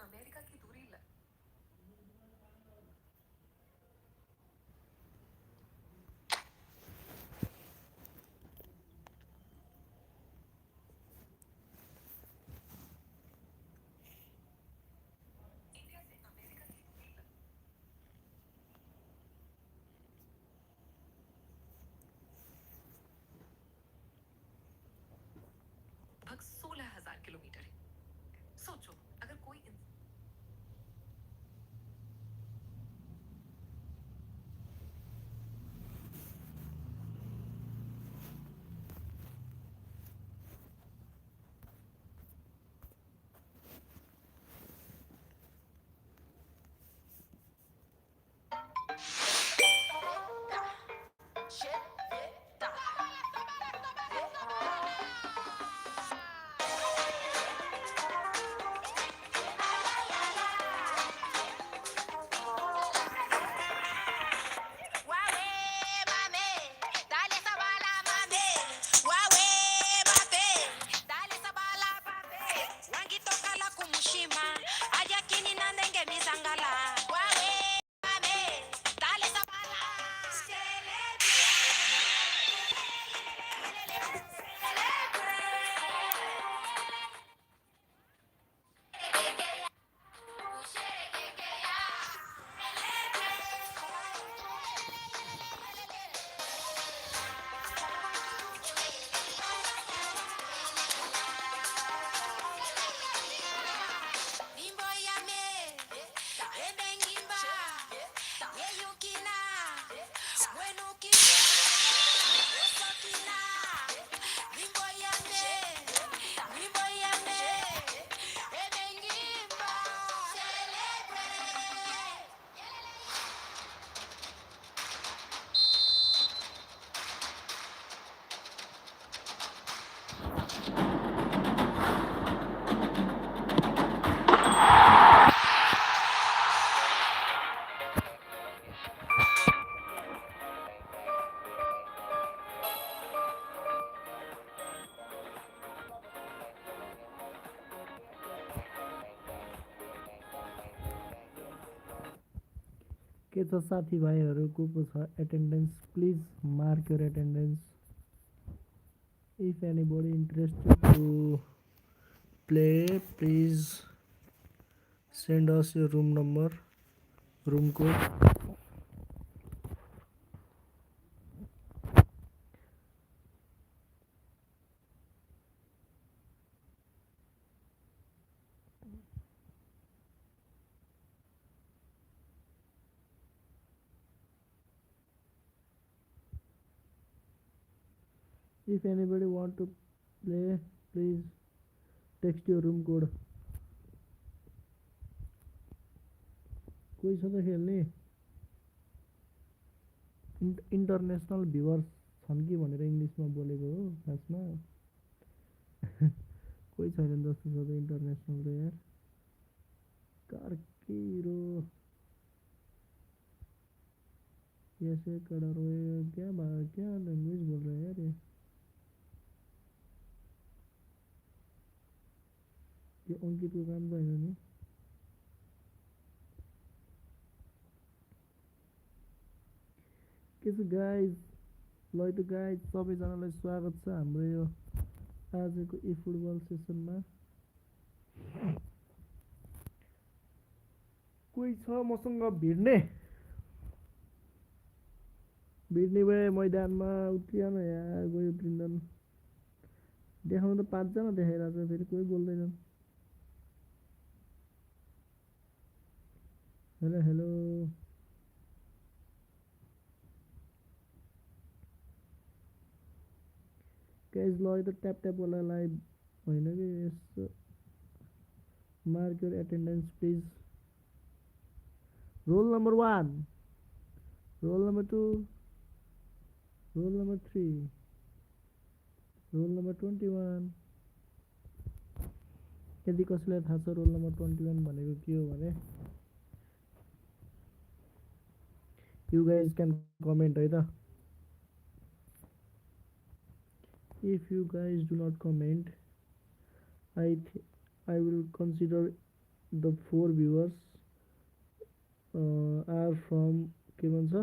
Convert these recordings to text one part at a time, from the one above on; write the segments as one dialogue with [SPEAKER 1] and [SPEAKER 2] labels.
[SPEAKER 1] America की दूरी India से अमेरिका की दूरी लगभग 16,000 किलोमीटर है। सोचो अगर कोई
[SPEAKER 2] के छ साथीभाइहरूको पो छ attendance please mark your attendance if anybody interested to play please send us your room number room code If anybody want to play, please text your room code. कोही छ त खेल्ने इन्टरनेसनल भ्युवर्स छन् कि भनेर इङ्ग्लिसमा बोलेको हो खासमा कोही छैन जस्तो छ त इन्टरनेसनल त यार कार्किरो ऐसे कड़ा रोए क्या लैंग्वेज बोल रहा है यार ये अंकितको काम त होइन नि के छ गाइज ल त गाइज सबैजनालाई स्वागत छ हाम्रो यो आजको फुटबल सेसनमा कोही छ मसँग भिड्ने भए मैदानमा उत्रिएन यार गयो वृन्दन देखाउनु त 5 जना देखाइरहेको छ फेरि कोही बोल्दैनन् हेलो हेलो गाइज ल त ट्याप ट्याप वाला लाइभ होइन कि यसो mark your attendance please roll number 1 roll number 2 roll number 3 roll number 21 यदि कसैलाई थाहा छ रोल नम्बर 21 भनेको के हो भने यु गाइज क्यान कमेन्ट है त if you guys do not comment I will consider the 4 viewers are from के भन्छ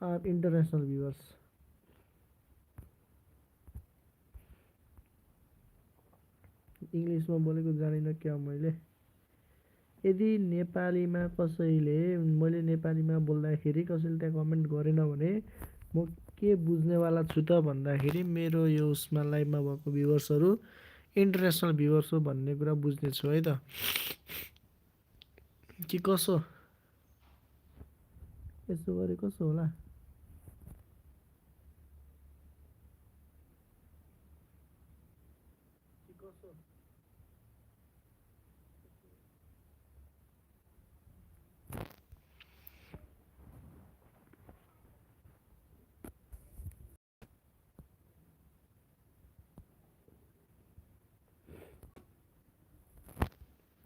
[SPEAKER 2] are international viewers. इङ्ग्लिसमा बोलेको जानिनँ क्या मैले. यदि नेपालीमा कसैले मैले नेपालीमा बोल्दाखेरि कसैले त्यहाँ कमेन्ट गरेन भने म के बुझ्नेवाला छु त भन्दाखेरि मेरो यो उसमा लाइभमा भएको भ्युवर्सहरू इन्टरनेसनल भ्युवर्स हो भन्ने कुरा बुझ्नेछु है त. कि कसो यसो गरे कसो होला.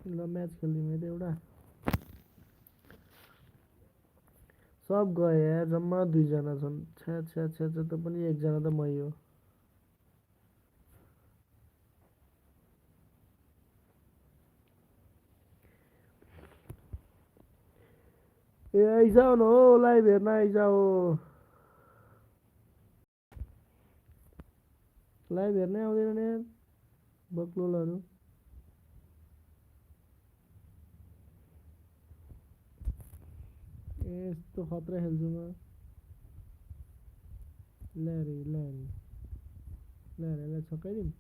[SPEAKER 2] ल म्याच खेलिदिउँ त एउटा. सब गए यार, जम्मा 2 जना छन्. छ्या छ्या छ्या छ्या, त पनि एकजना त मै हो. ए आइजाऊ न हो, लाइभ हेर्न आइजाऊ. लाइभ हेर्नै आउँदैन यार बक्लोलहरू. यस्तो खतरा खेल्छु म. ल्यारे ल्यारे ल्यारे छक्काइदिउँ.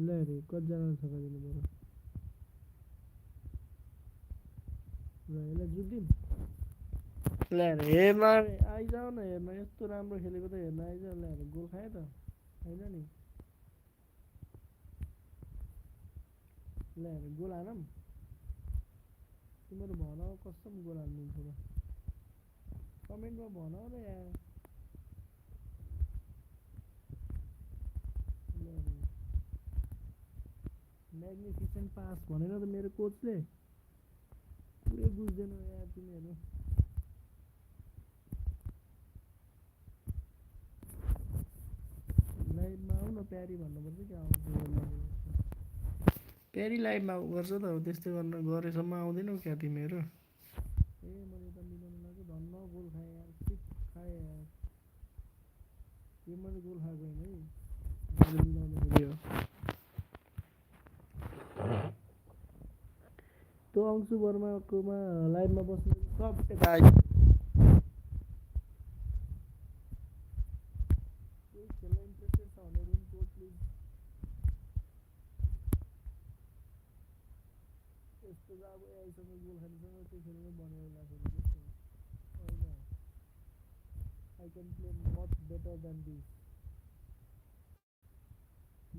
[SPEAKER 2] ल्यारे कतिजनालाई छक्काइदिनु पर्यो. ल यसलाई जुत्दिउँ. ल्यारे हेर्न आइजाऊ न हेर्न. यस्तो राम्रो खेलेको त हेर्न आइजाऊ. ल्यारे गोल खायो त होइन नि. ल्यारे गोल हानौँ. तिमीहरू भन कसम गोल हानिदिन्छ र. कमेन्टमा भन र यार. म्याग्निफिसेन्ट पास भनेर त मेरो कोचले पुरै बुझ्दैन यार तिमीहरू. लाइभमा आऊ न प्यारी भन्नुपर्छ क्या. आउँछ प्यारी लाइभमा गर्छ त. त्यस्तै गर्न गरेसम्म आउँदैनौ क्या तिमीहरू. ए मैले त मिलाउनु लाग्यो. धन्न गोल खाएँ यार. सिक खाएँ यार. यो मैले गोल खाएको होइन है. मैले मिलाउँदाखेरि हो. त्यो अंशु वर्माकोमा लाइभमा बस्नु सब यता आइज. कोही खेल्न इन्ट्रेस्टेड छ भने रुम कोड प्लिज. यस्तो त अब एआईसँग गोल खानेसँग त्यो खेल्नु भनेर लाग्छ. होइन I can play much better than this.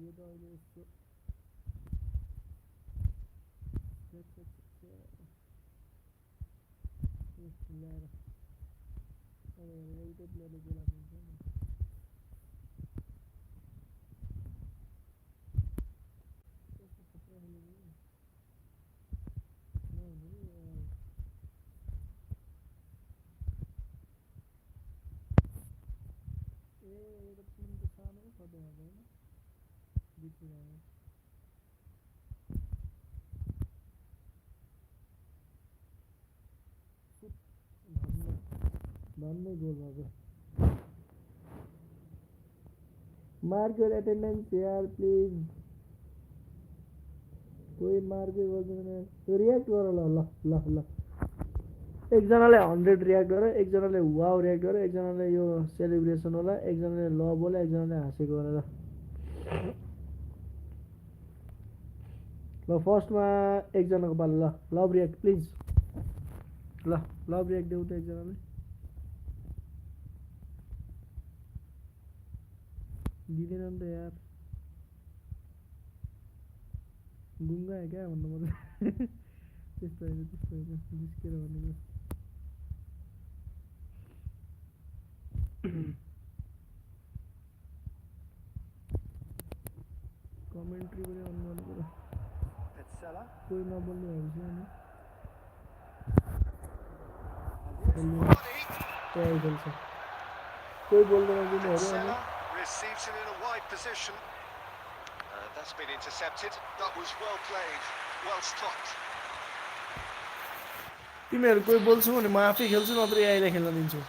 [SPEAKER 2] यो त अहिले यस्तो ल्याएर अब एउटै प्लेयरले गोल हानिदिन्छ नि. कस्तो खतरा खेलेको नहुनु नि. ए यो त टिम त सानो छ त यहाँ होइन. बिचमा धन्नै गोल भएको. मार्क योर एटेन्डेन्स यार प्लिज. कोही मार्कै गर्दैन. रियाक्ट गर ल ल ल ल. एकजनाले 100 रियाक्ट गर, एकजनाले वाउ रियाक्ट गर, एकजनाले यो सेलिब्रेसन होला, एकजनाले लभ होला, एकजनाले हाँसेको गरेर. ल फर्स्टमा एकजनाको पालो. ल लभ रियाक्ट प्लिज. ल लभ रियाक्ट देऊ त एकजनाले. दिँदैन नि त यार. गुङ्गा है क्या भन्नु पर्छ. त्यस्तो होइन त्यस्तो होइन. जिस्केर भनेको. कमेन्ट्री पनि अन गर्नु पर्यो. कोही नबोल्ने भएपछि अनि त्यही खेल्छ. कोही बोल्दैन तिनीहरू. अनि
[SPEAKER 3] That's been intercepted. That was well played, well stopped.
[SPEAKER 2] तिमीहरू कोही बोल्छौ भने म आफै खेल्छु नत्र आइले खेल्न दिन्छु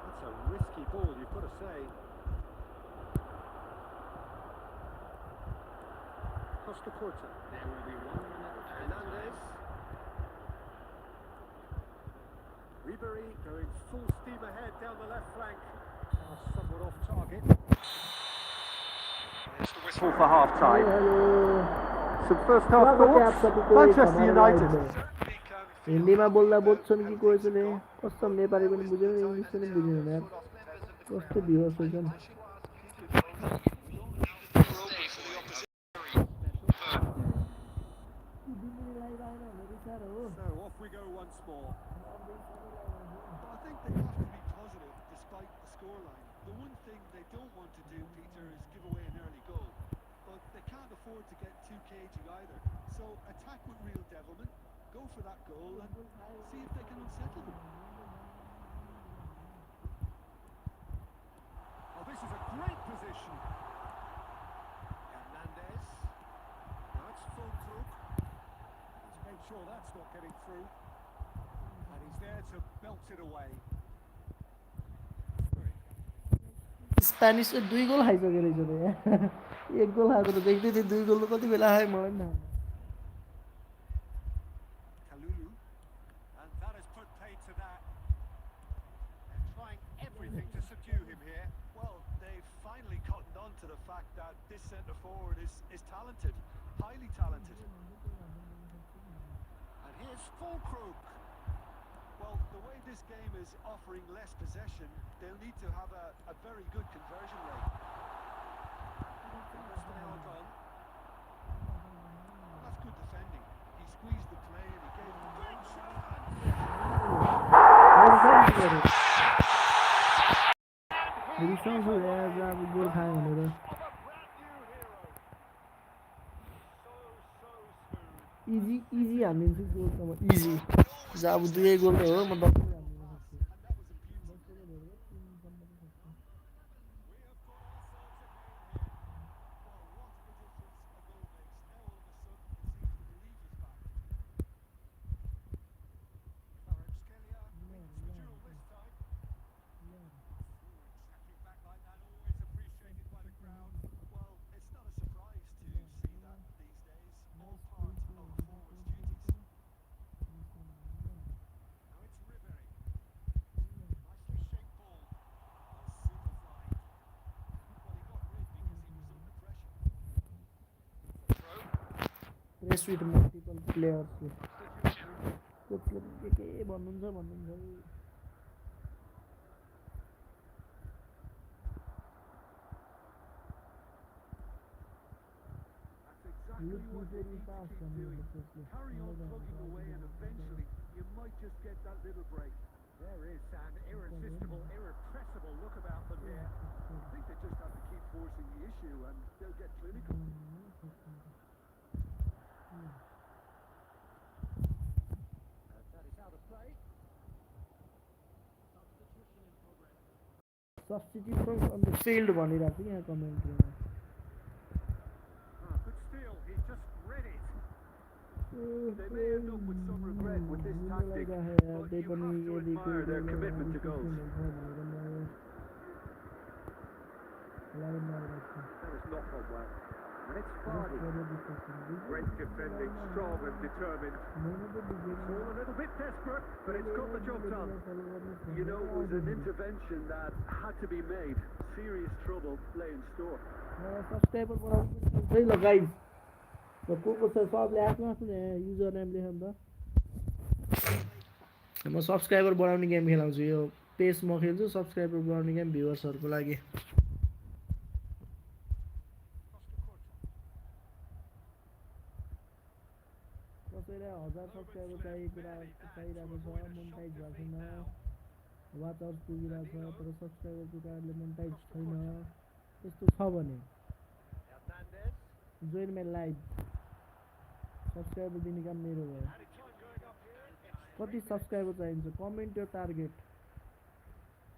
[SPEAKER 4] That's a risky ball, you've got to say. Costa Curta. There will be 1 minute. Hernandez. Ribery going full steam ahead down the left flank. Somewhat off target.
[SPEAKER 3] There's the whistle
[SPEAKER 4] For half time. Some first half thoughts. Manchester United.
[SPEAKER 2] हिन्दीमा बोल्दा बोल्छन् कि कसैले कस्तो नेपाली पनि बुझेन English पनि बुझेन यार कस्तो भ्युअर्स छन्
[SPEAKER 4] So off we go once more.
[SPEAKER 5] I think they have to be positive despite the scoreline. The one thing they don't want to do, Peter, is give away an early goal. But they can't afford to get too cagey either. So attack with real devilment, go for that goal and see if they can unsettle them.
[SPEAKER 4] Oh, this is a great position. Hernandez. Now it's full crook. He's made sure that's not getting through. And he's there to belt it away.
[SPEAKER 2] Spanish 2 गोल खाइसक्यो रहेछ रे एक गोल खाएको त देख्दै थिएँ 2 गोल त कति बेला आयो मलाई पनि थाहा छैन
[SPEAKER 4] Kalulu. And that has put paid to that. They're trying everything to subdue him here.
[SPEAKER 5] Well, they've finally cottoned on to the fact that this centre forward is talented, highly talented.
[SPEAKER 4] And here's Fulkrug.
[SPEAKER 5] Well, the way this game is offering less possession, they'll need to have a very good conversion rate.
[SPEAKER 4] Almost an hour gone.
[SPEAKER 5] That's good defending. He squeezed the play and he gave him a
[SPEAKER 4] Great chance.
[SPEAKER 2] रिसाउँछु यार अब गोल खायो भनेर easy easy हानिदिन्छु गोल त म easy अब 2 गोल त हो म doctor press with multiple players कोचले के भन्नुहुन्छ
[SPEAKER 5] Carry on plugging away and eventually you might just get that little break.
[SPEAKER 4] There is an irresistible, irrepressible look about them here.
[SPEAKER 5] I think they just have to keep forcing the issue and they'll get clinical.
[SPEAKER 4] That is out of play.
[SPEAKER 2] Substitution on the field भनिरहेको थियो यहाँ कमेन्ट्रीमा
[SPEAKER 4] Good steal, he just read it.
[SPEAKER 5] They may end up with some regret with this tactic, but you have to admire their commitment to goals.
[SPEAKER 4] That has not gone well. And it's Vardy. Great defending, strong and determined. It's all a little bit desperate, but it's got the job done.
[SPEAKER 5] You know, it was an intervention that had to be made. Serious trouble lay in store.
[SPEAKER 2] Subscriber बनाउनु चाहिँ ल guys र को छ सबले आफ्नो आफ्नो user name लेख्नु त म सब्सक्राइबर बनाउने गेम खेलाउँछु यो पेज म खेल्छु सब्सक्राइबर बनाउने गेम भ्युअर्सहरुको लागि कसैले 1000 सब्सक्राइबर चाहिएको चाहिरहेको छ मोनेटाइज भएको छैन वाच आवर्स पुगिरहेको छ तर सब्सक्राइबरको कारणले मोनेटाइज छैन त्यस्तो छ भने जोइन माइ लाइभ सब्सक्राइबर दिने काम मेरो भयो कति सब्सक्राइबर चाहिन्छ comment yo target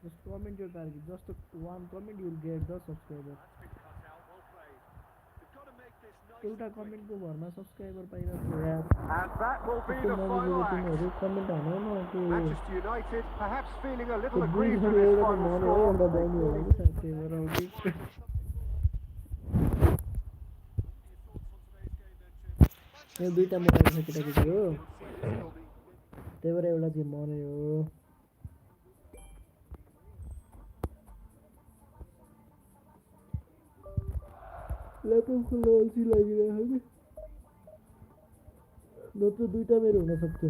[SPEAKER 2] Just comment your target. Just one comment, you'll get the subscriber.
[SPEAKER 4] That's been cut out, well played. They've got to make this nice
[SPEAKER 2] एउटा
[SPEAKER 4] and quick.
[SPEAKER 2] कमेन्टको भरमा subscriber पाइरहेको यार
[SPEAKER 4] And that will be
[SPEAKER 2] यस्तो
[SPEAKER 4] the final
[SPEAKER 2] नबुझेको
[SPEAKER 4] act.
[SPEAKER 2] तिमीहरू comment हान न के
[SPEAKER 4] Manchester United perhaps feeling a little
[SPEAKER 2] दुई
[SPEAKER 4] aggrieved with
[SPEAKER 2] जोडी
[SPEAKER 4] this
[SPEAKER 2] एउटा त
[SPEAKER 4] final
[SPEAKER 2] मन हो
[SPEAKER 4] score.
[SPEAKER 2] एउटा बहिनी होला कि सायद त्यही भएर हो कि यो दुईटा मोबाइल छ केटाकेटी हो त्यही भएर एउटा चाहिँ मनै हो ल्यापटप खोल्न अल्छी लागिरहेको कि नत्र दुईटा मेरो हुनसक्छ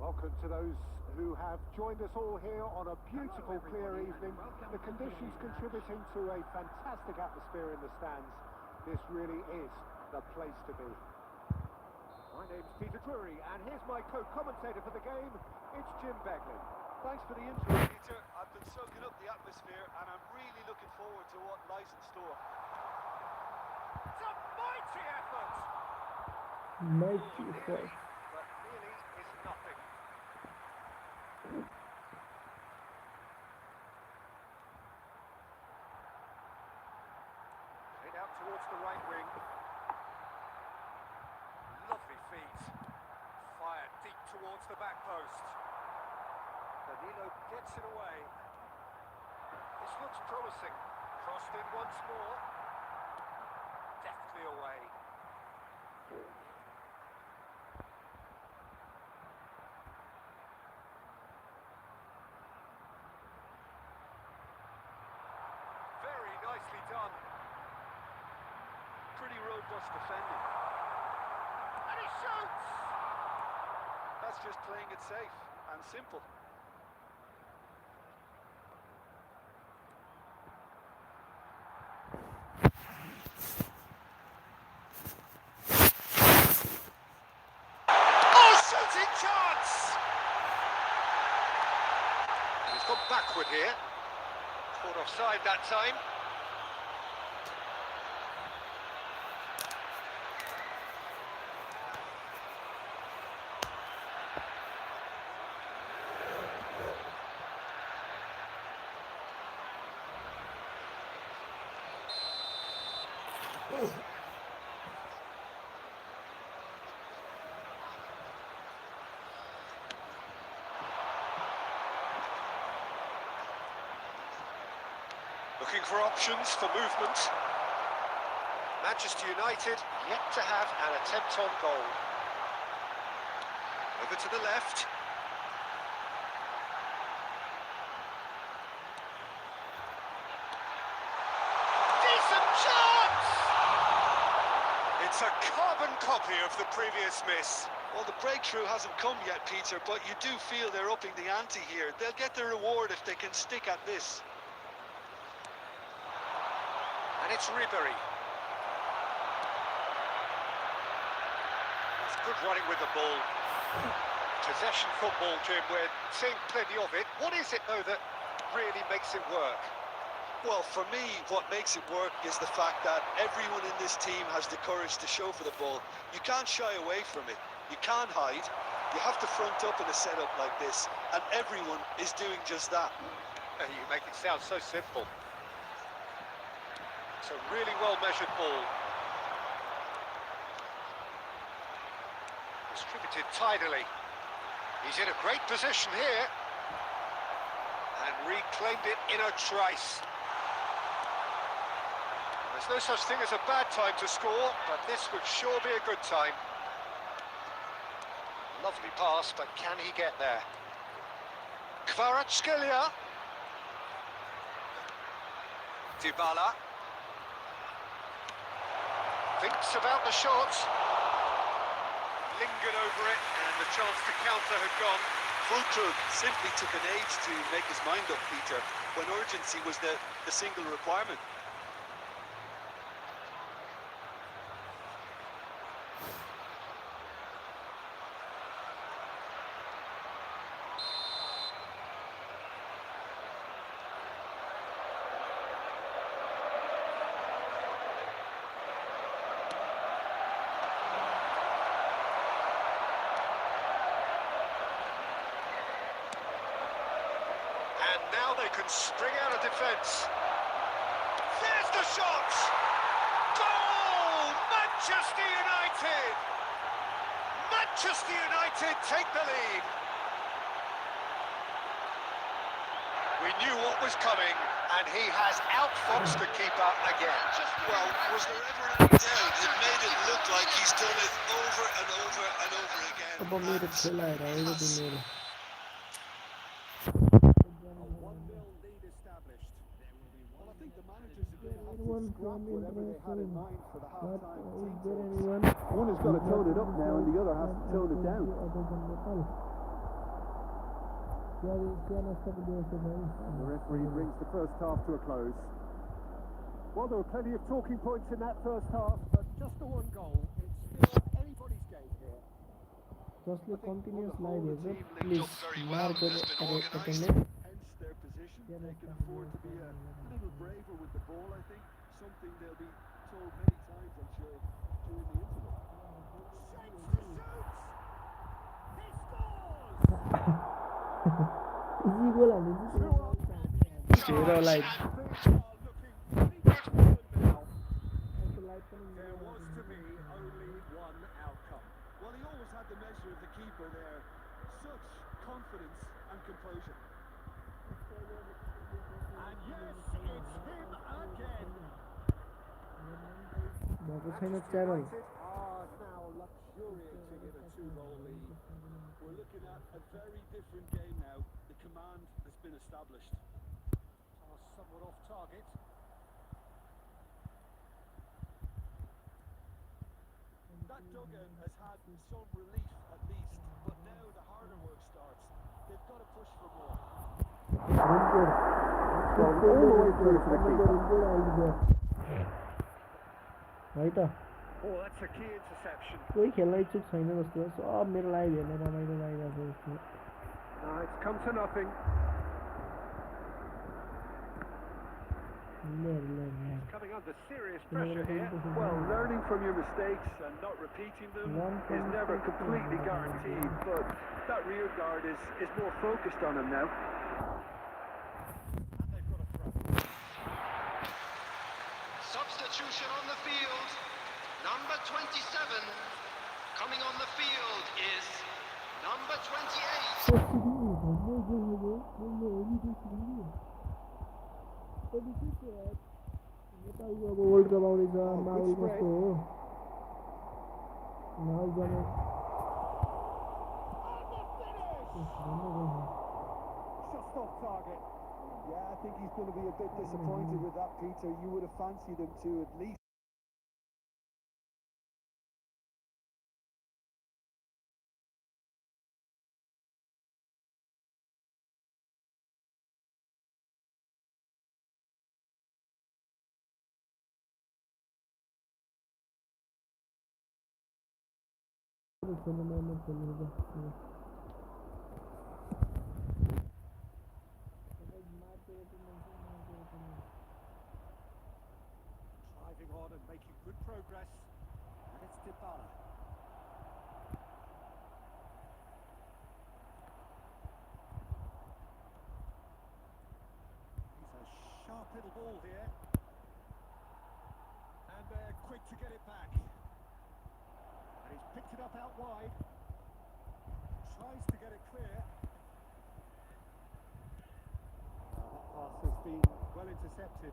[SPEAKER 4] Welcome to those who have joined us all here on a beautiful, clear evening. The conditions contributing to a fantastic atmosphere in the stands. This really is the place to be. My name's Peter Drury, and here's my co-commentator for the game. It's Jim Beglin.
[SPEAKER 3] Thanks for the intro, Peter. I've been soaking up the atmosphere and I'm really looking forward to what lies in store.
[SPEAKER 4] It's a mighty effort!
[SPEAKER 2] Mighty effort.
[SPEAKER 4] But really is nothing. Played out towards the right wing. Lovely feet. Fired deep towards the back post. Danilo gets it away. This looks promising. Crossed in once more. Deftly away. Very nicely done.
[SPEAKER 3] Pretty robust defending.
[SPEAKER 4] And he shoots!
[SPEAKER 3] That's just playing it safe and simple.
[SPEAKER 4] Oh, shooting chance! He's gone backward here. Caught offside that time. Looking for options for movement. Manchester United yet to have an attempt on goal. Over to the left. Decent chance! It's a carbon copy of the previous miss.
[SPEAKER 3] Well, the breakthrough hasn't come yet, Peter, but you do feel they're upping the ante here. They'll get their reward if they can stick at this.
[SPEAKER 4] And it's Ribery. It's good running with the ball. Possession football, Jim, we're seeing plenty of it. What is it, though, that really makes it work?
[SPEAKER 3] Well, for me, what makes it work is the fact that everyone in this team has the courage to show for the ball. You can't shy away from it. You can't hide. You have to front up in a setup like this, and everyone is doing just that.
[SPEAKER 4] You make it sound so simple. It's a really well-measured ball. Distributed tidily. He's in a great position here. And reclaimed it in a trice. There's no such thing as a bad time to score, but this would sure be a good time. Lovely pass, but can he get there? Kvaratskhelia. Dybala. Thinks about the shot. Lingered over it, and the chance to counter had gone.
[SPEAKER 3] Fulkrug simply took an age to make his mind up, Peter, when urgency was the single requirement.
[SPEAKER 4] And now they can spring out of defence. There's the shot! Goal! Manchester United! Manchester United take the lead. We knew what was coming, and he has outfoxed the keeper again.
[SPEAKER 3] Well, was there ever any doubt? It made it look like he's done it over and over and over again.
[SPEAKER 2] अब मेरो खेला हेर अहिले तिमीहरू
[SPEAKER 5] A 1-0 lead established. Well, I think the managers are going to have to
[SPEAKER 2] Anyone
[SPEAKER 5] scrap
[SPEAKER 2] from
[SPEAKER 5] whatever they had in
[SPEAKER 2] international?
[SPEAKER 5] mind for the
[SPEAKER 2] But
[SPEAKER 5] half-time
[SPEAKER 2] is
[SPEAKER 5] team
[SPEAKER 2] there
[SPEAKER 5] talks.
[SPEAKER 2] anyone
[SPEAKER 5] One has got to tone it up now, and the other has to tone it down.
[SPEAKER 2] other than Nepal? क्या नास्ता को दिवस है भाई?
[SPEAKER 5] And the referee brings the first half to a close. Well, there were plenty of talking points in that first half, but just the one goal. It's still anybody's game here.
[SPEAKER 2] जसले continuous live हेर्छ
[SPEAKER 3] linked
[SPEAKER 2] please
[SPEAKER 3] up very well
[SPEAKER 2] mark
[SPEAKER 3] and has been organised.
[SPEAKER 2] Attendance
[SPEAKER 5] Hence their position. They can afford to be a little braver with the ball, I think. Something they'll be told many times, I'm sure, during the interval. Shapes the shoots! He scores!
[SPEAKER 2] Easy goal हाल्नु
[SPEAKER 5] Two on
[SPEAKER 2] zero live
[SPEAKER 5] Things are looking pretty different now.
[SPEAKER 2] Live पनि
[SPEAKER 5] There was to be only one outcome. Well, he always had the measure of the keeper there. Such confidence and composure. And yes, it's him again.
[SPEAKER 2] भएको छैन channel
[SPEAKER 5] United are now luxuriating in a 2-goal lead. We're looking at a very different game now. The command has been established. Somewhat off target. That Duggan has had some relief at least, but now the harder work starts. They've got to push for more.
[SPEAKER 2] है त
[SPEAKER 4] Oh, that's a key interception.
[SPEAKER 2] कोही खेल्न इच्छुक छैन जस्तो छ सब मेरो लाइभ हेर्न रमाइलो लागिरहेको छ
[SPEAKER 4] It's come to nothing. Coming under serious pressure here. Well, learning from your mistakes and not repeating them is never completely guaranteed, but that rear guard is more focused on him now. And they've got a throw.
[SPEAKER 6] Substitution on the field. Number 27 coming on the field is number 28.
[SPEAKER 2] नेपालको अब world cup आउँदैछ माहौल कस्तो हो माहौल जाने
[SPEAKER 5] Just off target. Yeah, I think he's going to be a bit disappointed with that, Peter. You would have fancied him to at least. Driving on and making good progress. And it's Dybala. He's a sharp little ball here. And they're quick to get it back. And he's picked it up out wide. Tries to get it clear. That pass has been well intercepted.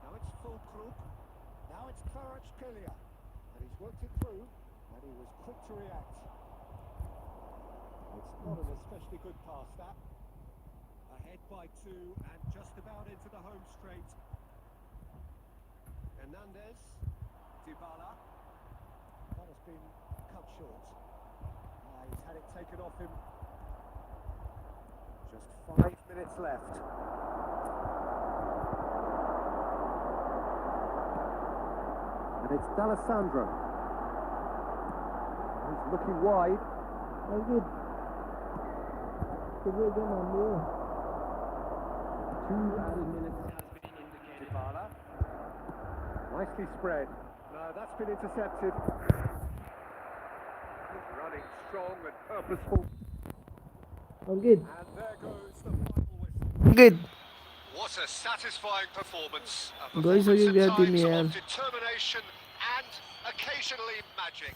[SPEAKER 5] Now it's Fulkrug. Now it's Kvaratskhelia. And he's worked it through. And he was quick to react. It's not an especially good pass, that. Ahead by 2 and just about into the home straight. Hernandez, Dybala. That has been cut short. He's had it taken off him. Just 5 minutes left. And it's D'Alessandro. He's looking wide.
[SPEAKER 2] Good. Good game on you.
[SPEAKER 5] 2 added minutes has been indicated. Dybala. Nicely spread. No, that's been intercepted. Running strong and purposeful.
[SPEAKER 2] Good.
[SPEAKER 5] And there goes the final whistle.
[SPEAKER 2] Good.
[SPEAKER 6] What a satisfying performance. A
[SPEAKER 2] Guys,
[SPEAKER 6] performance
[SPEAKER 2] you
[SPEAKER 6] at
[SPEAKER 2] got
[SPEAKER 6] times
[SPEAKER 2] me,
[SPEAKER 6] of determination and occasionally magic.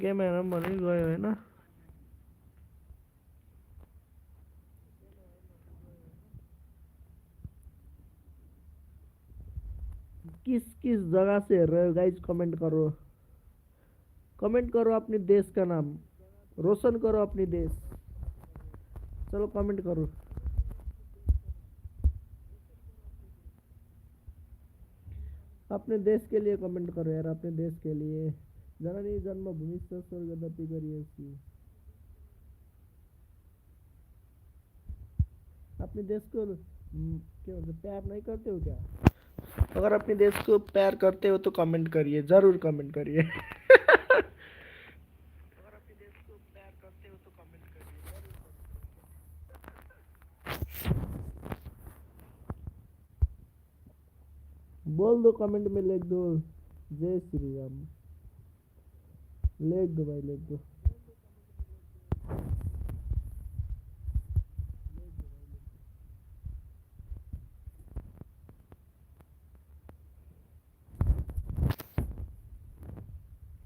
[SPEAKER 2] Game हेरौँ भने गयो होइन किस किस जगह से हेर रहे हो गाइज कमेंट करो अपने देश का नाम रोशन करो अपनी देश चलो कमेंट करो अपने देश के लिए कमेंट करो यार अपने देश के लिए जननी जन्मभूमि स्वर्गदपि गरिएसी अपने देश को क्या भन्छ प्यार नहीं करते हो क्या अगर अपने देश को प्यार करते हो तो कमेंट करिए जरूर कमेंट करिए अगर अपने देश को प्यार करते हो तो कमेंट करिए बोल दो कमेंट में लिख दो जय श्री राम लिख दो भाई लिख दो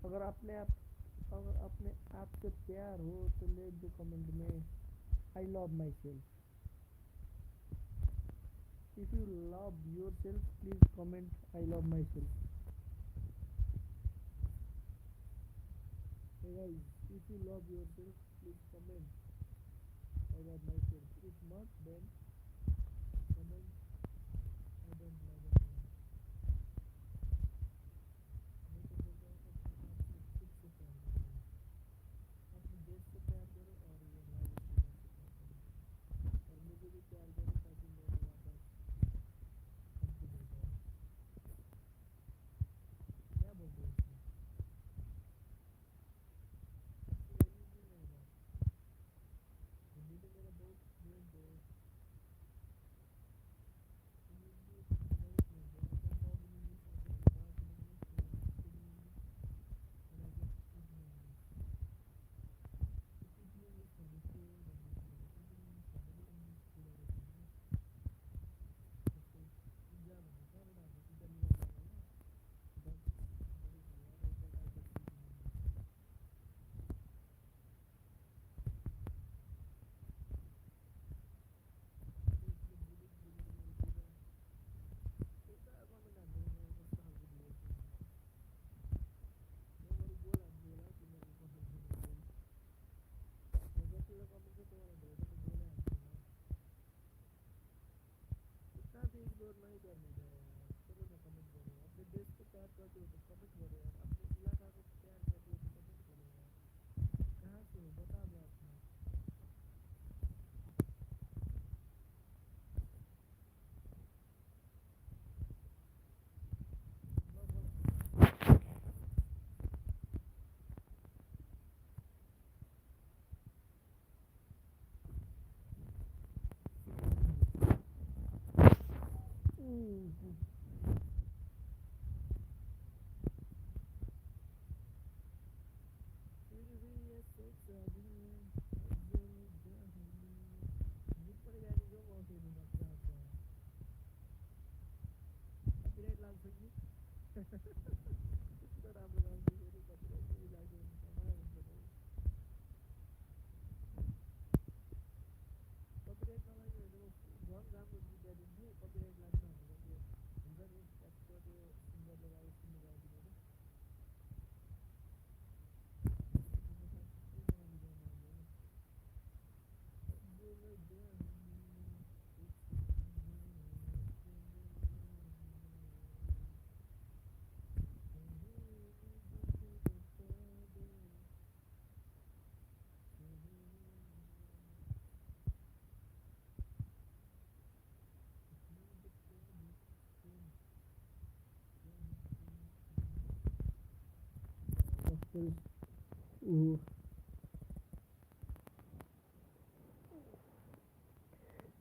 [SPEAKER 2] अगर अपने आप से प्यार हो तो लिख दो कमेंट में I love my self if you love your self please comment I love my self Hey guys, if you love yourself, please comment I love myself. If not, then comment I don't love myself. मैं तो बोल रहा हूँ अपने आप से खुद से प्यार करो अपने देश से प्यार करो और ये हमारे जीवन से प्यार करो और मुझे भी प्यार करो ताकि मेरा वापस कंटिन्यू जाए क्या बोलते हो इसमें हिंदी तो मेरा बहुत फ्लुएंट है इंग्लिश भी नहीं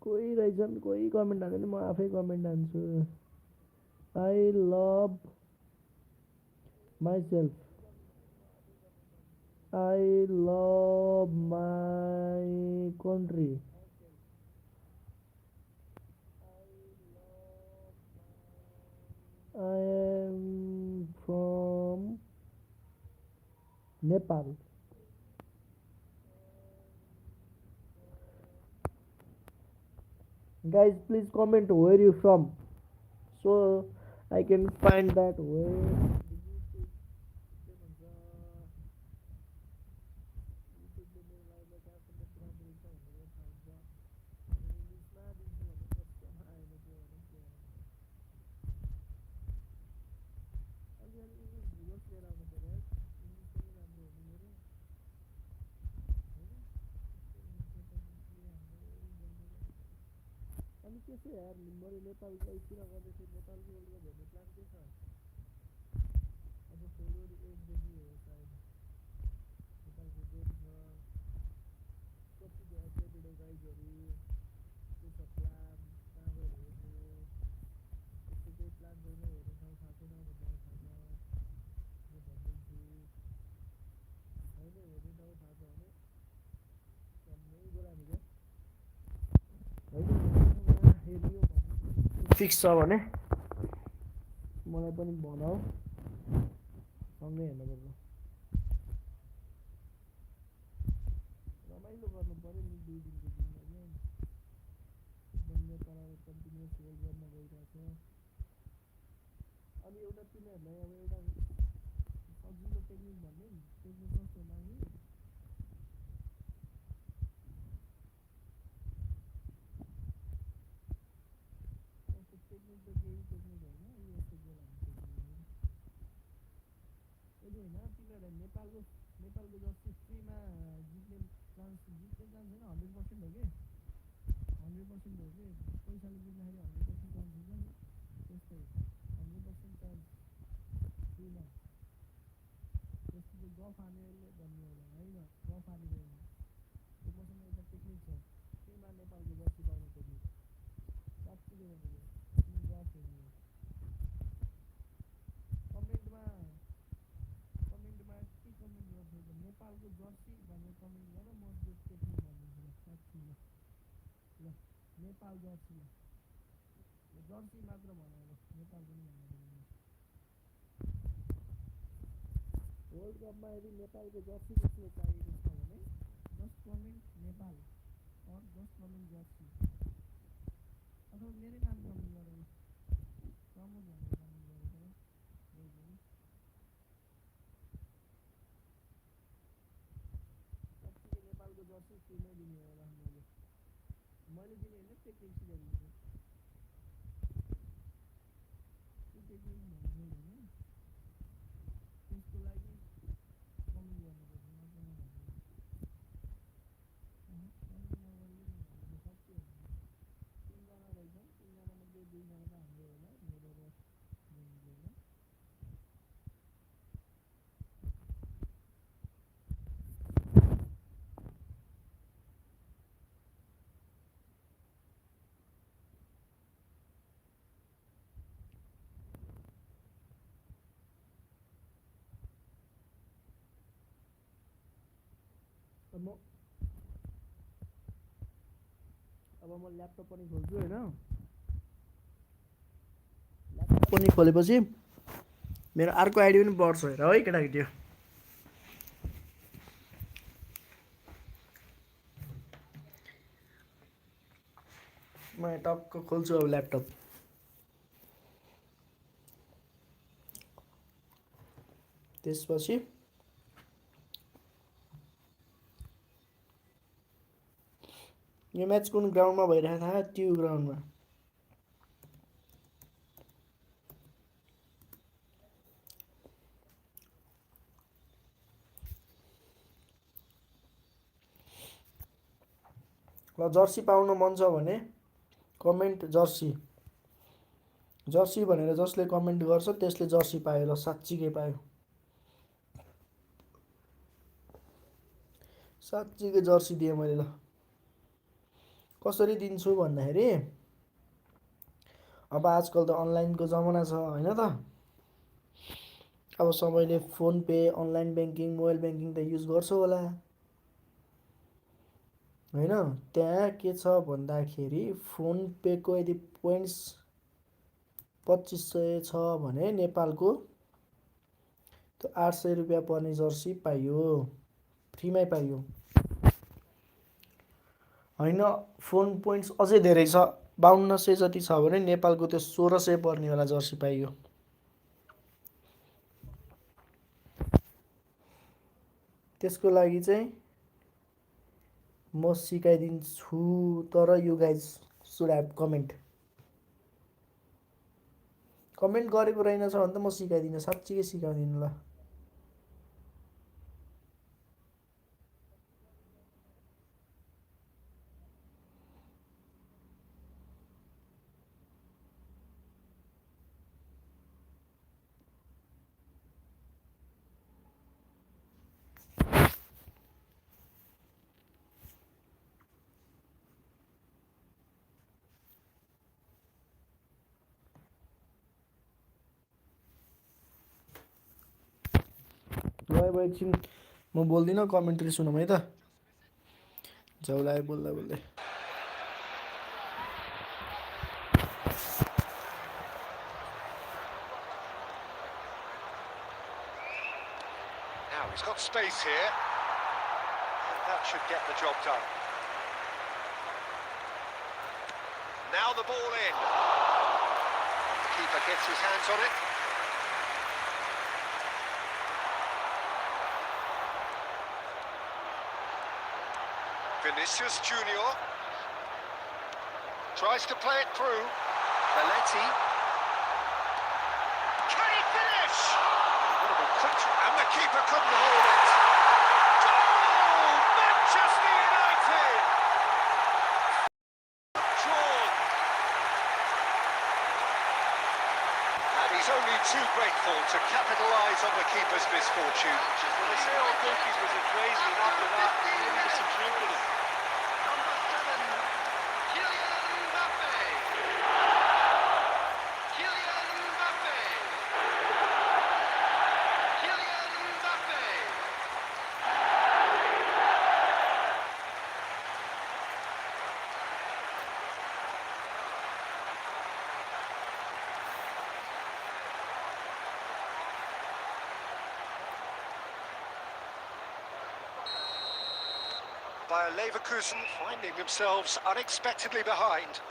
[SPEAKER 2] कोही रहेछन् कोही कमेन्ट हाल्दैन म आफै कमेन्ट हान्छु आई लभ माइसेल्फ आई लभ my country I am from Nepal guys please comment where you from so I can find that where अनि के छ यार मैले नेपालको यतिर गर्दैछु नेपालको वर्ल्ड कप हेर्ने प्लान के छ अब फेब्रुअरी 1 देखि हो सायद नेपालको गेम छ कति एथलेटिक गाइजहरू के छ प्लान कहाँ गएर हेर्ने त्यस्तो केही प्लान छैन हेर्ने ठाउँ थाहा छैन भन्दा थाहा छ म भनिदिन्छु होइन हेर्ने ठाउँ थाहा छ भने भन्नै बोलाने क्या फिक्स छ भने मलाई पनि भनाऊ सँगै हेर्नुपर्छ रमाइलो गर्नु पऱ्यो नि 2 दिनको जिन्दगी एकदम नेपाल कन्टिन्युस वर्ल्ड कपमा गइरहेछ अनि एउटा तिनीहरूलाई अब एउटा सजिलो टेक्निक भन्ने टेक्निक कस्तो लागि टेक्निक त केही टेक्निक होइन यस्तो गोल हान्ने टेक्निक यदि होइन तिनीहरूलाई नेपालको जर्सी फ्रीमा जित्ने चान्स होइन 100% हो कि 100% हो कि पैसाले जित्दाखेरि 100% चान्स हुन्छ नि त्यस्तै 100% चान्स फ्रीमा त्यस्तो चाहिँ गफ हानेले भन्ने होला होइन गफ हानेको होइन त्यो मसँग एउटा टेक्निक छ फ्रीमा नेपालको जर्सी पाउने टेक्निक साँच्चै भनेको तिमी गफ हेर्नु कमेन्टमा के कमेन्ट गर्छ नेपालको जर्सी भनेर कमेन्ट गर म त्यो टेक्निक भनिदिन्छु ल साँच्ची ल नेपाल जर्सी जर्सी मात्र भन ल नेपाल पनि भन्नु वर्ल्ड कपमा यदि नेपालको जर्सी कसले चाहिएको छ भने just comment Nepal or just comment jersey अथवा मेरै नाम कमेन्ट गरेर प्रमोद भनेर कमेन्ट गरेर साँच्चै नेपालको जर्सी फ्रीमै दिने होला मैले दिने होइन टेक्निक सिकाइदिन्छु त्यो टेक्निक भन्छु भने त्यसको लागि कमेन्ट गर्नुपर्छ नत्र नभन्नु कमेन्ट नगरिकन भन्नु साँच्चै हो 3 जना रहेछन् 3 जना मध्ये 2 जना त हाम्रो होला मेरो र बहिनीको होला अब म ल्यापटप पनि खोल्छु होइन ल्यापटप पनि खोलेपछि मेरो अर्को आइडी पनि बढ्छ हेर है केटाकेटी म टक्क खोल्छु अब ल्यापटप त्यसपछि यो म्याच कुन ग्राउन्डमा भइरहेको थाहा त्यो ग्राउन्डमा ल जर्सी पाउन मन छ भने कमेन्ट जर्सी भनेर जसले कमेन्ट गर्छ त्यसले जर्सी पायो ल साँच्चीकै पायो साँच्चीकै जर्सी दिएँ मैले ल। कसरी दिन्छु भन्दाखेरि अब आजकल त अनलाइनको जमाना छ होइन त। अब सबैले फोन पे, अनलाइन ब्याङ्किङ, मोबाइल ब्याङ्किङ त युज गर्छ होला होइन। त्यहाँ के छ भन्दाखेरि फोन पेको यदि पोइन्ट्स 2500 छ भने नेपालको त्यो 800 रुपियाँ पर्ने जर्सी पाइयो, फ्रीमै पाइयो होइन। फोन पोइन्ट्स अझै धेरै छ, 5200 जति छ भने नेपालको त्यो 1600 पर्नेवाला जर्सी पाइयो। त्यसको लागि चाहिँ म सिकाइदिन्छु, तर you guys should have comment गरेको रहेनछ भने त म सिकाइदिनँ, साँच्चीकै सिकाइदिनु ल। ल एकछिन म बोल्दिनँ, कमेन्ट्री सुनौँ है त। जाउ लाग्यो बोल्दा बोल्दै।
[SPEAKER 6] Now he's got space here. And that should get the job done. Now the ball in. The keeper gets his hands on it. Vinicius Junior tries to play it through. Belletti. Can he finish? And the keeper couldn't hold it. Oh, Manchester United! Drawn. And he's only too grateful to capitalise on the keeper's misfortune.
[SPEAKER 5] Well, they say all goalkeepers are crazy, and after that, maybe there's some truth in it.
[SPEAKER 6] Number 7, Kylian Mbappe. Kylian Mbappe. Kylian Mbappe. Bayer Leverkusen finding themselves unexpectedly behind.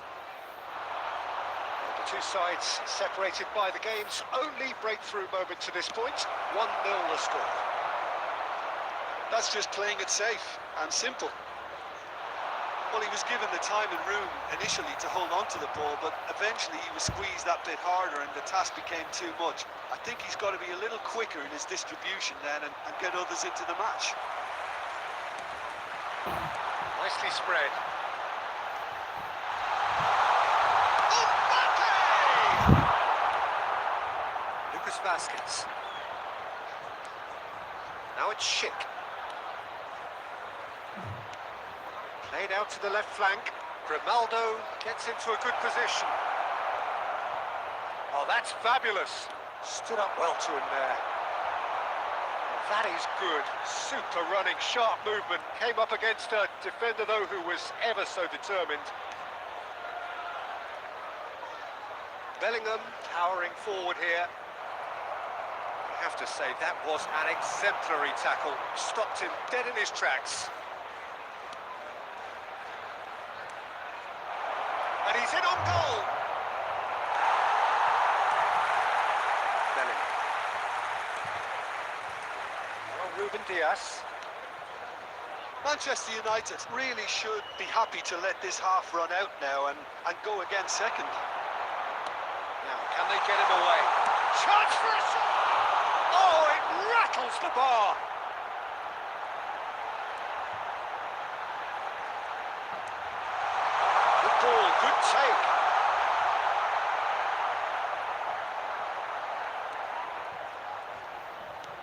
[SPEAKER 6] The two sides separated by the game's only breakthrough moment to this point. 1-0 the score.
[SPEAKER 3] That's just playing it safe and simple. Well, he was given the time and room initially to hold on to the ball, but eventually he was squeezed that bit harder and the task became too much. I think he's got to be a little quicker in his distribution then and get others into the match.
[SPEAKER 6] Nicely spread. Lucas Vazquez. Now it's Schick. Played out to the left flank. Grimaldo gets into a good position. Oh, that's fabulous. Stood up well to him there. That is good. Super running, sharp movement. Came up against a defender, though, who was ever so determined. Bellingham powering forward here. I have to say, that was an exemplary tackle. Stopped him dead in his tracks. And he's in on goal. Bellingham. Ruben Diaz.
[SPEAKER 3] Manchester United really should be happy to let this half run out now and go again second.
[SPEAKER 6] Now, can they get him away? Chance for a shot! Oh, it rattles the bar! Good ball, good take.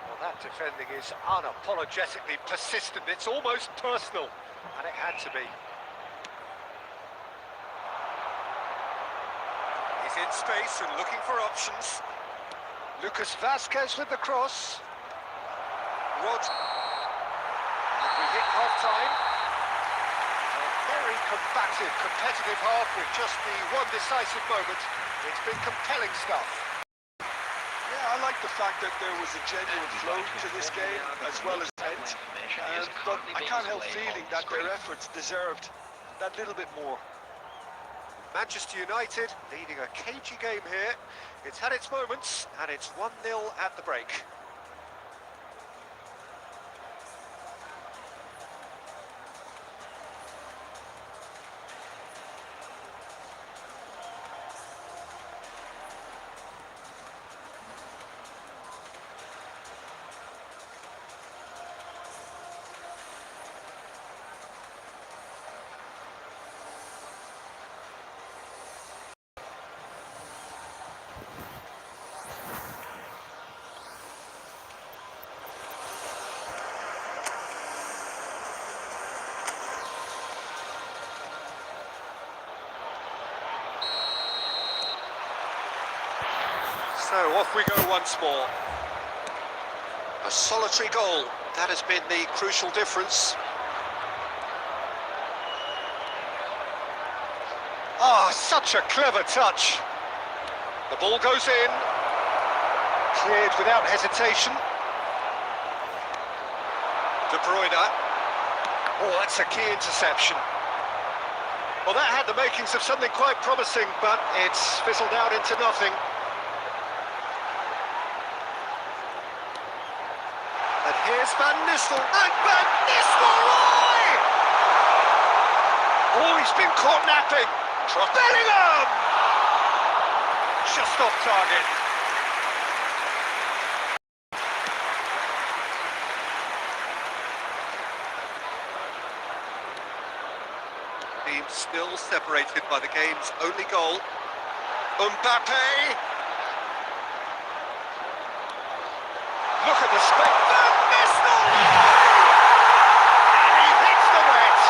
[SPEAKER 6] Well, that defending is unapologetically persistent. It's almost personal, and it had to be. He's in space and looking for options. Lucas Vazquez with the cross. Rod. And we hit half-time. A very combative, competitive half with just the one decisive moment. It's been compelling stuff.
[SPEAKER 3] Yeah, I like the fact that there was a genuine flow to this game as well as intent. But I can't help feeling that their efforts deserved that little bit more.
[SPEAKER 6] Manchester United leading a cagey game here. It's had its moments, and it's 1-0 at the break. So off we go once more. A solitary goal, that has been the crucial difference. Ah, such a clever touch. The ball goes in, cleared without hesitation. De Bruyne. Oh, that's a key interception. Well, that had the makings of something quite promising, but it's fizzled out into nothing. And here's Van Nistelrooy. And Van Nistelrooy! Oh, he's been caught napping. Bellingham! Just off target. Team still separated by the game's only goal. Mbappe! Look at the spec. Van Nistelrooy! And he hits the net.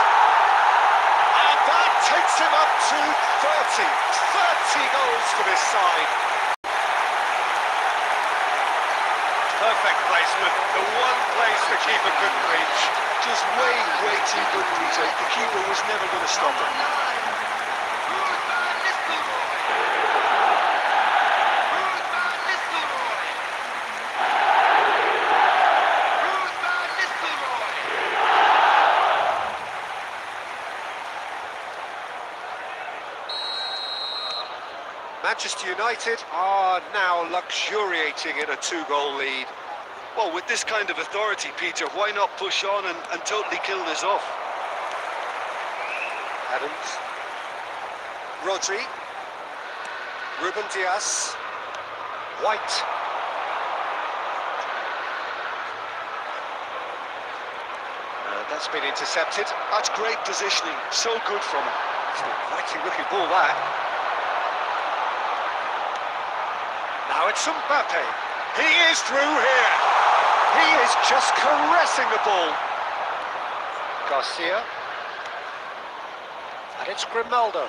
[SPEAKER 6] And that takes him up to 30 goals for this side. Perfect placement, the one place the keeper couldn't reach.
[SPEAKER 3] Just way too good, Peter. The keeper was never going to stop him.
[SPEAKER 6] Manchester United are now luxuriating in a 2-goal lead.
[SPEAKER 3] Well, with this kind of authority, Peter, why not push on and totally kill this off?
[SPEAKER 6] Adams. Rodri. Ruben Diaz. White. That's been intercepted.
[SPEAKER 3] That's great positioning. So good from him.
[SPEAKER 6] It's an exciting looking ball, that. Now it's Mbappe. He is through here. He is just caressing the ball. Garcia. And it's Grimaldo.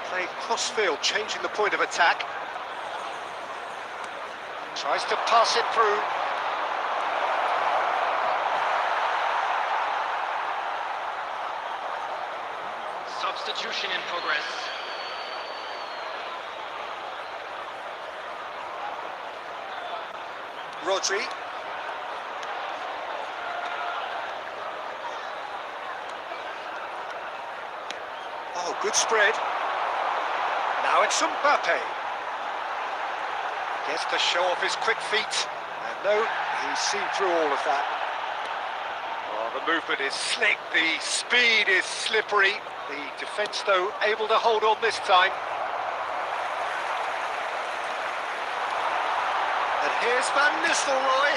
[SPEAKER 6] Played cross-field, changing the point of attack. Tries to pass it through.
[SPEAKER 7] Substitution in progress.
[SPEAKER 6] Rodri. Oh, good spread. Now it's Mbappe. Gets to show off his quick feet. And no, he's seen through all of that. Oh, the movement is slick, the speed is slippery. The defence, though, able to hold on this time. And here's Van Nistelrooy.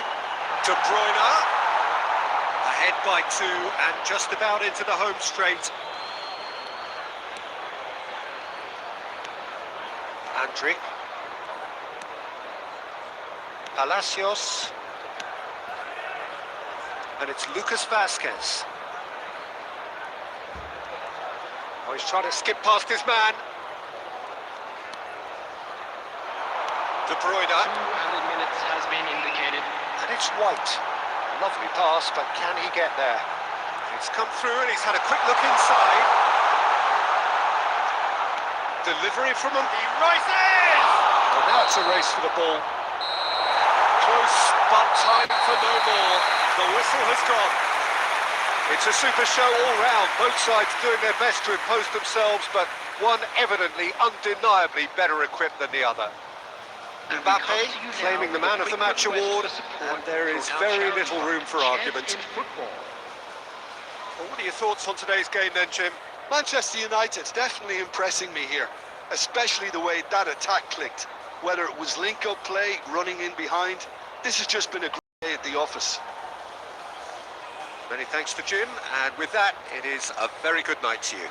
[SPEAKER 6] De Bruyne. Ahead by 2 and just about into the home straight. Pedri. Palacios. And it's Lucas Vazquez. Oh, he's trying to skip past his man. De Bruyne.
[SPEAKER 7] 2 added minutes has been indicated.
[SPEAKER 6] And it's White. Lovely pass, but can he get there? It's come through and he's had a quick look inside. Delivery from him. He rises! And now it's a race for the ball. Close, but time for no more. The whistle has gone. It's a super show all round. Both sides doing their best to impose themselves, but one evidently, undeniably better equipped than the other. Mbappe claiming the Man of the Match award, and there is very little room for argument. Well, what are your thoughts on today's game then, Jim?
[SPEAKER 3] Manchester United definitely impressing me here, especially the way that attack clicked. Whether it was link-up play, running in behind, this has just been a great day at the office.
[SPEAKER 6] Many thanks to Jim, and with that, it is a very good night to you.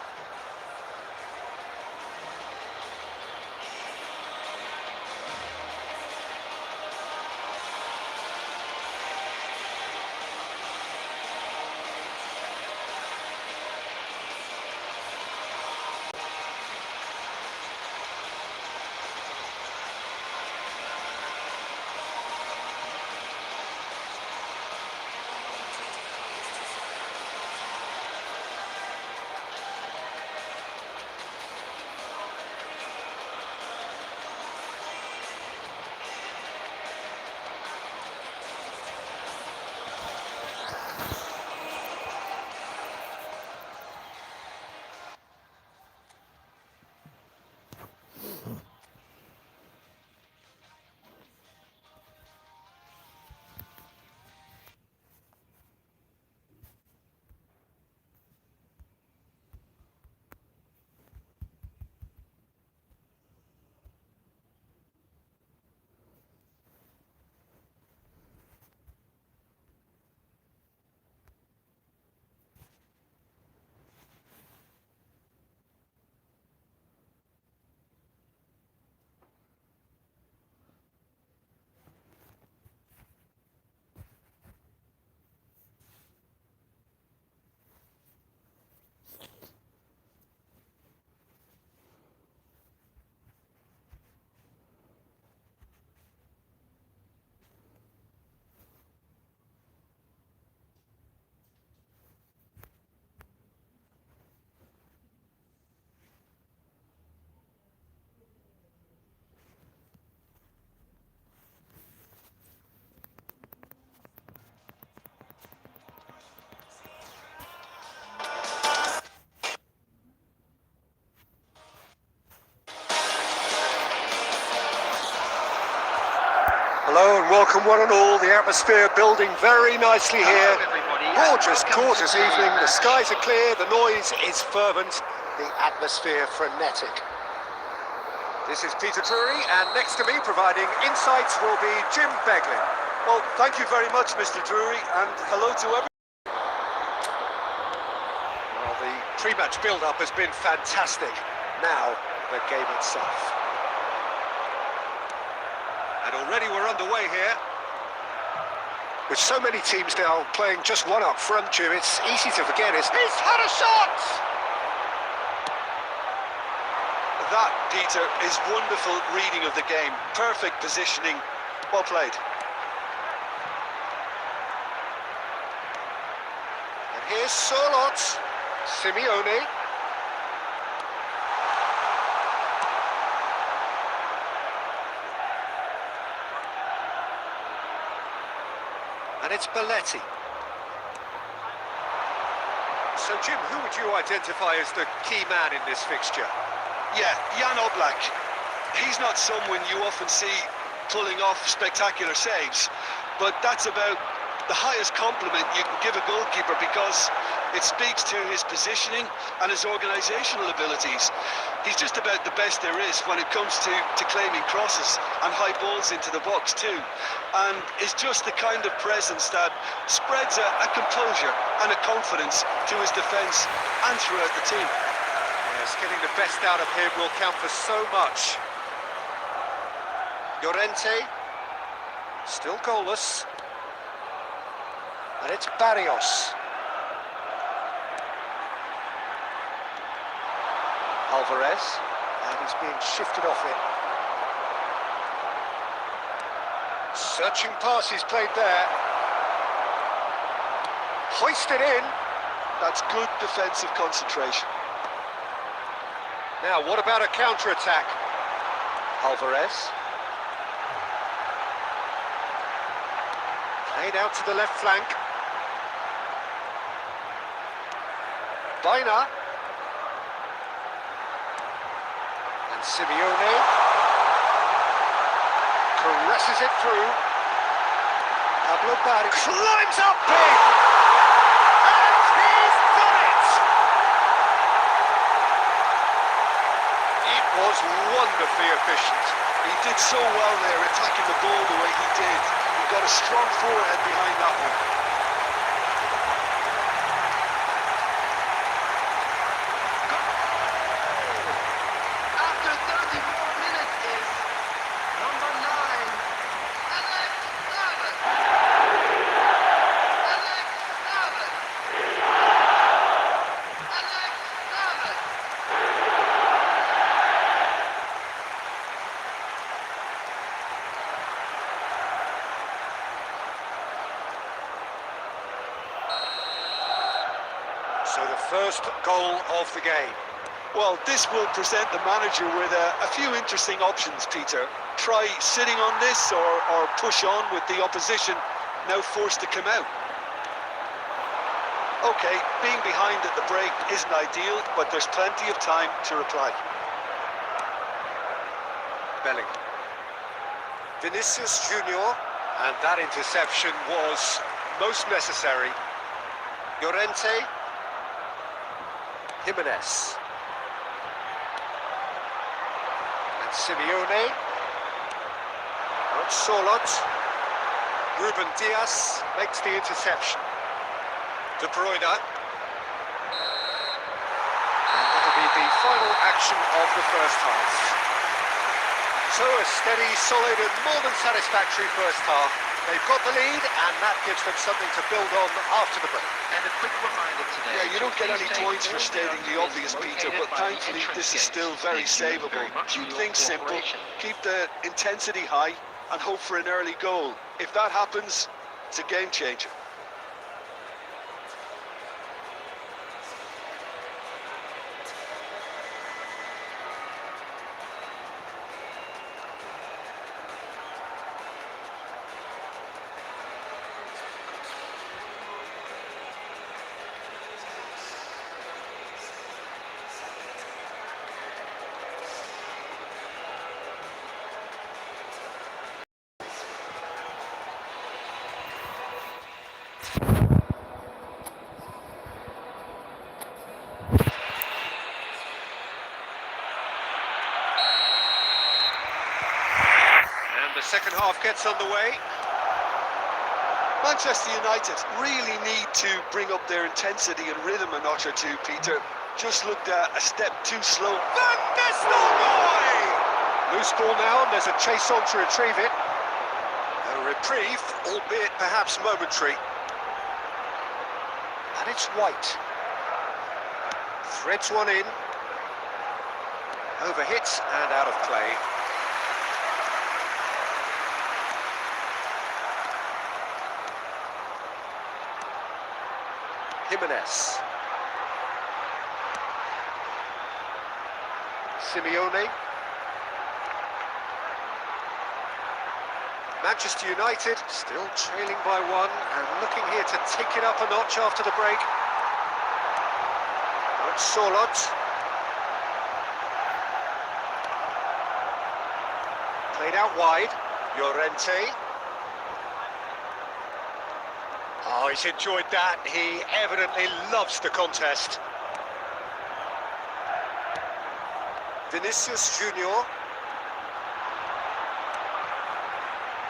[SPEAKER 6] Hello and welcome one and all. The atmosphere building very nicely here. Gorgeous, gorgeous evening. The skies are clear, the noise is fervent, the atmosphere frenetic. This is Peter Drury, and next to me providing insights will be Jim Beglin.
[SPEAKER 3] Well, thank you very much, Mr. Drury, and hello to everyone.
[SPEAKER 6] Well, the pre-match build-up has been fantastic. Now, the game itself. And already we're underway here. With so many teams now playing just one up front, Jim, it's easy to forget he's had a shot!
[SPEAKER 3] That, Peter, is wonderful reading of the game. Perfect positioning. Well played.
[SPEAKER 6] And here's Sorloth. Simeone. And it's Belletti. So, Jim, who would you identify as the key man in this fixture?
[SPEAKER 3] Yeah, Jan Oblak. He's not someone you often see pulling off spectacular saves, but that's about the highest compliment you can give a goalkeeper because it speaks to his positioning and his organisational abilities. He's just about the best there is when it comes to claiming crosses and high balls into the box too, and is just the kind of presence that spreads a composure and a confidence to his defence and throughout the team.
[SPEAKER 6] Yes, getting the best out of him will count for so much. Llorente, still goalless. And it's Barrios. Alvarez, and he's being shifted off it. Searching pass he's played there. Hoisted in.
[SPEAKER 3] That's good defensive concentration.
[SPEAKER 6] Now, what about a counter-attack? Alvarez. Played out to the left flank. Baina. And Simeone. Caresses it through. Pablo Barrios climbs up big! And he's done it! It was wonderfully efficient.
[SPEAKER 3] He did so well there, attacking the ball the way he did. He got a strong forehead behind that one.
[SPEAKER 7] After 34 minutes is number 9, Alex Servant. Alex Servant. Alex Servant.
[SPEAKER 6] So the first goal of the game.
[SPEAKER 3] Well, this will present the manager with a few interesting options, Peter. Try sitting on this or push on with the opposition now forced to come out. Okay, being behind at the break isn't ideal, but there's plenty of time to reply.
[SPEAKER 6] Bellingham. Vinicius Junior, and that interception was most necessary. Llorente. Jimenez. And Simeone. Solot. Ruben Diaz makes the interception. De Bruyne. And that'll be the final action of the first half. So a steady, solid and more than satisfactory first half. They've got the lead and that gives them something to build on after the break.
[SPEAKER 7] And a quick reminder today.
[SPEAKER 3] Yeah, you don't get any points for stating the obvious, Peter, but thankfully this is still very savable. Keep things simple, keep the intensity high, and hope for an early goal. If that happens, it's a game changer.
[SPEAKER 6] The second half gets underway.
[SPEAKER 3] Manchester United really need to bring up their intensity and rhythm a notch or two, Peter. Just looked a step too slow.
[SPEAKER 6] Van Nistelrooy! Loose ball now, and there's a chase on to retrieve it. A reprieve, albeit perhaps momentary. And it's White. Threads one in. Overhits and out of play. Jimenez. Simeone. Manchester United still trailing by one and looking here to take it up a notch after the break. It's Solot. Played out wide. Llorente. Oh, he's enjoyed that. He evidently loves the contest. Vinicius Junior.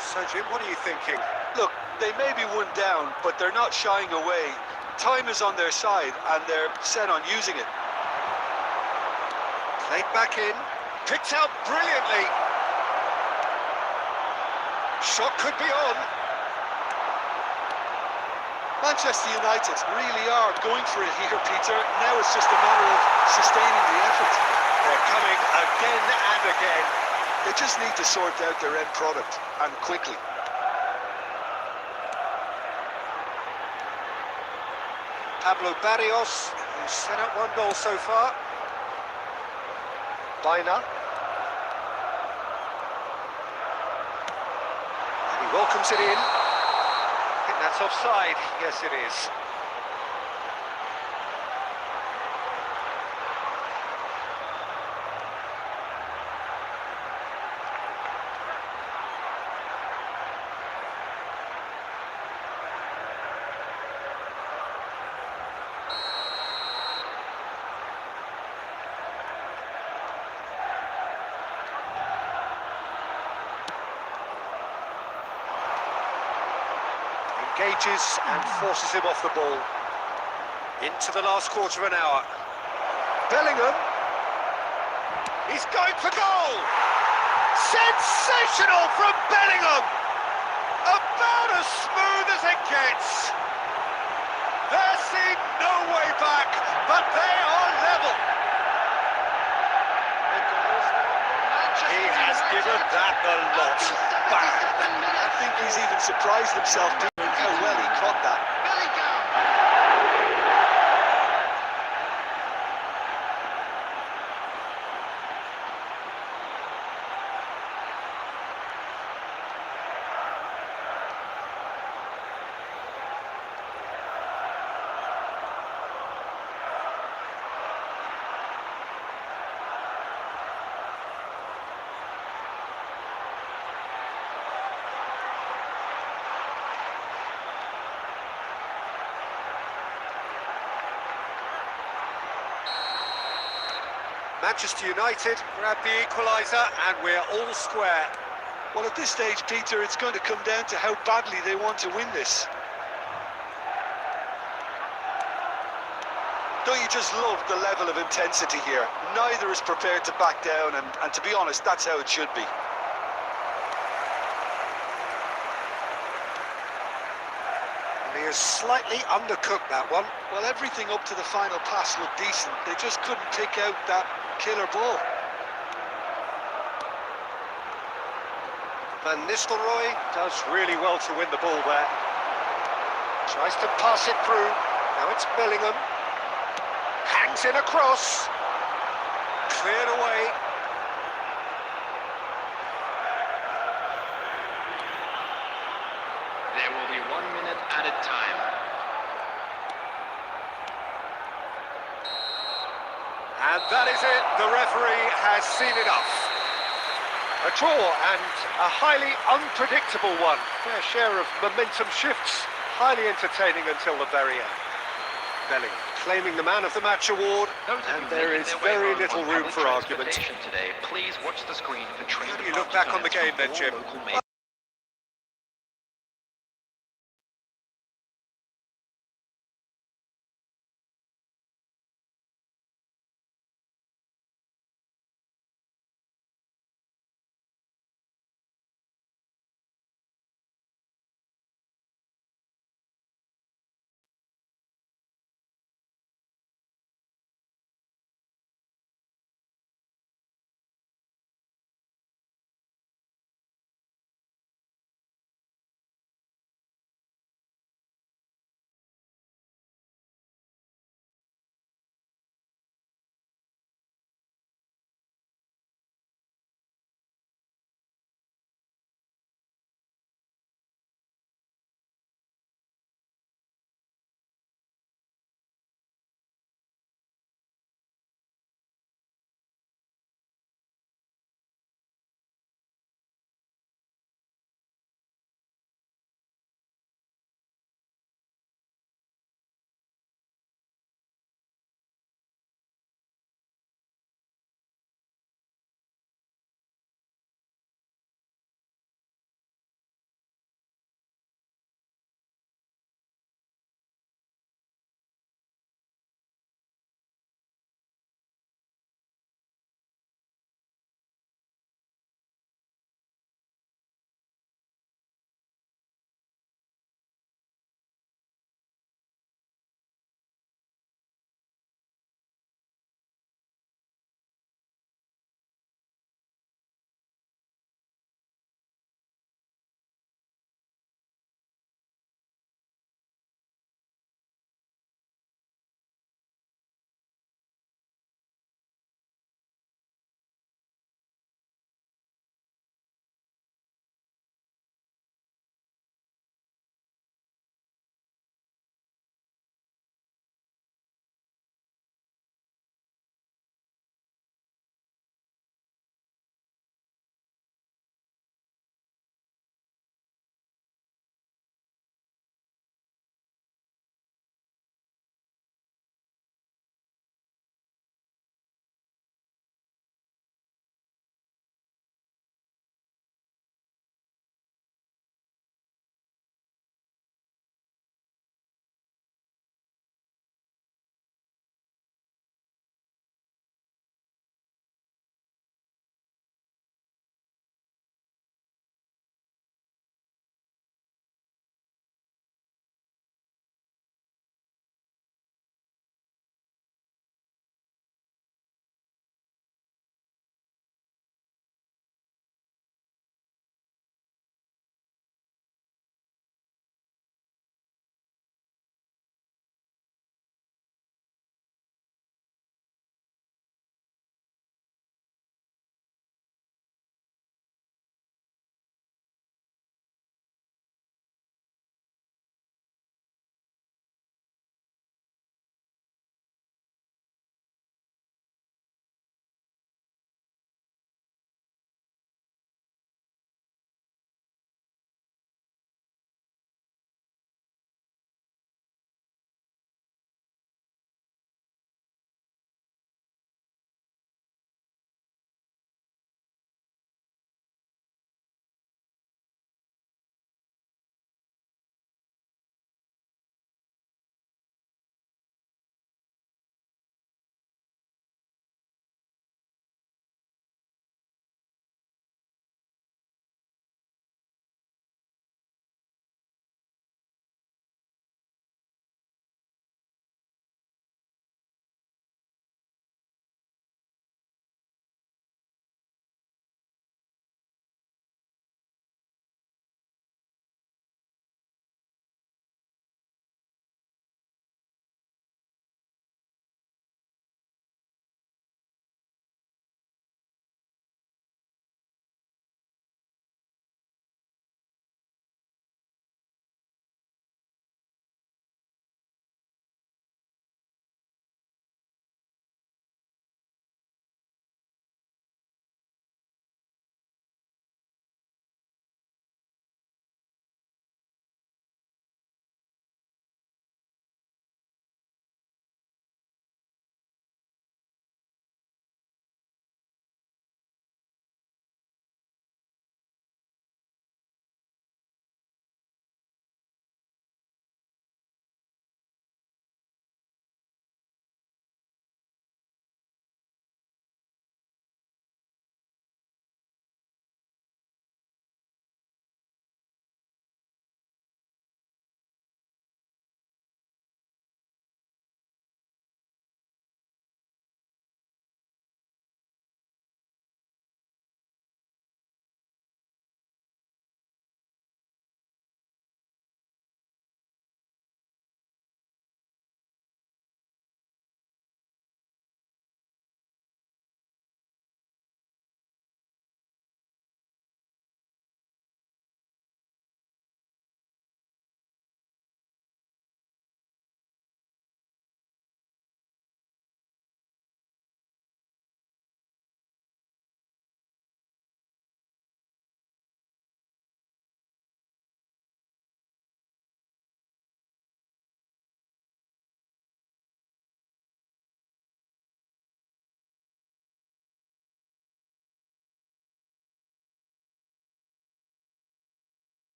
[SPEAKER 6] So, Jim, what are you thinking?
[SPEAKER 3] Look, they may be one down, but they're not shying away. Time is on their side, and they're set on using it.
[SPEAKER 6] Played back in. Picked out brilliantly. Shot could be on.
[SPEAKER 3] Manchester United really are going for it here, Peter. Now it's just a matter of sustaining the effort.
[SPEAKER 6] They're coming again and again.
[SPEAKER 3] They just need to sort out their end product, and quickly.
[SPEAKER 6] Pablo Barrios, who's set up one goal so far. Bina. And he welcomes it in. I think that's offside. Yes, it is. Engages and forces him off the ball. Into the last quarter of an hour. Bellingham. He's going for goal! Sensational from Bellingham! About as smooth as it gets. There seemed no way back, but they are level. He has given that the lot. Bang!
[SPEAKER 3] I think he's even surprised himself doing how well he caught that.
[SPEAKER 6] Manchester United grab the equaliser and we're all square.
[SPEAKER 3] Well, at this stage, Peter, it's going to come down to how badly they want to win this. Don't you just love the level of intensity here? Neither is prepared to back down, and to be honest, that's how it should be.
[SPEAKER 6] And he has slightly undercooked that one.
[SPEAKER 3] Well, everything up to the final pass looked decent. They just couldn't pick out that killer ball.
[SPEAKER 6] Van Nistelrooy does really well to win the ball there. Tries to pass it through. Now it's Bellingham. Hangs in a cross. Cleared away.
[SPEAKER 7] There will be 1 minute added time.
[SPEAKER 6] And that is it. The referee has seen enough. A draw and a highly unpredictable one. Fair share of momentum shifts. Highly entertaining until the very end. Bellingham claiming the man of the match award, and there is very little room for argument.
[SPEAKER 7] Today, please watch the screen for train.
[SPEAKER 6] How do you look back on the game then, Jim?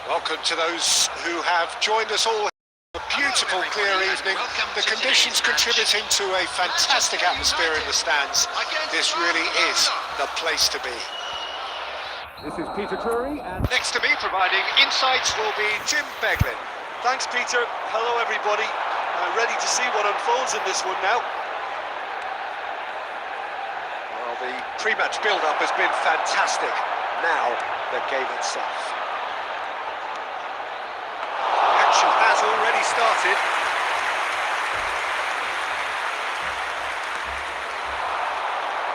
[SPEAKER 6] Welcome to those who have joined us all. A beautiful, clear evening. The conditions contributing to a fantastic atmosphere in the stands. This really is the place to be.
[SPEAKER 4] This is Peter Drury, and
[SPEAKER 6] Next to me, providing insights, will be Tim Beglin.
[SPEAKER 3] Thanks, Peter. Hello, everybody. Ready to see what unfolds in this one now.
[SPEAKER 6] Well, the pre-match build-up has been fantastic. Now, the game itself. Action has already started.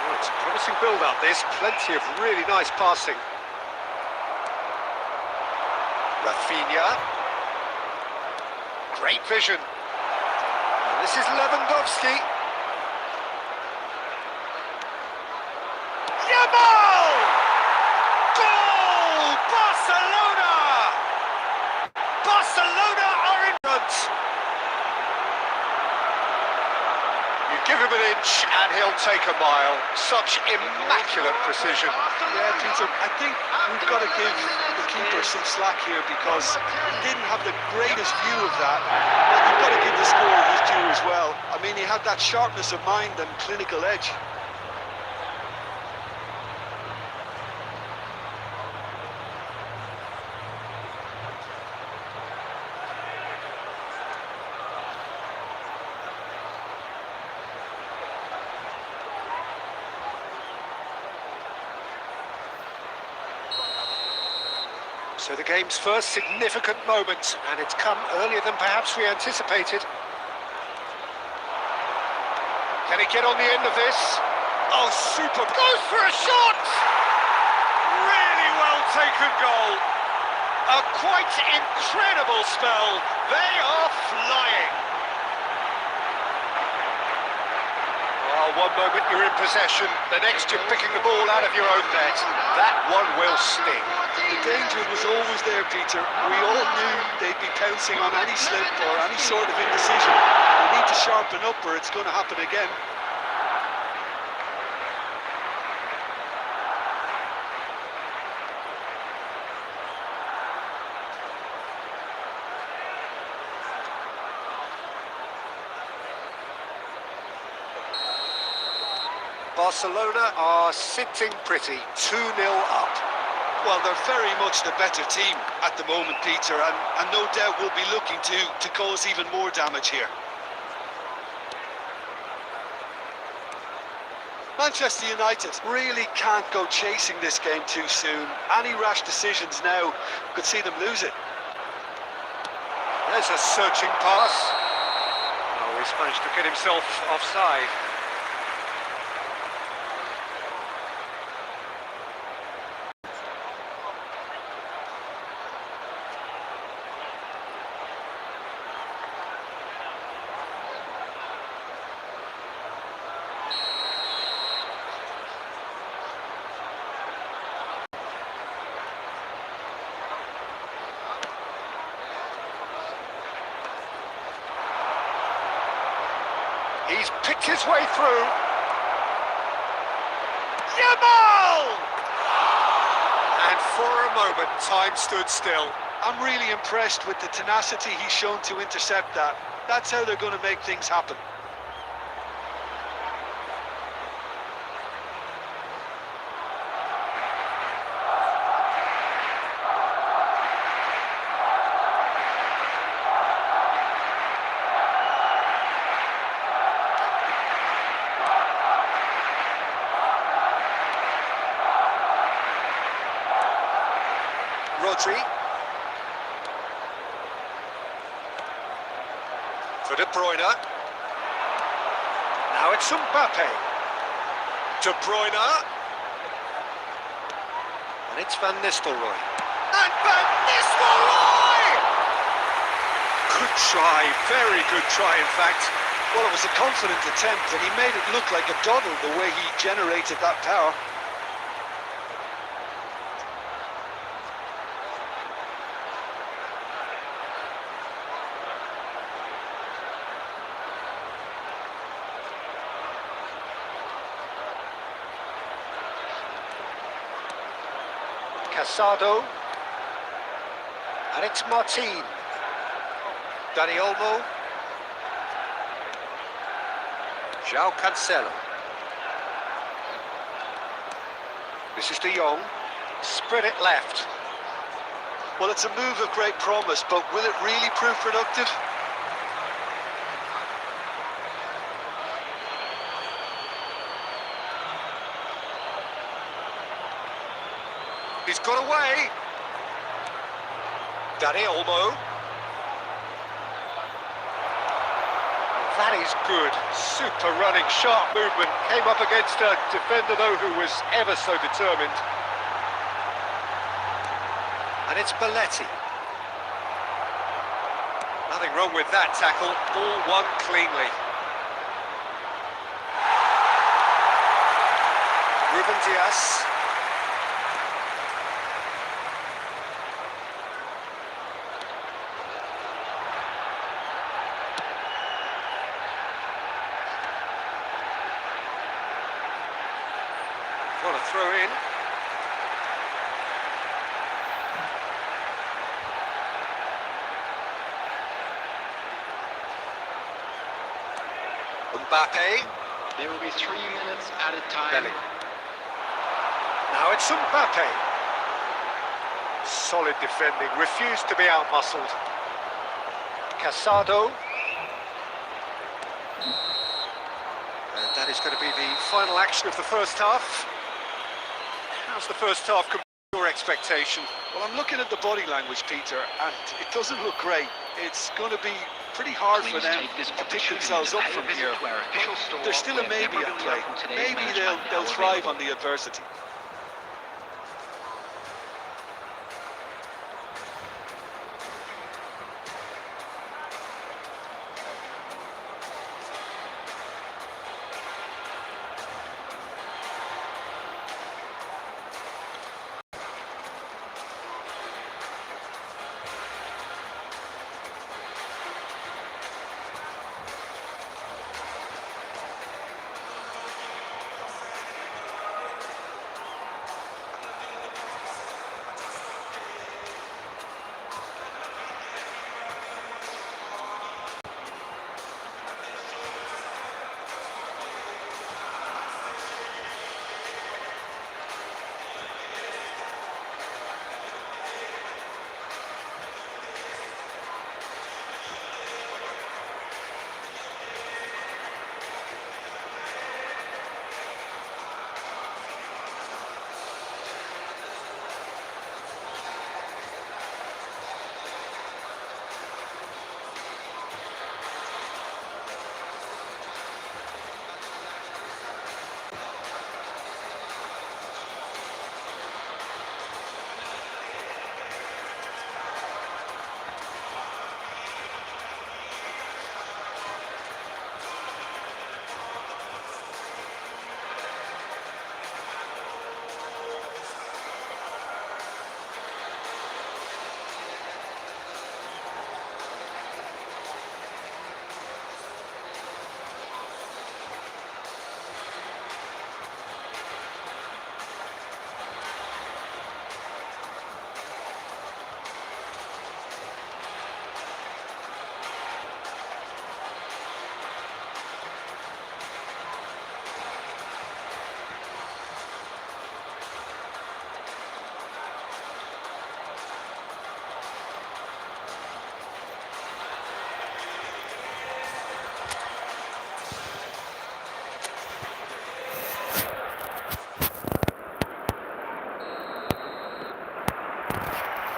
[SPEAKER 6] Oh, it's a promising build-up, this. Plenty of really nice passing. Rafinha. Great vision. And this is Lewandowski. Yamal! Goal! Barcelona! Barcelona are in front. You give him an inch and he'll take a mile. Such immaculate precision.
[SPEAKER 3] Yeah, Peter, I think we've got to give the keeper some slack here because he didn't have the greatest view of that. But you've got to give the scorer his due as well. I mean, he had that sharpness of mind and clinical edge.
[SPEAKER 6] So the game's first significant moment, and it's come earlier than perhaps we anticipated. Can he get on the end of this? Oh, super! Goes for a shot! Really well taken goal. A quite incredible spell. They are flying. Oh, one moment you're in possession, the next you're picking the ball out of your own net. That one will sting.
[SPEAKER 3] The danger was always there, Peter. We all knew they'd be pouncing on any slip or any sort of indecision. They need to sharpen up or it's going to happen again.
[SPEAKER 6] Barcelona are sitting pretty, 2-0 up.
[SPEAKER 3] Well, they're very much the better team at the moment, Peter, and no doubt will be looking to cause even more damage here. Manchester United really can't go chasing this game too soon. Any rash decisions now could see them lose it.
[SPEAKER 6] There's a searching pass. Oh, he's managed to get himself offside. He's picked his way through. Yamal! And for a moment, time stood still.
[SPEAKER 3] I'm really impressed with the tenacity he's shown to intercept that. That's how they're going to make things happen.
[SPEAKER 6] Rodri. For De Bruyne. Now it's Mbappe. De Bruyne. And it's Van Nistelrooy. And Van Nistelrooy! Good try, very good try in fact.
[SPEAKER 3] Well, it was a confident attempt and he made it look like a doddle the way he generated that power.
[SPEAKER 6] Casado. And it's Martin. Dani Olmo. João Cancelo. This is De Jong. Spread it left.
[SPEAKER 3] Well, it's a move of great promise, but will it really prove productive?
[SPEAKER 6] He's got away. Dani Olmo. That is good. Super running, sharp movement. Came up against a defender, though, who was ever so determined. And it's Belletti. Nothing wrong with that tackle. All won cleanly. Ruben Dias. What a throw in. Mbappe.
[SPEAKER 7] There will be 3 minutes added time.
[SPEAKER 6] Belly. Now it's Mbappe. Solid defending, refused to be outmuscled. Casado. And that is going to be the final action of the first half. How's the first half compared to your expectation?
[SPEAKER 3] Well, I'm looking at the body language, Peter, and it doesn't look great. It's going to be pretty hard for
[SPEAKER 7] Please
[SPEAKER 3] them
[SPEAKER 7] take this
[SPEAKER 3] to pick
[SPEAKER 7] opportunity
[SPEAKER 3] themselves
[SPEAKER 7] to
[SPEAKER 3] up
[SPEAKER 7] pay a
[SPEAKER 3] from
[SPEAKER 7] visit
[SPEAKER 3] here.
[SPEAKER 7] to our official store
[SPEAKER 3] There's still a
[SPEAKER 7] where
[SPEAKER 3] maybe
[SPEAKER 7] every
[SPEAKER 3] at
[SPEAKER 7] deal
[SPEAKER 3] play.
[SPEAKER 7] from today's
[SPEAKER 3] Maybe
[SPEAKER 7] match
[SPEAKER 3] they'll
[SPEAKER 7] are now
[SPEAKER 3] thrive
[SPEAKER 7] available.
[SPEAKER 3] on the adversity.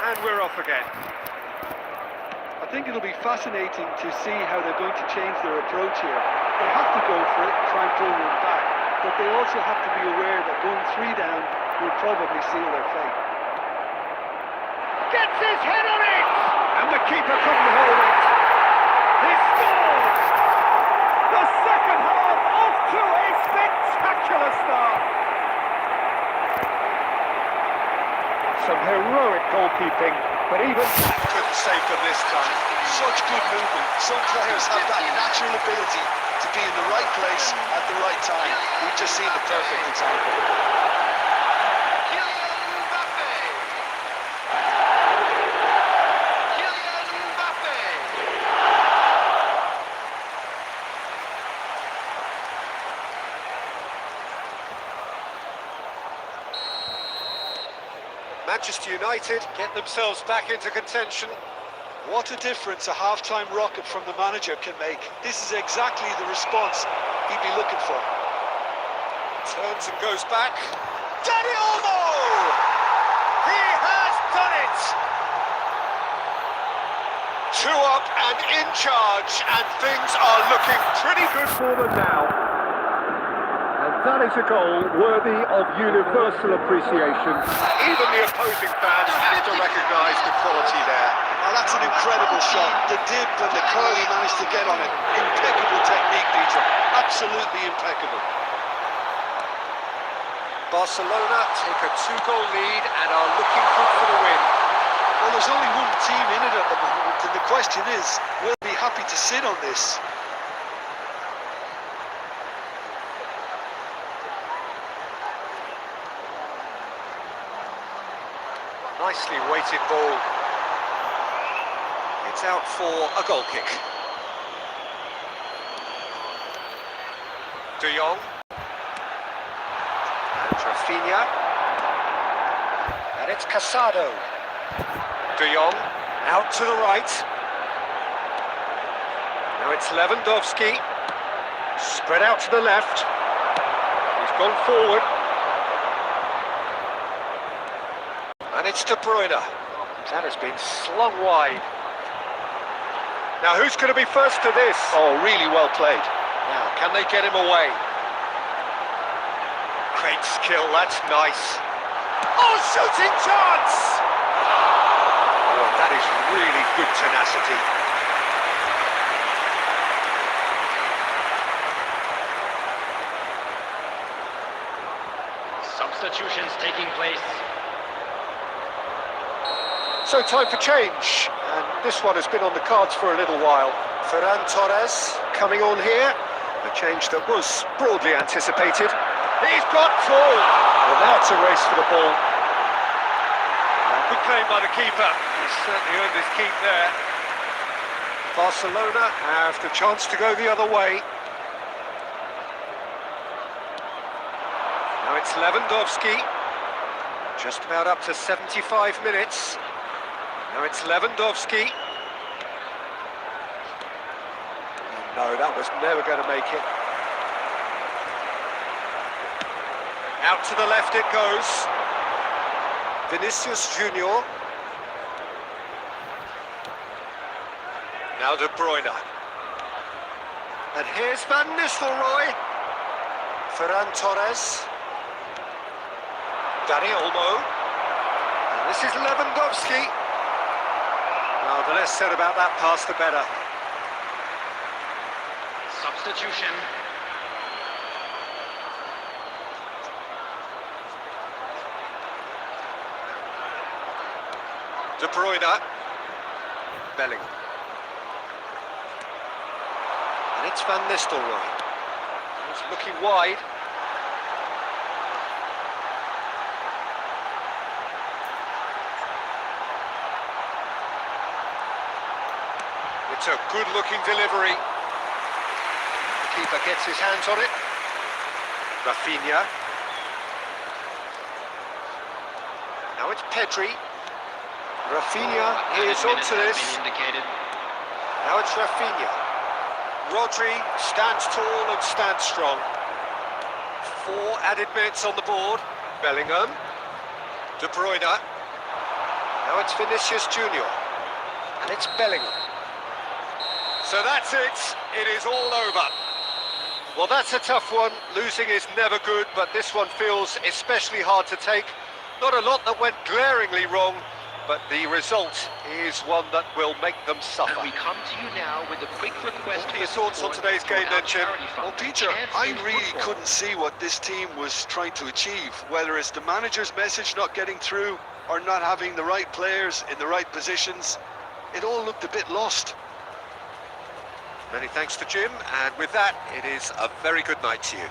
[SPEAKER 6] And we're off again.
[SPEAKER 5] I think it'll be fascinating to see how they're going to change their approach here. They have to go for it, try and pull one back, but they also have to be aware that going 3 down will probably seal their fate.
[SPEAKER 6] Gets his head on it! And the keeper couldn't hold it. He scores! The second half off to a spectacular start. Some heroic goalkeeping, but even that couldn't save them this time.
[SPEAKER 3] Such good movement. Some players have that natural ability to be in the right place at the right time. We've just seen the perfect example.
[SPEAKER 6] Manchester United get themselves back into contention.
[SPEAKER 3] What a difference a half-time rocket from the manager can make. This is exactly the response he'd be looking for.
[SPEAKER 6] Turns and goes back. Dani Olmo! He has done it! 2 up and in charge, and things are looking pretty good for them now.
[SPEAKER 4] And that is a goal worthy of universal appreciation.
[SPEAKER 6] Even the opposing fans have to recognise the quality there.
[SPEAKER 3] Now that's an incredible shot. The dip and the curl he managed to get on it. Impeccable technique, Peter. Absolutely impeccable.
[SPEAKER 6] Barcelona take a 2-goal lead and are looking good for the win.
[SPEAKER 3] Well, there's only one team in it at the moment, and the question is, will they be happy to sit on this?
[SPEAKER 6] Nicely weighted ball. It's out for a goal kick. De Jong. And Rafinha. And it's Casado. De Jong out to the right. Now it's Lewandowski. Spread out to the left. He's gone forward. And it's De Bruyne. That has been slung wide. Now who's going to be first to this?
[SPEAKER 3] Oh, really well played.
[SPEAKER 6] Now, can they get him away? Great skill, that's nice. Oh, shooting chance! Oh, that is really good tenacity.
[SPEAKER 7] Substitutions taking place.
[SPEAKER 6] So time for change, and this one has been on the cards for a little while. Ferran Torres coming on here, a change that was broadly anticipated. He's got full! Well, now it's a race for the ball. Good claim by the keeper. He's certainly earned his keep there. Barcelona have the chance to go the other way. Now it's Lewandowski. Just about up to 75 minutes. Now it's Lewandowski. No, that was never going to make it. Out to the left it goes. Vinicius Junior. Now De Bruyne. And here's Van Nistelrooy. Ferran Torres. Dani Olmo. And this is Lewandowski. Now, the less said about that pass, the better.
[SPEAKER 7] Substitution.
[SPEAKER 6] De Bruyne. Bellingham. And it's Van Nistelrooy. He's looking wide. It's a good-looking delivery. The keeper gets his hands on it. Rafinha. Now it's Pedri. Rafinha is onto this. Now it's Rafinha. Rodri stands tall and stands strong. 4 added minutes on the board. Bellingham. De Bruyne. Now it's Vinicius Junior. And it's Bellingham. So that's it. It is all over. Well, that's a tough one. Losing is never good, but this one feels especially hard to take. Not a lot that went glaringly wrong, but the result is one that will make them suffer.
[SPEAKER 7] And we come to you now with a quick request.
[SPEAKER 6] What are your thoughts on today's game then, Jim?
[SPEAKER 3] Well, Peter, I really couldn't see what this team was trying to achieve, whether it's the manager's message not getting through or not having the right players in the right positions. It all looked a bit lost.
[SPEAKER 6] Many thanks to Jim, and with that, it is a very good night to you.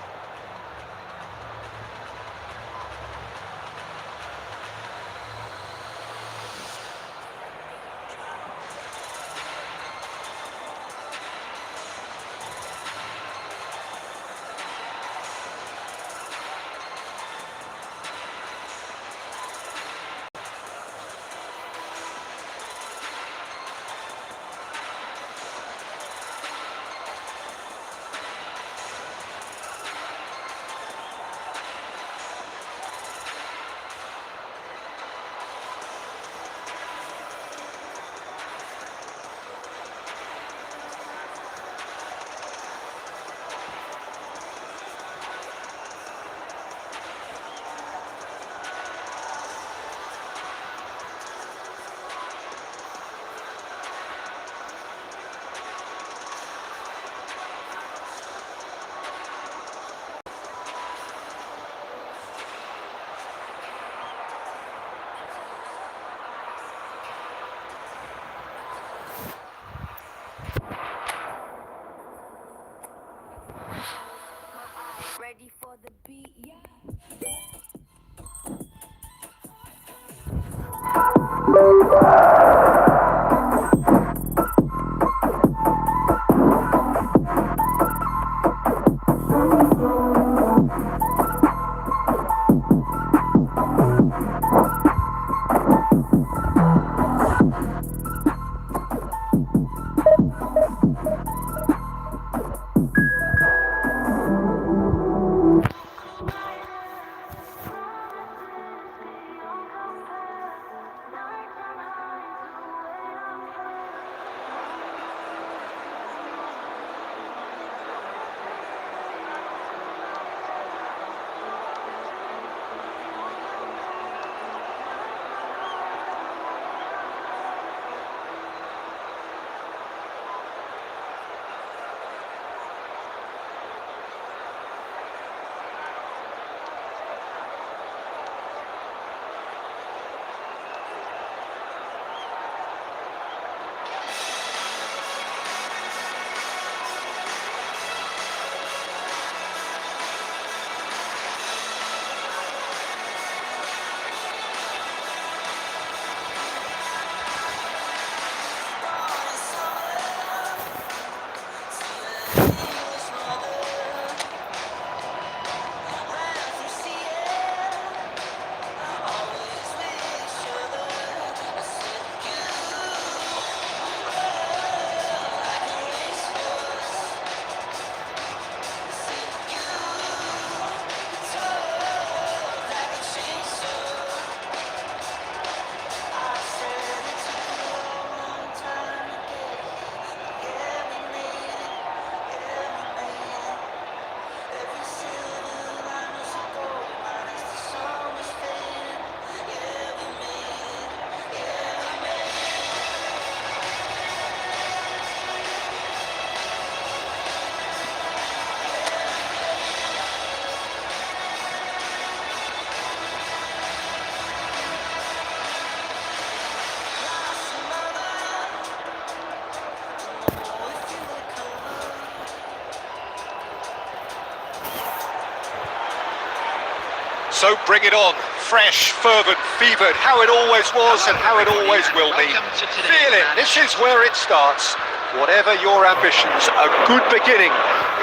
[SPEAKER 6] So bring it on. Fresh, fervent, fevered, how it always was and how it always will be.
[SPEAKER 7] Welcome to today's
[SPEAKER 6] Feel it,
[SPEAKER 7] match.
[SPEAKER 6] this is where it starts. Whatever your ambitions, a good beginning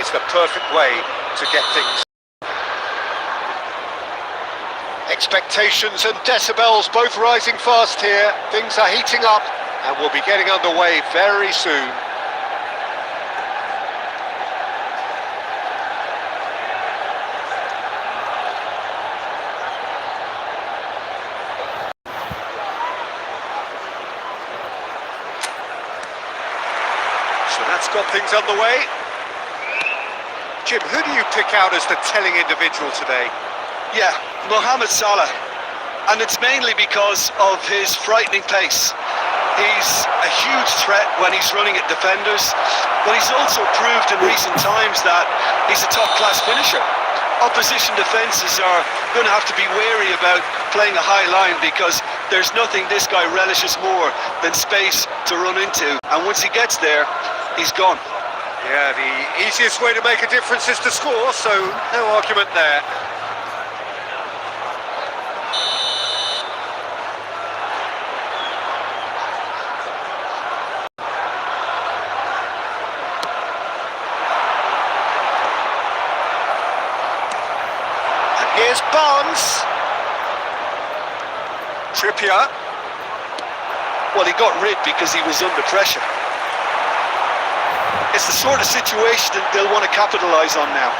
[SPEAKER 6] is the perfect way to get things. Expectations and decibels both rising fast here. Things are heating up and we'll be getting underway very soon. So that's got things underway. Jim, who do you pick out as the telling individual today?
[SPEAKER 3] Yeah, Mohamed Salah. And it's mainly because of his frightening pace. He's a huge threat when he's running at defenders, but he's also proved in recent times that he's a top-class finisher. Opposition defences are going to have to be wary about playing a high line because there's nothing this guy relishes more than space to run into. And once he gets there, he's gone.
[SPEAKER 6] Yeah, the easiest way to make a difference is to score, so no argument there. And here's Barnes. Trippier.
[SPEAKER 3] Well, he got rid because he was under pressure. It's the sort of situation that they'll want to capitalise on now.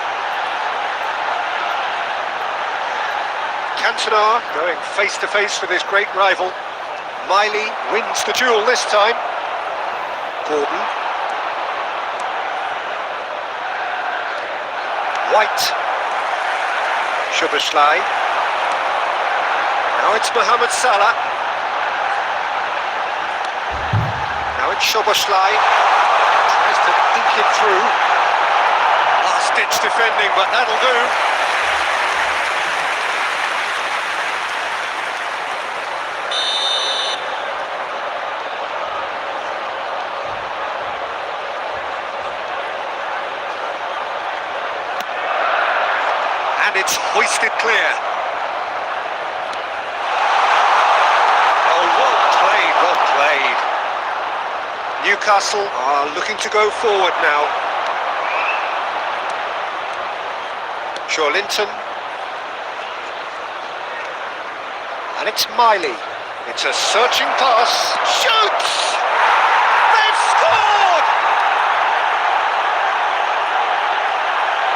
[SPEAKER 6] Cantona going face-to-face with his great rival. Miley wins the duel this time. Gordon. White. Szoboszlai. Now it's Mohamed Salah. Now it's Szoboszlai. Tries to think it through. Last-ditch defending, but that'll do. And it's hoisted clear. Oh, well played, well played. Newcastle are looking to go forward now. Linton. And it's Miley. It's a searching pass. Shoots! They've scored!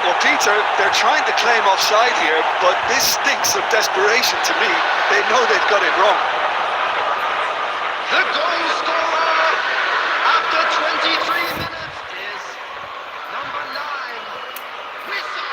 [SPEAKER 3] Well, Peter, they're trying to claim offside here, but this stinks of desperation to me. They know they've got it wrong.
[SPEAKER 7] The goal scorer after 23 minutes is number 9, Wissa.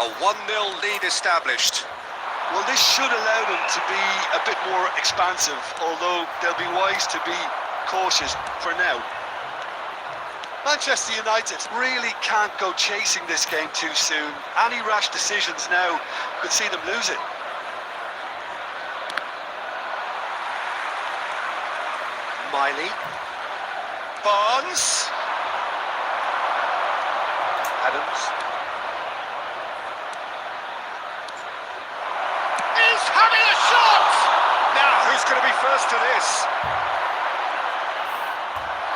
[SPEAKER 6] A 1-0 lead established.
[SPEAKER 3] Well, this should allow them to be a bit more expansive, although they'll be wise to be cautious for now. Manchester United really can't go chasing this game too soon. Any rash decisions now could see them lose it.
[SPEAKER 6] Miley. Barnes. Adams. He's having a shot! Now, who's going to be first to this?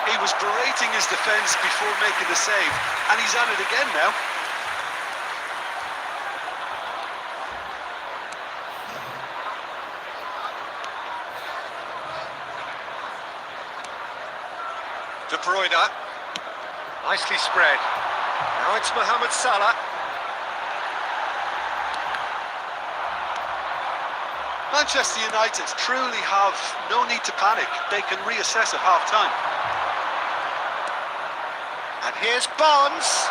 [SPEAKER 3] He was berating his defence before making the save, and he's at it again now.
[SPEAKER 6] De Bruyne. Nicely spread. Now it's Mohamed Salah.
[SPEAKER 3] Manchester United truly have no need to panic. They can reassess at half-time.
[SPEAKER 6] And here's Barnes.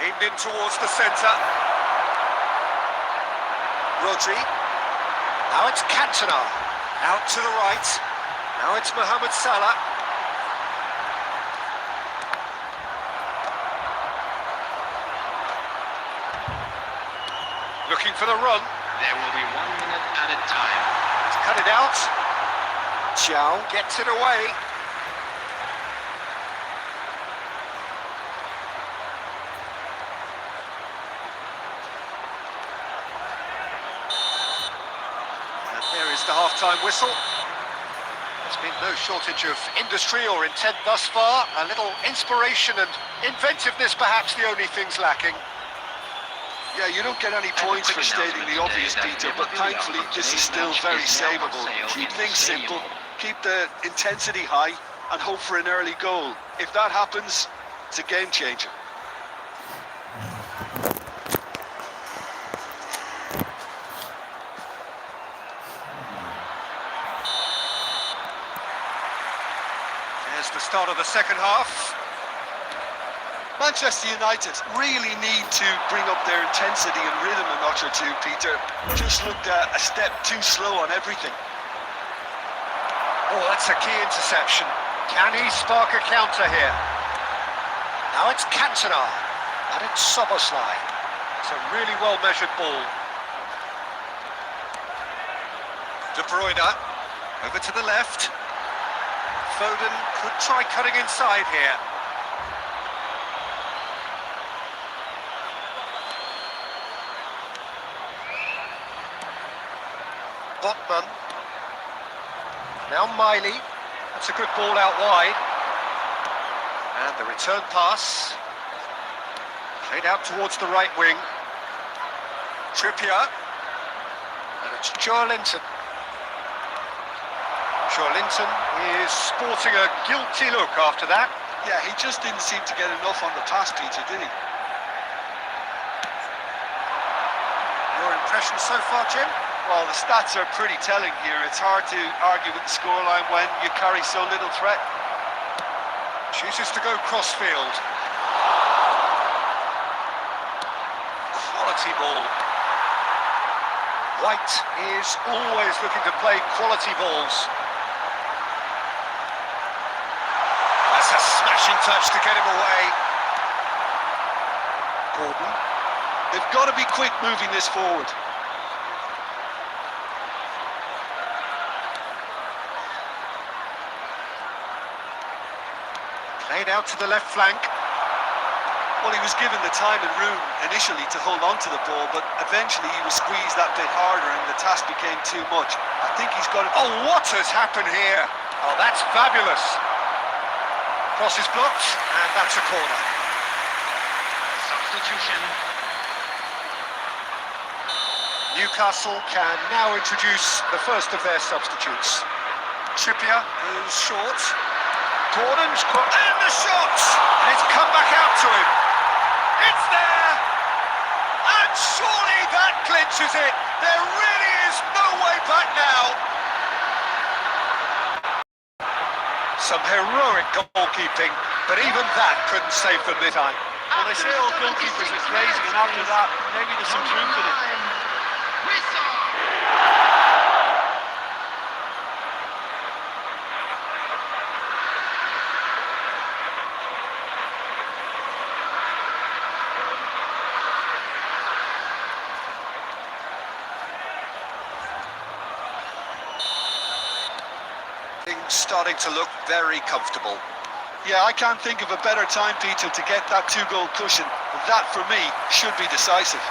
[SPEAKER 6] Aimed in towards the centre. Rodri. Now it's Cantona. Out to the right. Now it's Mohamed Salah. Looking for the run.
[SPEAKER 7] There will be 1 minute added time.
[SPEAKER 6] He's cut it out. Chow gets it away. And there is the half-time whistle. There's been no shortage of industry or intent thus far. A little inspiration and inventiveness, perhaps the only things lacking.
[SPEAKER 3] Yeah, you don't get any points for stating the obvious, Peter, but thankfully this is still very savable. Keep things simple, keep the intensity high, and hope for an early goal. If that happens, it's a game changer.
[SPEAKER 6] There's the start of the second half.
[SPEAKER 3] Manchester United really need to bring up their intensity and rhythm a notch or two, Peter. Just looked a step too slow on everything.
[SPEAKER 6] Oh, that's a key interception. Can he spark a counter here? Now it's Cantona, and it's Soboslai. It's a really well-measured ball. De Bruyne, over to the left. Foden could try cutting inside here. Botman. Now Miley. That's a good ball out wide. And the return pass. Played out towards the right wing. Trippier. And it's Joelinton. Joelinton is sporting a guilty look after that.
[SPEAKER 3] Yeah, he just didn't seem to get enough on the pass, Peter, did he?
[SPEAKER 6] Your impression so far, Jim?
[SPEAKER 3] Well, the stats are pretty telling here. It's hard to argue with the scoreline when you carry so little threat.
[SPEAKER 6] Chooses to go crossfield. Quality ball. White is always looking to play quality balls. That's a smashing touch to get him away.
[SPEAKER 3] Gordon. They've got to be quick moving this forward.
[SPEAKER 6] Played out to the left flank.
[SPEAKER 3] Well, he was given the time and room initially to hold on to the ball, but eventually he was squeezed that bit harder and the task became too much. I think he's got it.
[SPEAKER 6] Oh, what has happened here? Oh, that's fabulous. Cross is blocked, and that's a corner.
[SPEAKER 7] Substitution.
[SPEAKER 6] Newcastle can now introduce the first of their substitutes. Trippier goes short. Gordon's caught, and the shot! And it's come back out to him. It's there! And surely that clinches it. There really is no way back now. Some heroic goalkeeping, but even that couldn't save them this time.
[SPEAKER 3] Well, they say all goalkeepers are crazy, and after that, maybe there's some truth in it.
[SPEAKER 6] Starting to look very comfortable.
[SPEAKER 3] Yeah, I can't think of a better time, Peter, to get that two-goal cushion. That, for me, should be decisive.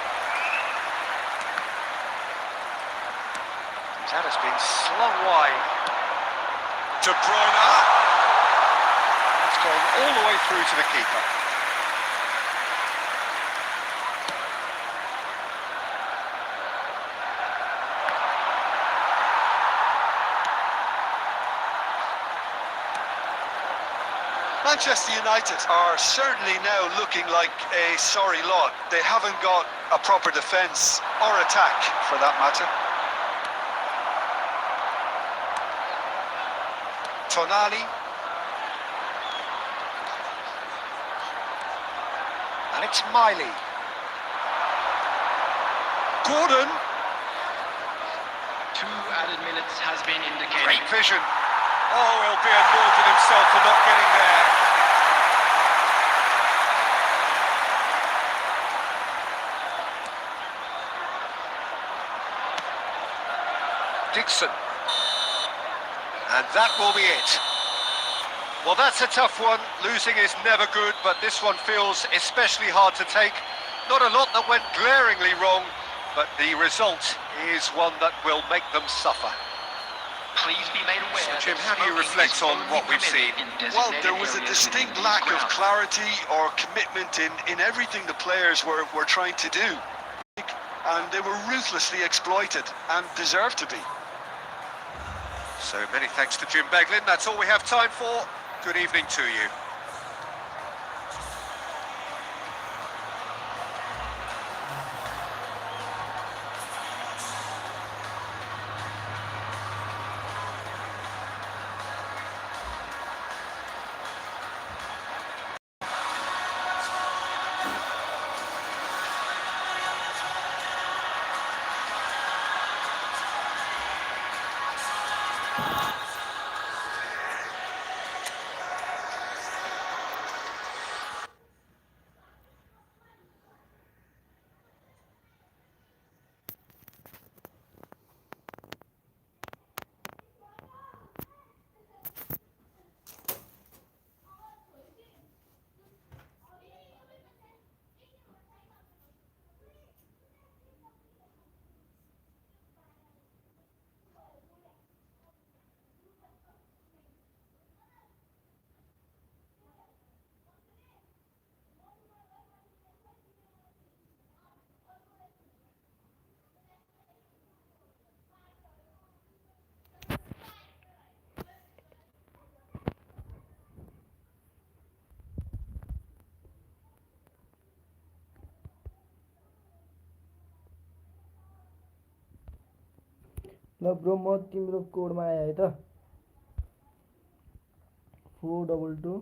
[SPEAKER 6] That has been slung wide. De Bruyne. It's gone all the way through to the keeper.
[SPEAKER 3] Manchester United are certainly now looking like a sorry lot. They haven't got a proper defence or attack, for that matter.
[SPEAKER 6] Tonali. And it's Miley.
[SPEAKER 3] Gordon.
[SPEAKER 7] 2 added minutes has been indicated.
[SPEAKER 6] Great vision. Oh, he'll be annoyed at himself for not getting there. Dixon. And that will be it. Well, that's a tough one. Losing is never good, but this one feels especially hard to take. Not a lot that went glaringly wrong, but the result is one that will make them suffer.
[SPEAKER 7] Please be made aware.
[SPEAKER 6] So, Jim,
[SPEAKER 7] that
[SPEAKER 6] how do you
[SPEAKER 7] smoking
[SPEAKER 6] reflect
[SPEAKER 7] is
[SPEAKER 6] on
[SPEAKER 7] only
[SPEAKER 6] what we've seen?
[SPEAKER 7] permitted in
[SPEAKER 3] Well,
[SPEAKER 7] designated
[SPEAKER 3] there was a
[SPEAKER 7] areas
[SPEAKER 3] distinct
[SPEAKER 7] within
[SPEAKER 3] lack
[SPEAKER 7] these
[SPEAKER 3] of
[SPEAKER 7] grounds.
[SPEAKER 3] clarity or commitment in everything the players were trying to do. And they were ruthlessly exploited and deserved to be.
[SPEAKER 6] So many thanks to Jim Beglin. That's all we have time for. Good evening to you.
[SPEAKER 2] ल bro म तिम्रो कोडमा आएँ है त 422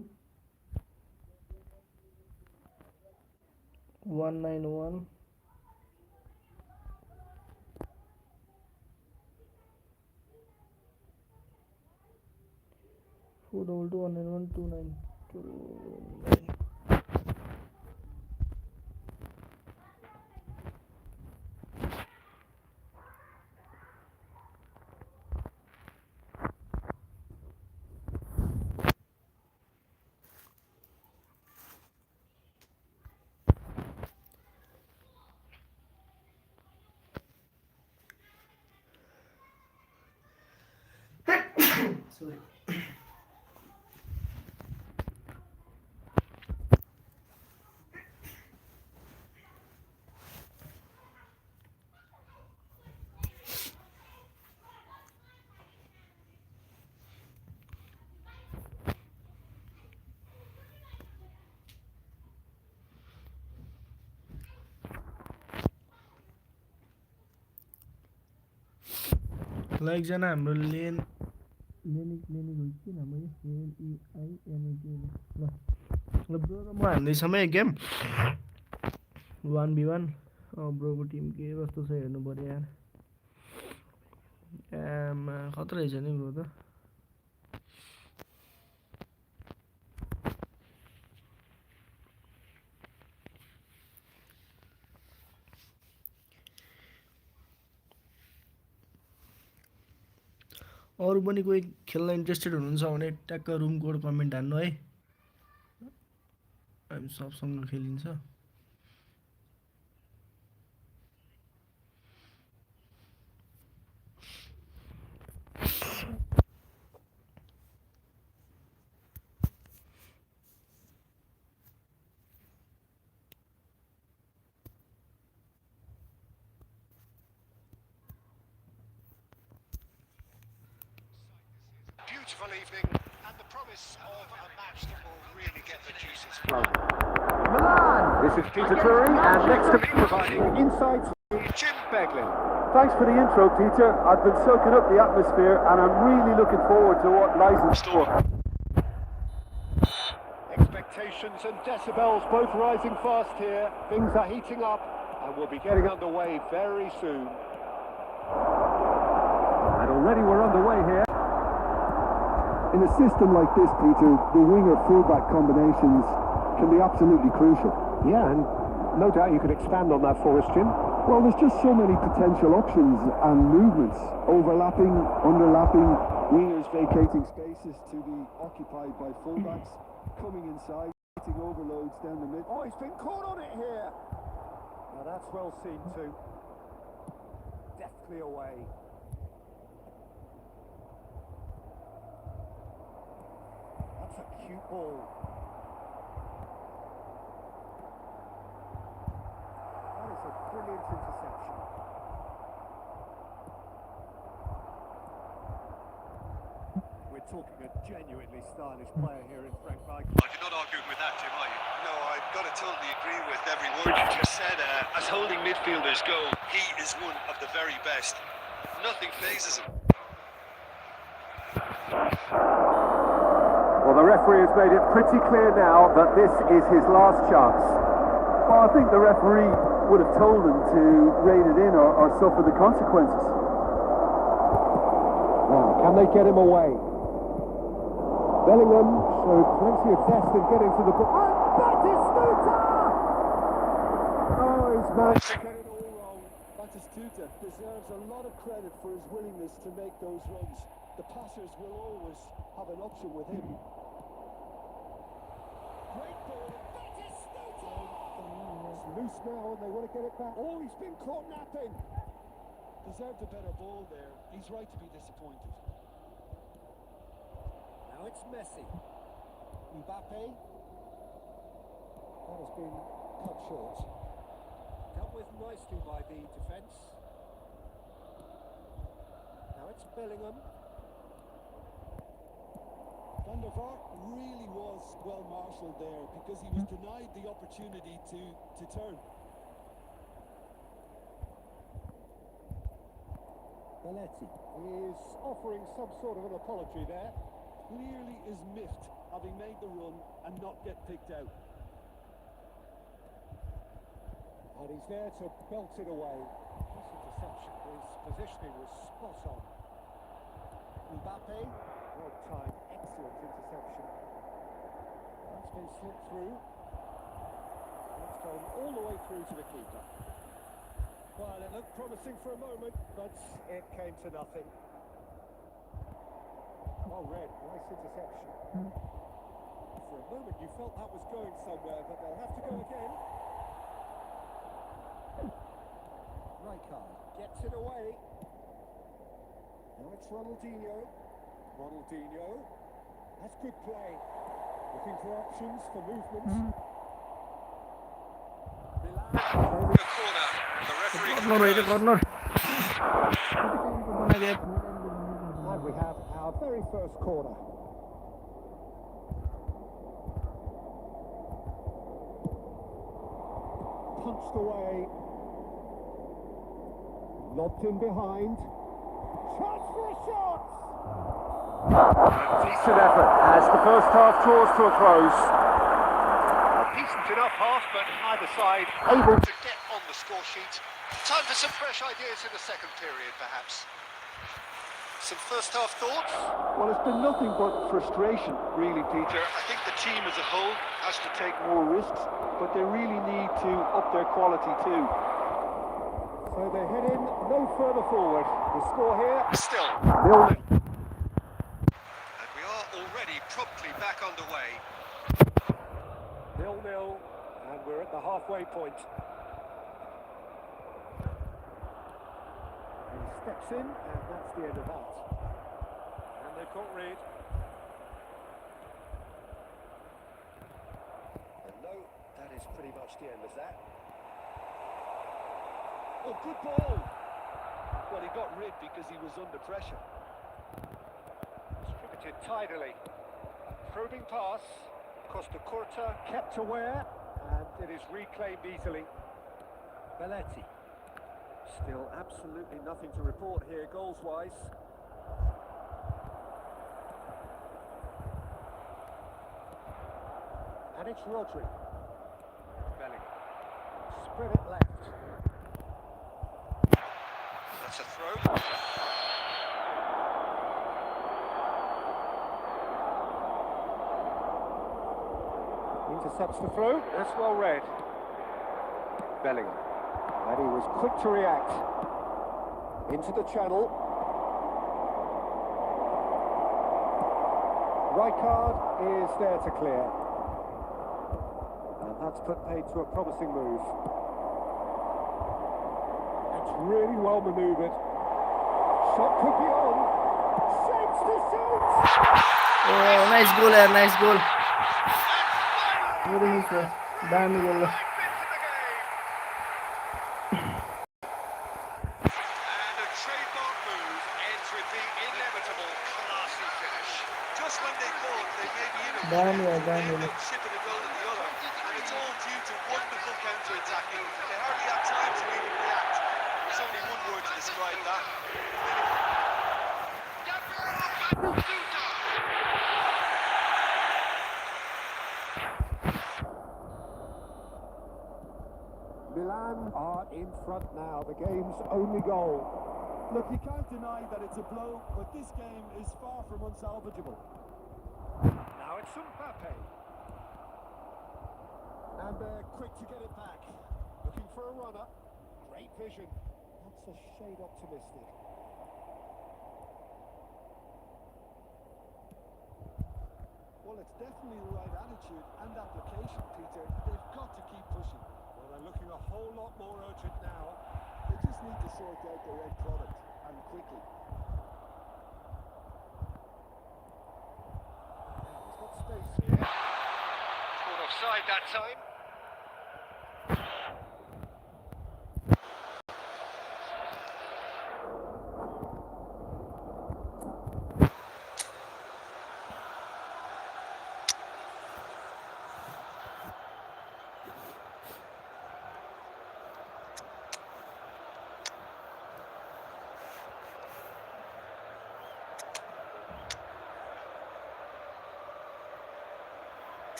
[SPEAKER 2] 191 422 191 2929 Sorry. ल एकजना हाम्रो लेनिक हो कि नाम हो LEINIK ल ल ब्रो र म हान्दैछौँ है गेम 1v1 ब्रोको टिम के कस्तो छ हेर्नु पर्यो यार आमा खतरा रहेछ नि ब्रो त अरू पनि कोही खेल्न इन्ट्रेस्टेड हुनुहुन्छ भने ट्याक्क रुम कोड कमेन्ट हान्नु है हामी सबसँग खेलिन्छ
[SPEAKER 6] Beautiful evening, and the promise of a match that will really get the juices flowing.
[SPEAKER 4] This is Peter Drury, and next to me providing insights,
[SPEAKER 6] Jim Beglin.
[SPEAKER 4] Thanks for the intro, Peter. I've been soaking up the atmosphere, and I'm really looking forward to what lies in store. Expectations and decibels both rising fast here. Things are heating up, and we'll be getting underway very soon. And already we're underway here.
[SPEAKER 8] In a system like this, Peter, the winger-fullback combinations can be absolutely crucial.
[SPEAKER 4] Yeah, and no doubt you could expand on that for us, Jim.
[SPEAKER 8] Well, there's just so many potential options and movements. Overlapping, underlapping, wingers vacating spaces to be occupied by fullbacks, coming inside, getting overloads down the mid.
[SPEAKER 4] Oh, he's been caught on it here. Now that's well seen too. Deftly away. That's a cute ball. That is a brilliant interception. We're talking a genuinely stylish player here in Frank Rijkaard.
[SPEAKER 6] You're not arguing with that, Jim, are you? No, I've got to totally agree with every word you just said. As holding midfielders go, he is one of the very best. Nothing phases him.
[SPEAKER 4] Well, the referee has made it pretty clear now that this is his last chance.
[SPEAKER 8] Well, I think the referee would have told him to rein it in or suffer the consequences.
[SPEAKER 4] Now, can they get him away? Bellingham showed plenty of zest in getting to the ball. And Batistuta! Oh, he's managed to get it all wrong.
[SPEAKER 5] Batistuta deserves a lot of credit for his willingness to make those runs. The passers will always have an option with him. Great ball, Batistuta!
[SPEAKER 4] It's loose now and they want to get it back. Oh, he's been caught napping.
[SPEAKER 5] Deserved a better ball there. He's right to be disappointed.
[SPEAKER 4] Now it's Messi. Mbappe. That has been cut short. Dealt with nicely by the defence. Now it's Bellingham.
[SPEAKER 5] Van der Vaart really was well marshalled there because he was denied the opportunity to turn.
[SPEAKER 4] Belletti is offering some sort of an apology there.
[SPEAKER 5] Clearly is miffed having made the run and not get picked out.
[SPEAKER 4] And he's there to belt it away. This interception, his positioning was spot on. Mbappe, well timed, excellent interception. That's been slipped through. It's gone all the way through to the keeper. Well, it looked promising for a moment, but it came to nothing. Well read, nice interception. For a moment you felt that was going somewhere, but they'll have to go again. Rijkaard gets it away. Now it's Ronaldinho. Ronaldinho. That's good play. Looking for options, for movements.
[SPEAKER 6] The corner. The referee.
[SPEAKER 2] Corner.
[SPEAKER 4] And we have our very first corner. Punched away. Lobbed in behind. Chance for a shot! A decent effort as the first half draws to a close. A decent enough half, but neither side able to get on the score sheet. Time for some fresh ideas in the second period, perhaps. Some first half thoughts?
[SPEAKER 8] Well, it's been nothing but frustration, really, Peter.
[SPEAKER 3] I think the team as a whole has to take
[SPEAKER 8] More risks, but they really need to up their quality too.
[SPEAKER 4] So they head in no further forward. The score here
[SPEAKER 6] Still.
[SPEAKER 4] 0-0.
[SPEAKER 6] And we are already promptly back underway.
[SPEAKER 4] 0-0, and we're at the halfway point. He steps in, and that's the end of that. And they've got Reid. And no, that is pretty much the end of that.
[SPEAKER 5] Oh, good ball! Well, he got rid because he was under pressure.
[SPEAKER 4] Distributed tidily. Probing pass. Costa Curta kept aware, and it is reclaimed easily. Belletti. Still absolutely nothing to report here goals-wise. And it's Rodri. Bellingham. Spread it left.
[SPEAKER 6] That's a throw.
[SPEAKER 4] intercepts the throw. That's well read. Bellingham. And he was quick to react. Into the channel. Rijkaard is there to clear. And that's put paid to a promising move. It's really well manoeuvred. Shot could be on. Shapes to shoot!
[SPEAKER 2] Oh, nice goal यार, nice goal. Very nice goal. दामी goal ल.
[SPEAKER 6] And a trademark move ends with the inevitable classy finish. Just when they thought they may be in a
[SPEAKER 2] दामी यार,
[SPEAKER 6] they
[SPEAKER 2] दामी
[SPEAKER 6] end
[SPEAKER 2] goal.
[SPEAKER 6] up shipping a goal in the other. And it's all due to wonderful counter-attacking. They hardly had time to even react. There's only one word to describe that.
[SPEAKER 4] Milan are in front now. The game's only goal.
[SPEAKER 5] Look, you can't deny that it's a blow, but this game is far from unsalvageable.
[SPEAKER 4] Now it's Mbappe. And they're quick to get it back. Looking for a runner. Great vision. That's a shade optimistic.
[SPEAKER 5] Well, it's definitely the right attitude and application, Peter. They've got to keep pushing.
[SPEAKER 4] Well, they're looking a whole lot more urgent now.
[SPEAKER 5] They just need to sort out their end product, and quickly.
[SPEAKER 4] He's got space here.
[SPEAKER 6] Caught offside that time.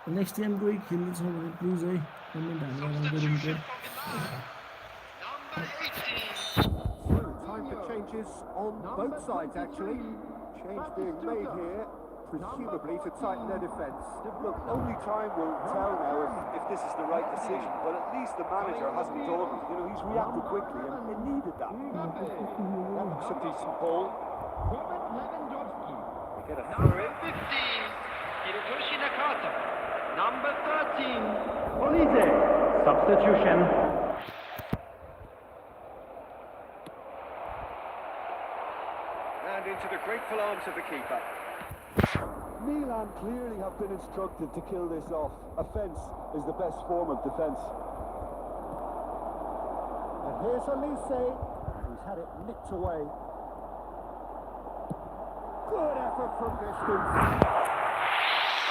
[SPEAKER 2] Next time कोही खेल्ने छ भने please है comment हालेर गरौँ
[SPEAKER 4] Time for changes on both sides, actually. Change being made here, presumably to tighten their defence.
[SPEAKER 8] Look, only time will tell now if this is the right decision, but at least the manager hasn't dawdled. You know, he's reacted quickly and it needed that. That looks a decent ball.
[SPEAKER 4] They get a throw
[SPEAKER 7] Number
[SPEAKER 4] in.
[SPEAKER 7] 15, Hirotoshi Nakata. Number 13, Olise. Substitution.
[SPEAKER 4] And into the grateful arms of the keeper.
[SPEAKER 8] Milan clearly have been instructed to kill this off. Offence is the best form of defence.
[SPEAKER 4] And here's Elise, who's had it nicked away. Good effort from distance.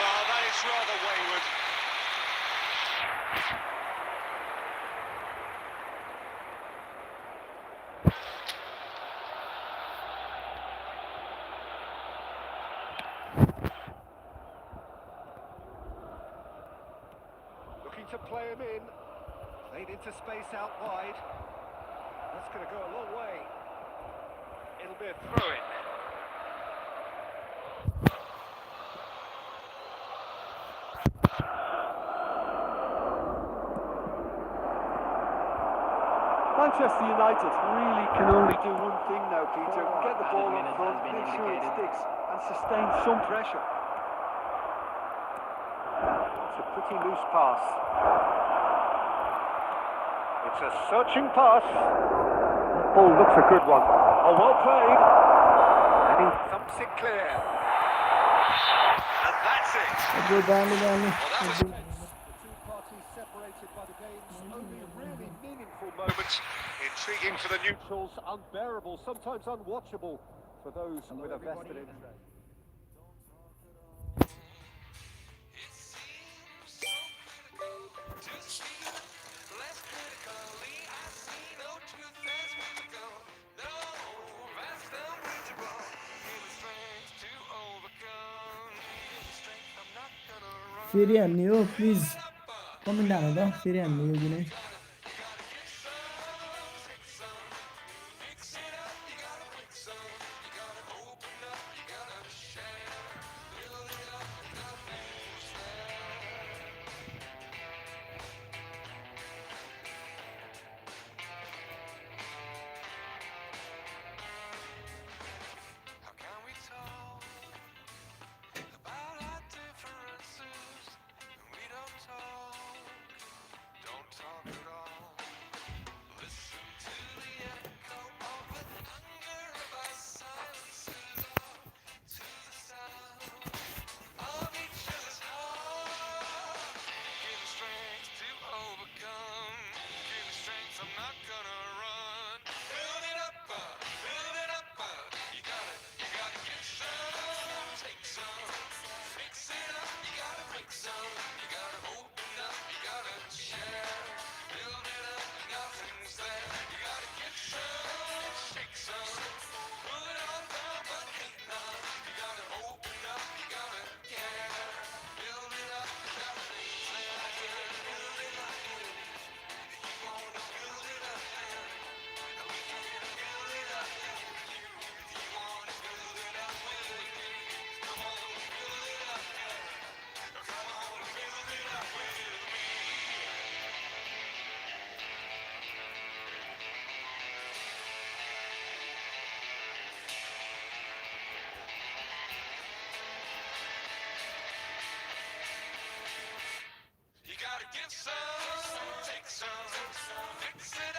[SPEAKER 6] Oh, that is rather wayward.
[SPEAKER 4] Looking to play him in. Played into space out wide. That's going to go a long way.
[SPEAKER 7] It'll be a throw-in.
[SPEAKER 8] Manchester United really can only do one thing now, Peter. Get the ball up front, make sure it sticks, and sustain some pressure.
[SPEAKER 4] It's a pretty loose pass. It's a searching pass. That ball looks a good one. Oh, well played. And he thumps it clear.
[SPEAKER 6] And that's it.
[SPEAKER 2] Good, Danny.
[SPEAKER 6] Well, that was
[SPEAKER 4] The two parties separated by the game's only really meaningful moments.
[SPEAKER 6] intriguing for the new.
[SPEAKER 4] Neutrals, unbearable, sometimes unwatchable for those with a vested interest.
[SPEAKER 2] फेरि हान्ने हो please comment हाल त फेरि हान्ने हो कि नै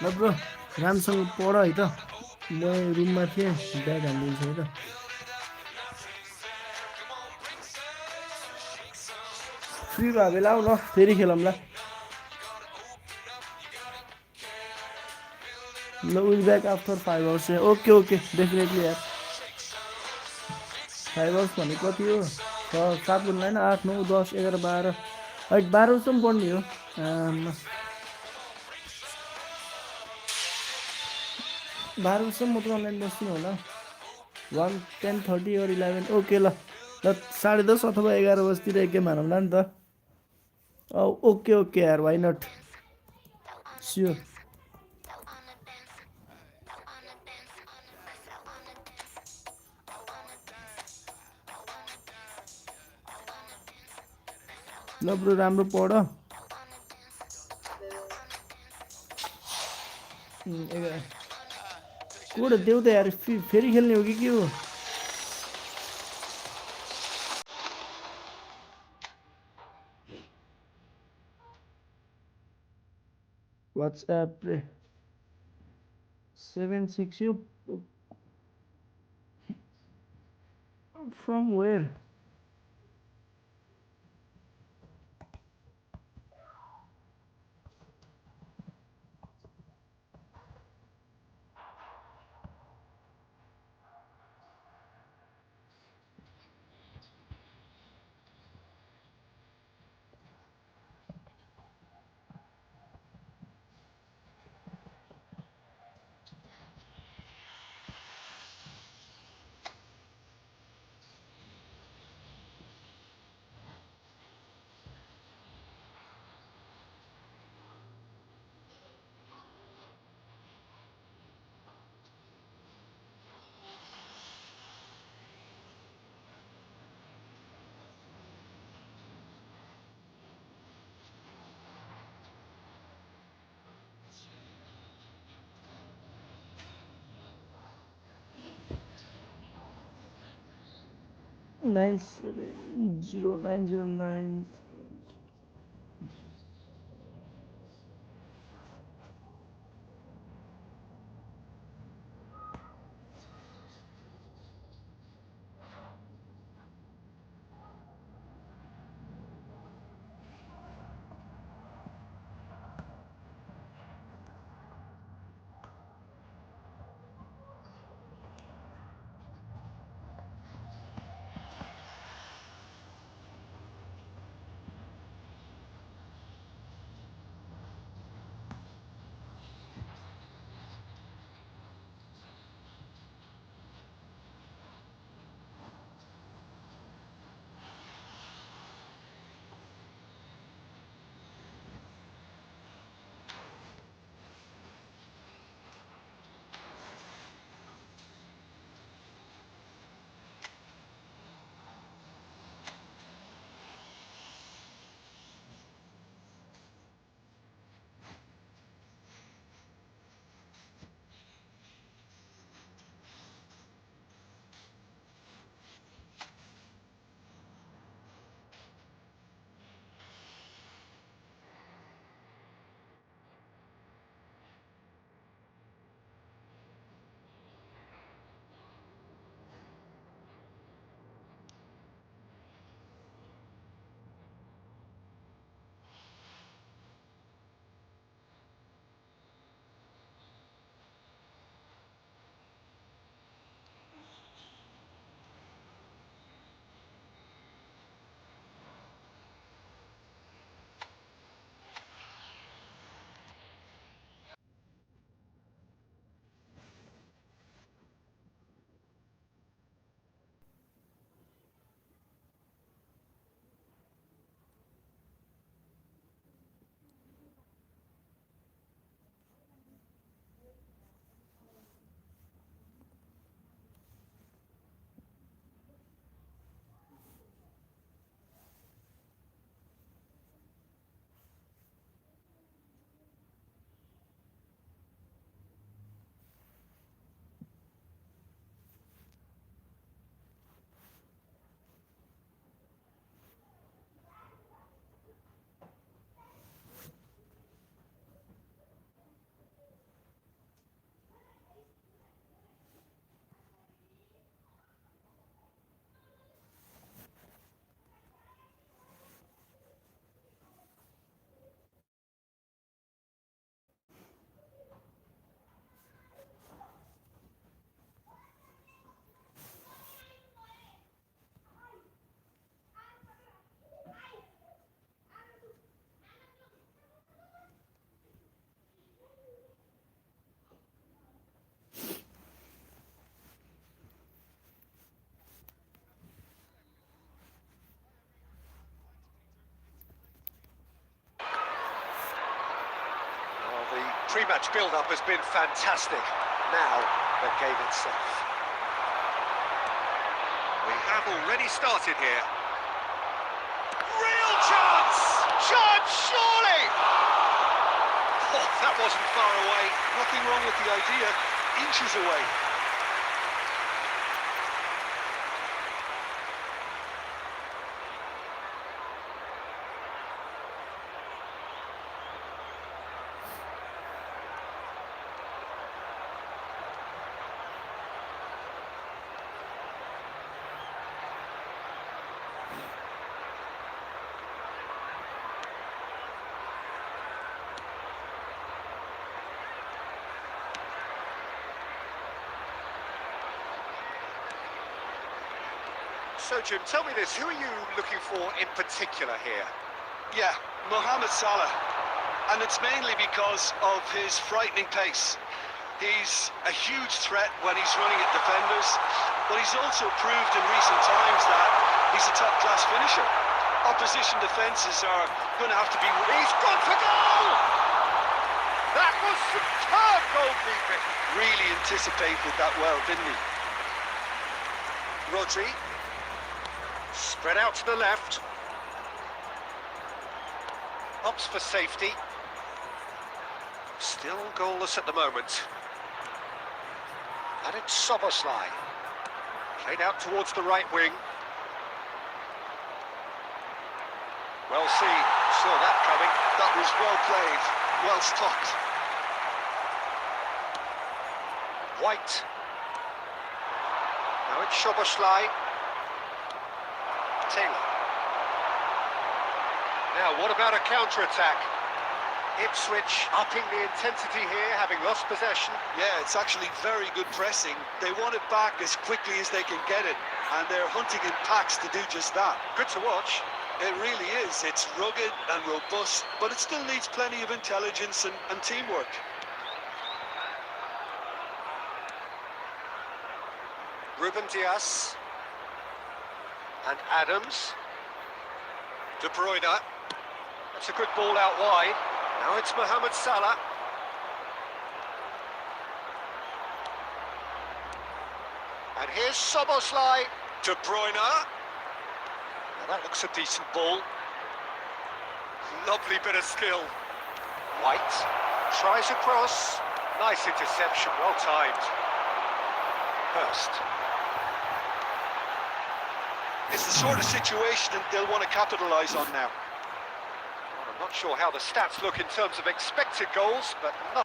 [SPEAKER 2] ल ब्रो राम्रोसँग पढ है त म रुममा थिएँ ब्याग हालिदिन्छु है त फ्री भयो बेला आऊ न फेरि खेलौँ ल will back after 5 hours okay okay definitely यार 5 आवर्स भनेको कति हो 7 भन्नु होइन 8 9 10 11 12 है 12 जस्तो पनि पढ्ने हो आमा 12 बजीसम्म म त अनलाइन बस्दिनँ होला 1 10 30 और 11 ओके ल 10:30 अथवा 11 बजीतिर एक गेम हानौँला नि त ओके ओके यार वाइ नट स्योर ल ब्रो राम्रो पढ कोड देऊ त यार फेरि खेल्ने हो कि के हो WhatsApp 76 you from where 9709009.
[SPEAKER 6] Well, the pre-match build-up has been fantastic. Now, the game itself. We have already started here. Real chance! Chance, surely! Oh, that wasn't far away.
[SPEAKER 3] Nothing wrong with the idea. Inches away.
[SPEAKER 6] So, Jim, tell me this, who are you looking for in particular here?
[SPEAKER 3] Yeah, Mohamed Salah. And it's mainly because of his frightening pace. He's a huge threat when he's running at defenders, but he's also proved in recent times that he's a top-class finisher. Opposition defences are going to have to be...
[SPEAKER 6] He's gone for goal! That was superb goalkeeping!
[SPEAKER 3] Really anticipated that well, didn't he?
[SPEAKER 6] Rodri. Spread out to the left. Opts for safety. Still goalless at the moment. And it's Soboslai. Played out towards the right wing. Well seen, saw that coming.
[SPEAKER 3] That was well played, well stopped.
[SPEAKER 6] White. Now it's Szoboszlai. Taylor. Now, what about a counter-attack? Ipswich upping the intensity here, having lost possession.
[SPEAKER 3] Yeah, it's actually very good pressing. They want it back as quickly as they can get it, and they're hunting in packs to do just that.
[SPEAKER 6] Good to watch.
[SPEAKER 3] It really is. It's rugged and robust, but it still needs plenty of intelligence and teamwork.
[SPEAKER 6] Ruben Dias. And Adams. De Bruyne. That's a good ball out wide. Now it's Mohamed Salah. And here's Szoboszlai.
[SPEAKER 3] De Bruyne.
[SPEAKER 6] Now that looks a decent ball. Lovely bit of skill. White tries a cross. Nice interception, well timed. Hurst.
[SPEAKER 3] It's the sort of situation they'll want to capitalise on now.
[SPEAKER 6] Well, I'm not sure how the stats look in terms of expected goals, but nothing.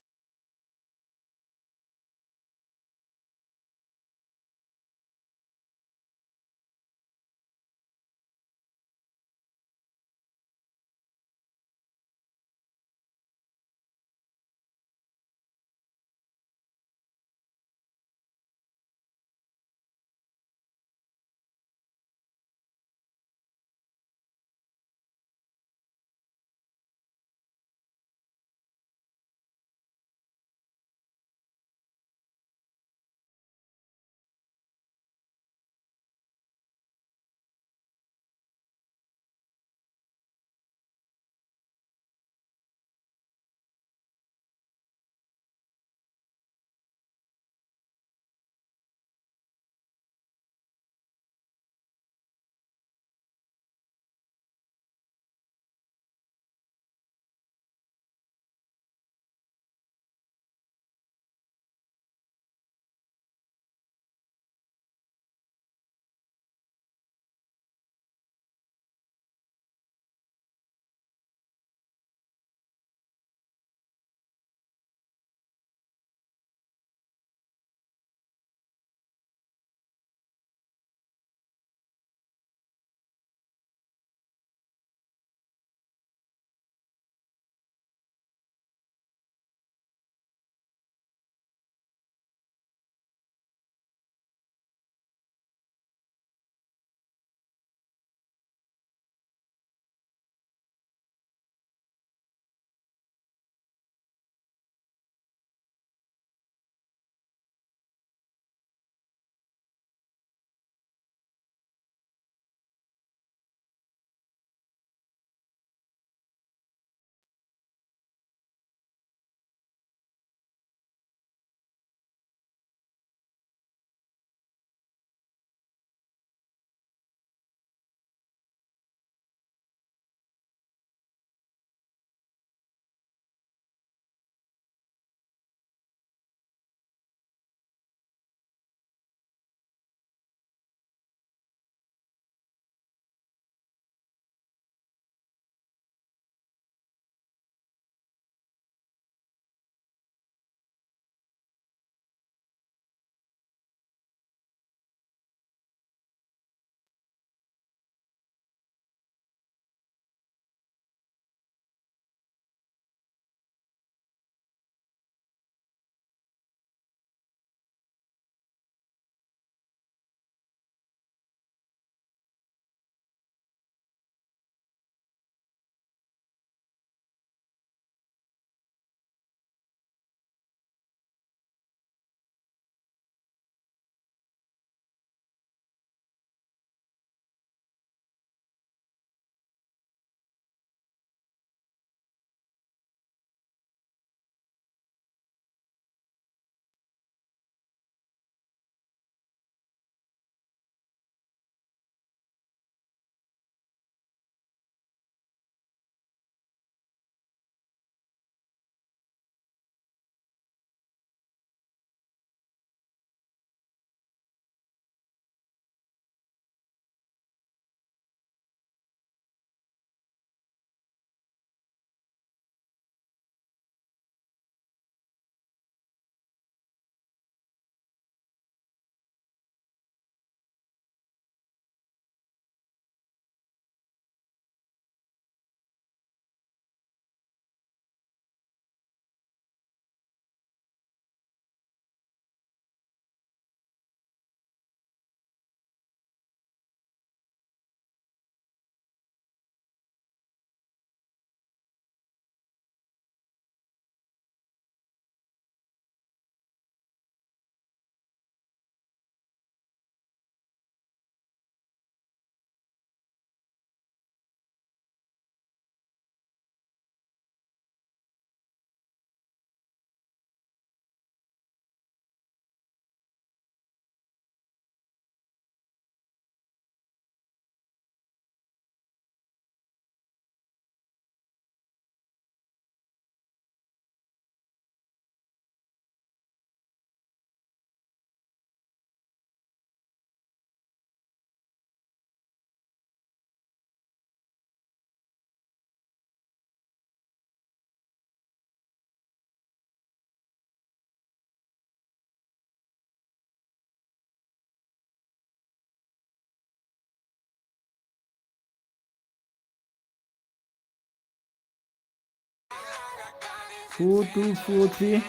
[SPEAKER 2] 4243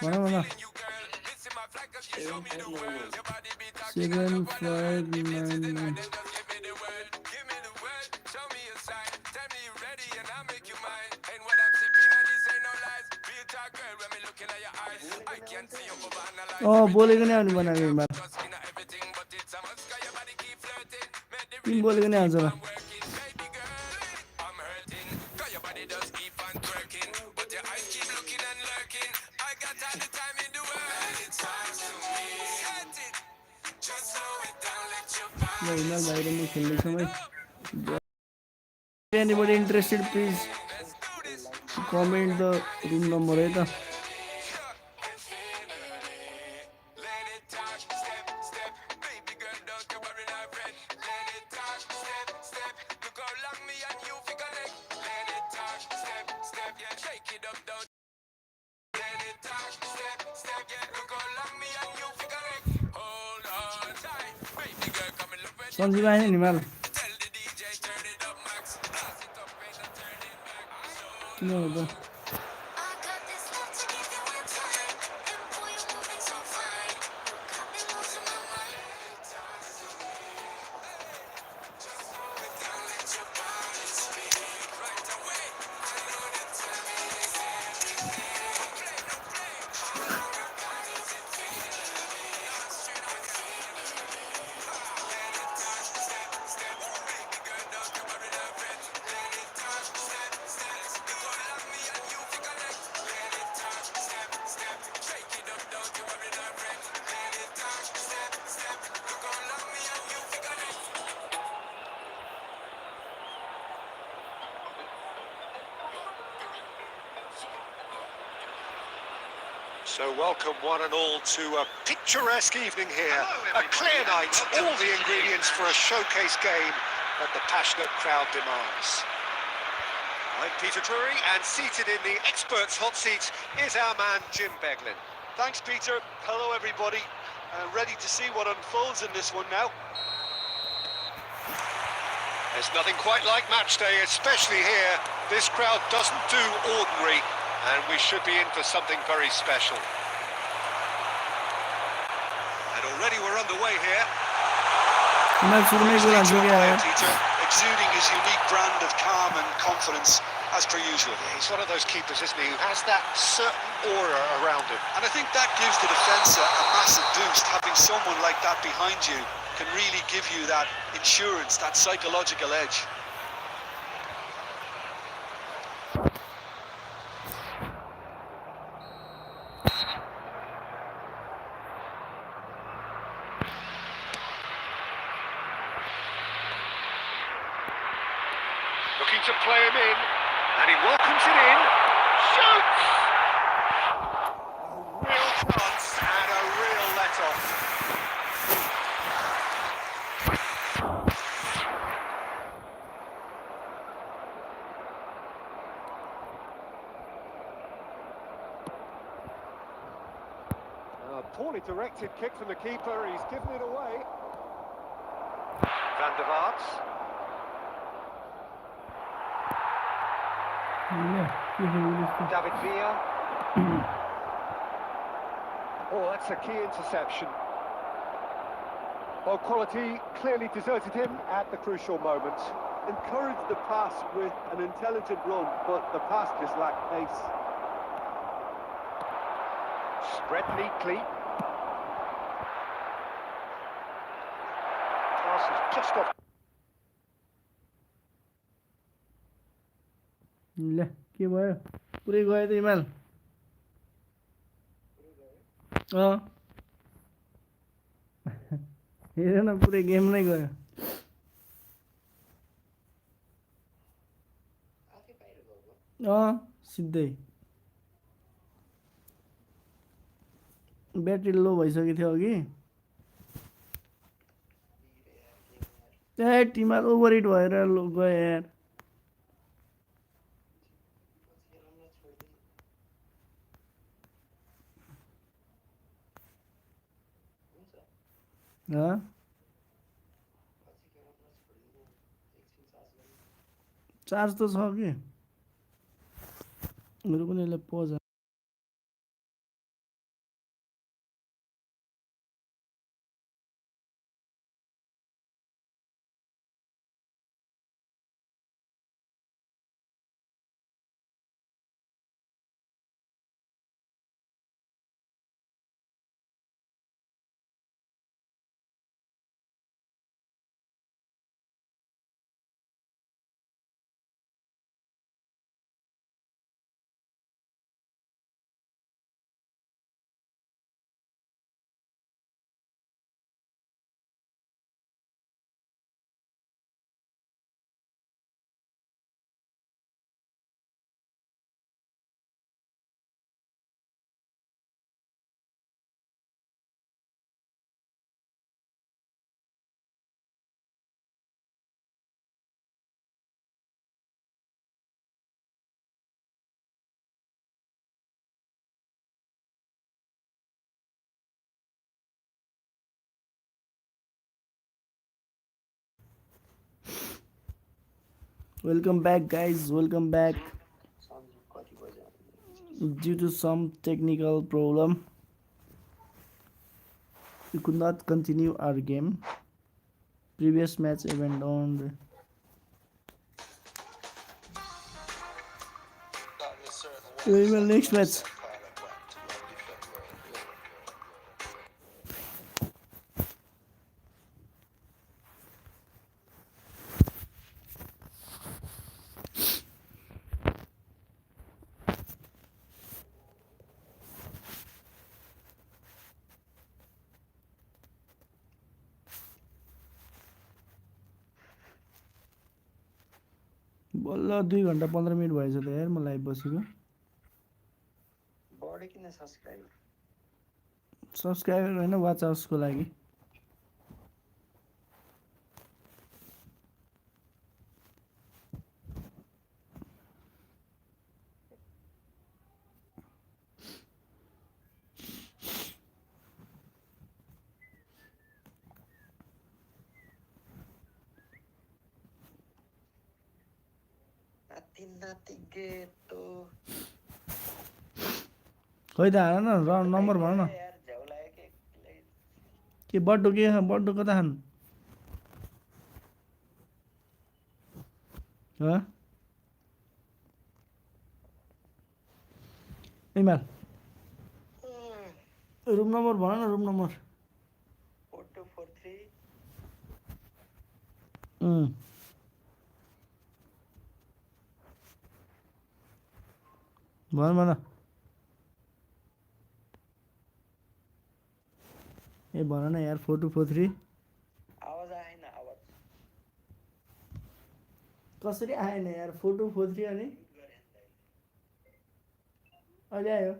[SPEAKER 2] भन भन 7599 बोलेको नै आउने बनाएको हिमाल तिमी बोलेको नै आउँछ ल हिमाल भाइ र म खेल्दैछौँ है anybody interested please comment the room number है त सन्जीव आएन नि हिमाल किन हो त
[SPEAKER 6] So welcome one and all to a picturesque evening here. A clear night, all the ingredients for a showcase game that the passionate crowd demands. I'm Peter Drury, and seated in the experts' hot seat is our man Jim Beglin.
[SPEAKER 3] Thanks, Peter. Hello, everybody. Ready to see what unfolds in this one now.
[SPEAKER 6] There's nothing quite like match day, especially here. This crowd doesn't do ordinary, and we should be in for something very special. And already we're underway here.
[SPEAKER 3] Peter, exuding his unique brand of calm and confidence, as per usual.
[SPEAKER 6] Yeah, he's one of those keepers, isn't he, who has that certain aura around him.
[SPEAKER 3] And I think that gives the defence a massive boost. Having someone like that behind you can really give you that insurance, that psychological edge.
[SPEAKER 6] Looking to play him in, and he welcomes it in. Shoots! A real chance and a real let-off.
[SPEAKER 4] A poorly directed kick from the keeper, he's given it away.
[SPEAKER 6] Van der Vaart.
[SPEAKER 4] David Villa. Oh, that's a key interception. Well, quality clearly deserted him at the crucial moment.
[SPEAKER 8] Encouraged the pass with an intelligent run, but the pass just lacked pace.
[SPEAKER 4] Spread neatly. Pass is just off.
[SPEAKER 2] ल के भयो पुरै गयो त हिमाल हेर न पुरै game नै गयो सिधै ब्याट्री लो भइसकेको थियो अघि ए टिमर ओभरहिट भएर गयो यार चार्ज त छ कि मेरो पनि यसलाई पज Welcome back, guys. Welcome back. Due to some technical problem, we could not continue our game. Previous match event on. Well, next match. बल्ल 2 घण्टा 15 मिनट भएछ त यार म लाइभ बसेको
[SPEAKER 9] बढी किन
[SPEAKER 2] सब्सक्राइबर होइन वाच आवर्सको लागि
[SPEAKER 9] नाति गेटो
[SPEAKER 2] खै त हान न नम्बर भन न
[SPEAKER 9] यार झ्याउ लाग्यो
[SPEAKER 2] के बड्डो कता खानु ह इमाल रुम नम्बर भन न रुम नम्बर
[SPEAKER 9] 4243
[SPEAKER 2] भन ए भन न यार 4243
[SPEAKER 9] आवाज आएन आवाज
[SPEAKER 2] कसरी आएन यार 4243 अनि अहिले आयो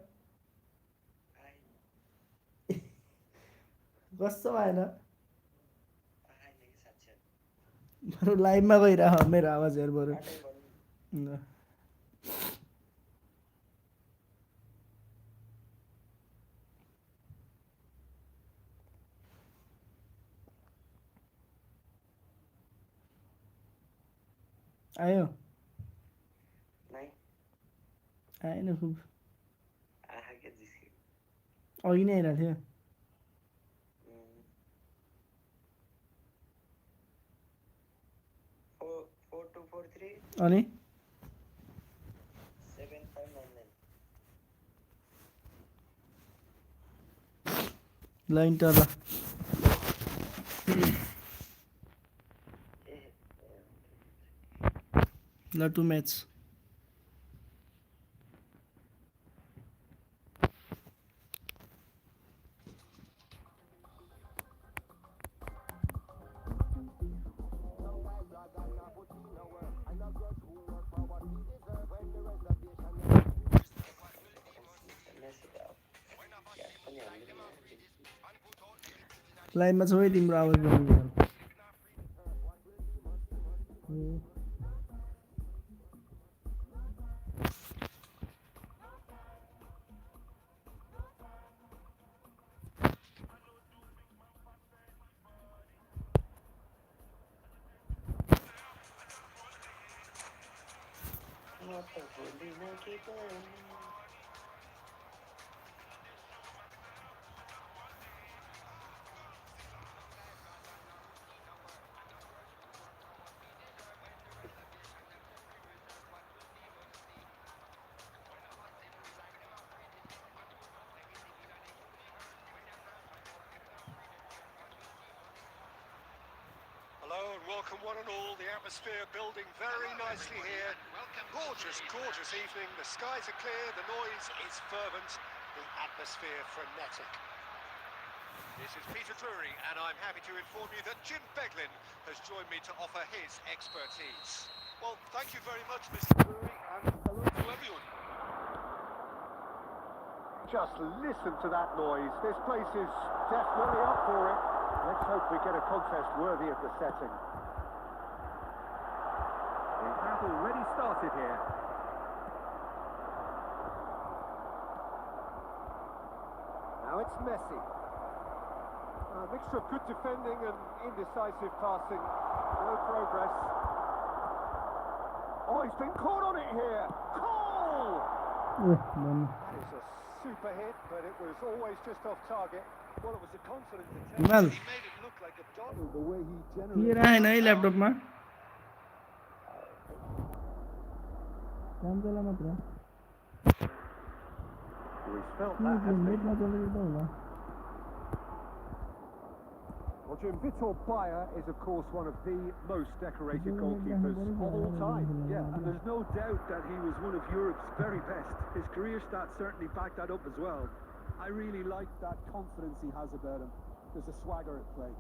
[SPEAKER 2] कस्तो आएन बरु लाइभमा गइरह मेरो आवाज हेर बरु आयो आएन खुब अघि नै आइरहेको थियो अनि लाइन त ल 2 म्याच लाइनमा छ है तिम्रो आवाज बन्द
[SPEAKER 9] म त भुलिन के गर्नु
[SPEAKER 6] Hello and welcome one and all. The atmosphere building very nicely here. Gorgeous, gorgeous evening. The skies are clear, the noise is fervent, the atmosphere frenetic. This is Peter Drury and I'm happy to inform you that Jim Beglin has joined me to offer his expertise.
[SPEAKER 3] Well, thank you very much, Mr. Drury, and hello to everyone.
[SPEAKER 4] Just listen to that noise. This place is definitely up for it. Let's hope we get a contest worthy of the setting. We have already started here. Now it's Messi. A mixture of good defending and indecisive passing. No progress. Oh, he's been caught on it here. Goal!
[SPEAKER 2] Man.
[SPEAKER 4] That is a super hit, but it was always just off target.
[SPEAKER 3] Well, it was a confident
[SPEAKER 2] Well.
[SPEAKER 3] attempt. He made it look like a dot.
[SPEAKER 8] The way he
[SPEAKER 2] के
[SPEAKER 8] generated
[SPEAKER 2] राखेन है ल्यापटपमा काम चला मात्र
[SPEAKER 4] He's felt that, hasn't he?
[SPEAKER 2] Net नचलेको त होला
[SPEAKER 4] Well, Jim, Vitor Bayer is, of course, one of the most decorated goalkeepers of all time.
[SPEAKER 5] Yeah, and there's no doubt that he was one of Europe's very best. His career stats certainly back that up as well. I really like that confidence he has about him. There's a swagger at play.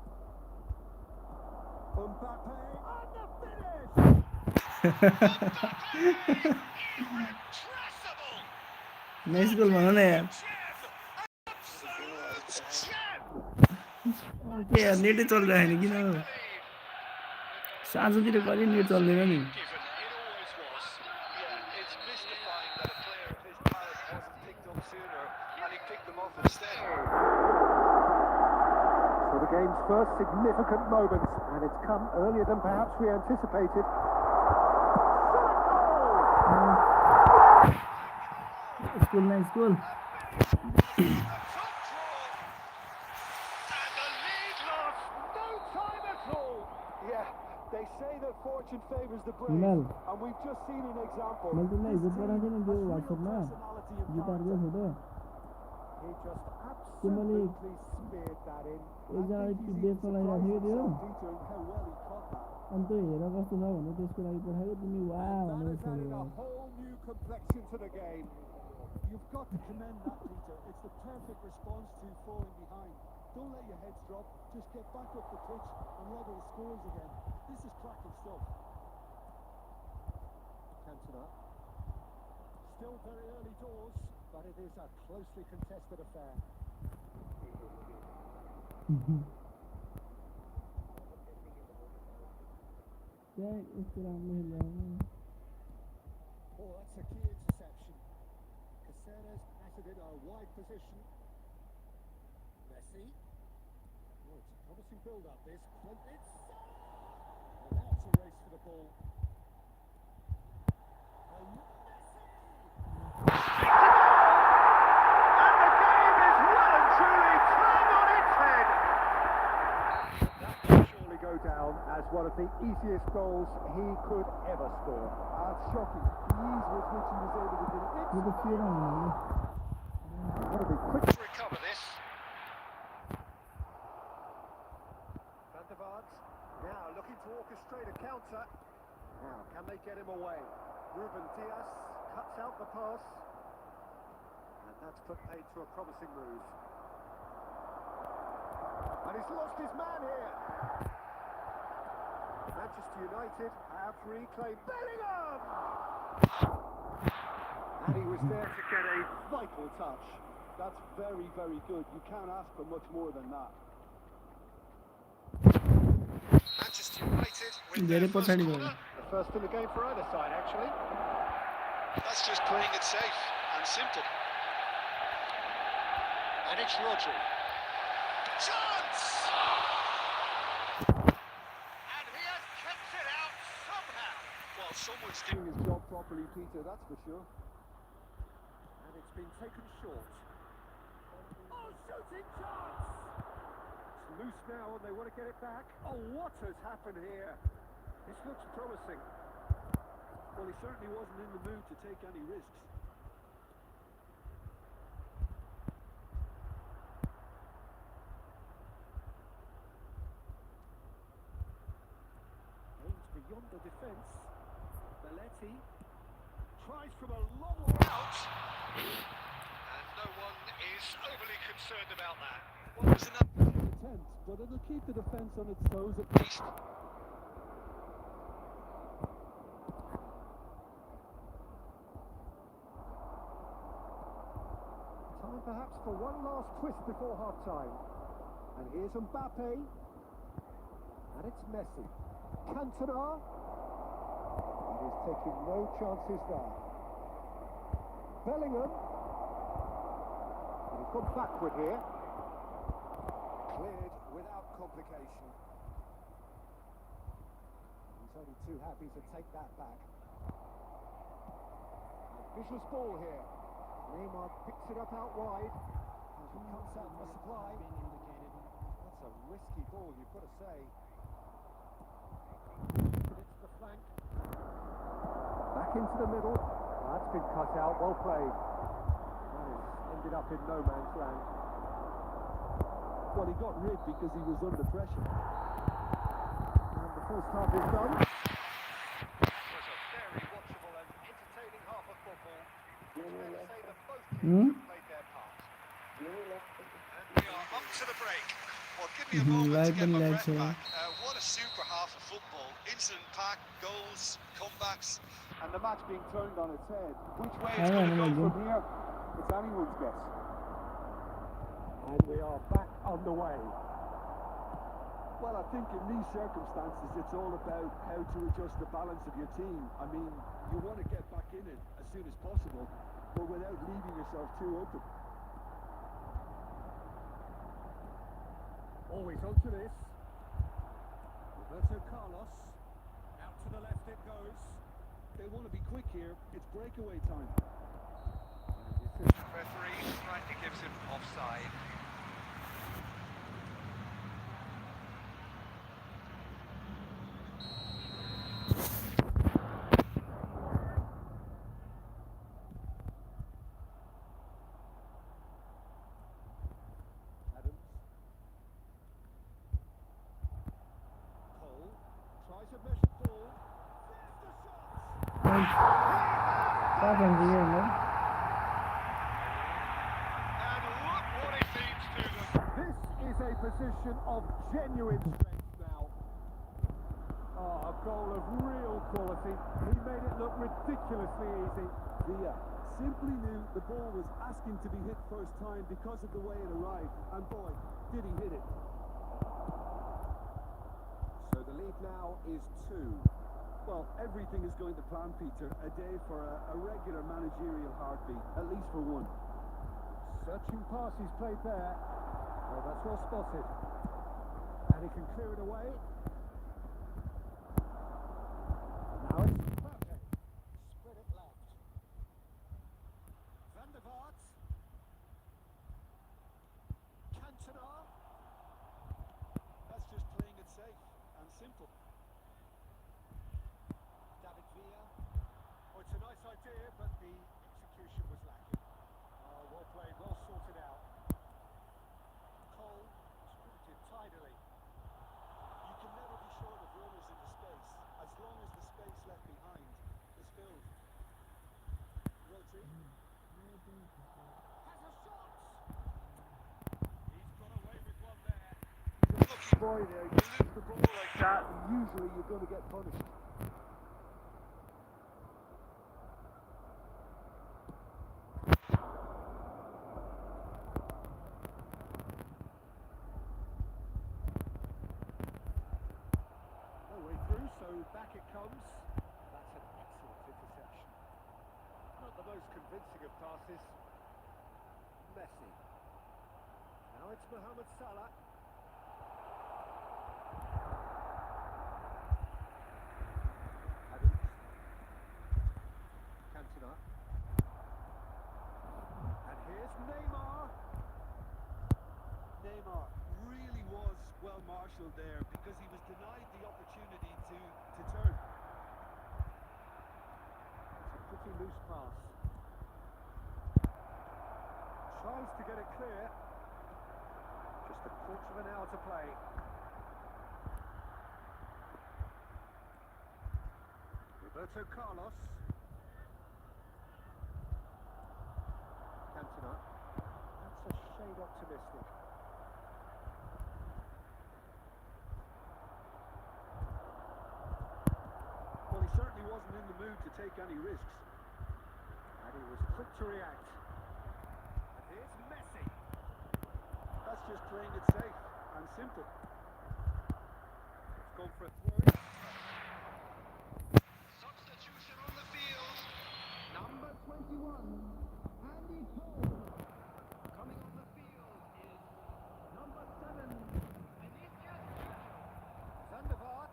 [SPEAKER 5] Mbappe on the finish!
[SPEAKER 2] Nice goal भन न यार के यार नेटै चलिरहेको छैन किन साँझतिर कहिले net चल्दैन नि
[SPEAKER 3] Given, it always was. Yeah, it's mystifying that a player of his talent wasn't picked up sooner, and he picked them off instead.
[SPEAKER 4] So the game's first significant moment, and it's come earlier than perhaps we anticipated.
[SPEAKER 2] School nice goal
[SPEAKER 8] Yeah, they say that fortune favors the brave,
[SPEAKER 2] हिमाल
[SPEAKER 8] and we've just seen an example.
[SPEAKER 2] मैले तिमीलाई हिजो पठाएको थिएँ नि त्यो वाट्सएपमा गिटारको photo
[SPEAKER 4] He just
[SPEAKER 2] त्यो मैले
[SPEAKER 4] absolutely speared that in.
[SPEAKER 2] एकजना बेच्न लगाइराखेको थियो
[SPEAKER 5] Peter, and how well he caught that.
[SPEAKER 2] अनि त्यो हेर कस्तो छ भनेर त्यसको लागि पठाएको तिमी वा भनेर
[SPEAKER 4] That has added
[SPEAKER 2] छोड्यौ
[SPEAKER 4] a whole new complexion to the game.
[SPEAKER 5] You've got to commend that, Peter. It's the perfect response to falling behind. Don't let your heads drop. Just get back up the pitch and level the scores again. This is cracking stuff.
[SPEAKER 4] Cantona. Still very early doors, but it is a closely contested affair.
[SPEAKER 2] त्यहाँ यस्तो राम्रो खेल्यो
[SPEAKER 4] Oh, that's a key interception. Caceres acted in a wide position. Messi. Oh, it's a promising build-up, this. But it's... Well, now it's a race for the ball. And Messi! And the game is well and truly turned on its head! That will surely go down as one of the easiest goals he could ever score.
[SPEAKER 8] That's shocking. The ease with which he was able to do it.
[SPEAKER 2] यो त के राम्रो
[SPEAKER 4] Gotta be quick.
[SPEAKER 6] To recover this.
[SPEAKER 4] Van der Vaart now looking to orchestrate a counter. Now, can they get him away? Ruben Diaz cuts out the pass. And that's put paid to a promising move. And he's lost his man here. Manchester United have reclaimed Bellingham! And he was there to get a vital touch.
[SPEAKER 8] That's very, very good. You can't ask for much more than that.
[SPEAKER 6] Manchester United with
[SPEAKER 2] धेरै
[SPEAKER 6] their first
[SPEAKER 2] पछाडि
[SPEAKER 6] corner.
[SPEAKER 2] गयो
[SPEAKER 4] The first in the game for either side, actually.
[SPEAKER 3] That's just playing it safe and simple.
[SPEAKER 6] And it's Rodri. Chance! And he has kept it out somehow.
[SPEAKER 3] Well, Well, someone's
[SPEAKER 8] Doing his job properly, Peter, that's for sure.
[SPEAKER 4] And it's been taken short. Oh, shooting chance! It's loose now and they want to get it back. Oh, what has happened here? This looks promising.
[SPEAKER 5] Well, he certainly wasn't in the mood to take any risks.
[SPEAKER 4] Aims beyond the defence. Belletti tries from a long way out.
[SPEAKER 6] And no one is overly concerned about that.
[SPEAKER 3] Well, there's another
[SPEAKER 5] Attempt, but it'll keep the defence on its toes at least.
[SPEAKER 4] Time perhaps for one last twist before half-time. And here's Mbappe. And it's Messi. Cantona. And he's taking no chances there. Bellingham. And he's gone backward here. Cleared without complication. He's only too happy to take that back. A vicious ball here. Neymar picks it up out wide. As he cuts out for supply. That's a risky ball, you've got to say. It's the flank. Back into the middle. That's been cut out, well played. That has ended up in no man's land.
[SPEAKER 5] Well, he got rid because he was under pressure.
[SPEAKER 4] And the first half is done.
[SPEAKER 6] That was a very watchable and entertaining half of football. It's fair to say that both teams have played their part. And we are up to the break.
[SPEAKER 3] Well, give me a moment to get my breath
[SPEAKER 2] Like
[SPEAKER 3] back. What a super half of football. Incident-packed, goals, comebacks.
[SPEAKER 8] And the match being turned on its head. Which way
[SPEAKER 2] I
[SPEAKER 8] it's going to
[SPEAKER 2] don't
[SPEAKER 8] go
[SPEAKER 2] know.
[SPEAKER 8] from here, it's anyone's guess.
[SPEAKER 4] And we are back underway.
[SPEAKER 5] Well, I think in these circumstances, it's all about how to adjust the balance of your team. I mean, you want to get back in it as soon as possible, but without leaving yourself too open.
[SPEAKER 4] Always onto this.
[SPEAKER 5] Roberto Carlos. Out to the left it goes. They want to be quick here. It's breakaway time.
[SPEAKER 6] Referee rightly gives him offside.
[SPEAKER 4] Adams. Cole tries a measured ball. There's the shot!
[SPEAKER 2] Tá bom dia, né?
[SPEAKER 6] And look what it means to them.
[SPEAKER 4] This is a position of genuine strength now. Oh, a goal of real quality. He made it look ridiculously easy.
[SPEAKER 5] Villa simply knew the ball was asking to be hit first time because of the way it arrived. And boy, did he hit it.
[SPEAKER 4] So the lead now is 2.
[SPEAKER 5] Well, everything is going to plan, Peter. A day for a regular managerial heartbeat, at least for one.
[SPEAKER 4] Searching pass he's played there. Well, that's well spotted. And he can clear it away. Now it's Mbappe. Spread it left. Van der Vaart. Cantona.
[SPEAKER 5] That's just playing it safe and simple.
[SPEAKER 4] David Villa. Oh, it's a nice idea, but the execution was lacking. Oh, well played, well sorted out. Cole sprinted tidily.
[SPEAKER 5] You can never be short of runners in the space, as long as the space left behind is filled. Rodri
[SPEAKER 4] Has a shot! He's got away with one there.
[SPEAKER 3] Lucky
[SPEAKER 8] Boy, there, you lose the ball like that, usually you're going to get punished.
[SPEAKER 4] No way through, so back it comes. That's an excellent interception. Not the most convincing of passes. Messi. Now it's Mohamed Salah. Adams.
[SPEAKER 5] potential there because he was denied the opportunity to turn.
[SPEAKER 4] It's a pretty loose pass. Tries to get it clear. Just a quarter of an hour to play. Roberto Carlos. Cantona. That's a shade optimistic.
[SPEAKER 5] Well, he certainly wasn't in the mood to take any risks.
[SPEAKER 4] And he was quick to react. And here's Messi.
[SPEAKER 5] That's just playing it safe and simple.
[SPEAKER 4] It's gone for a throw.
[SPEAKER 6] Substitution on the field.
[SPEAKER 4] Number 21, Andy Cole. Coming on the field is number 7, Zandvoort.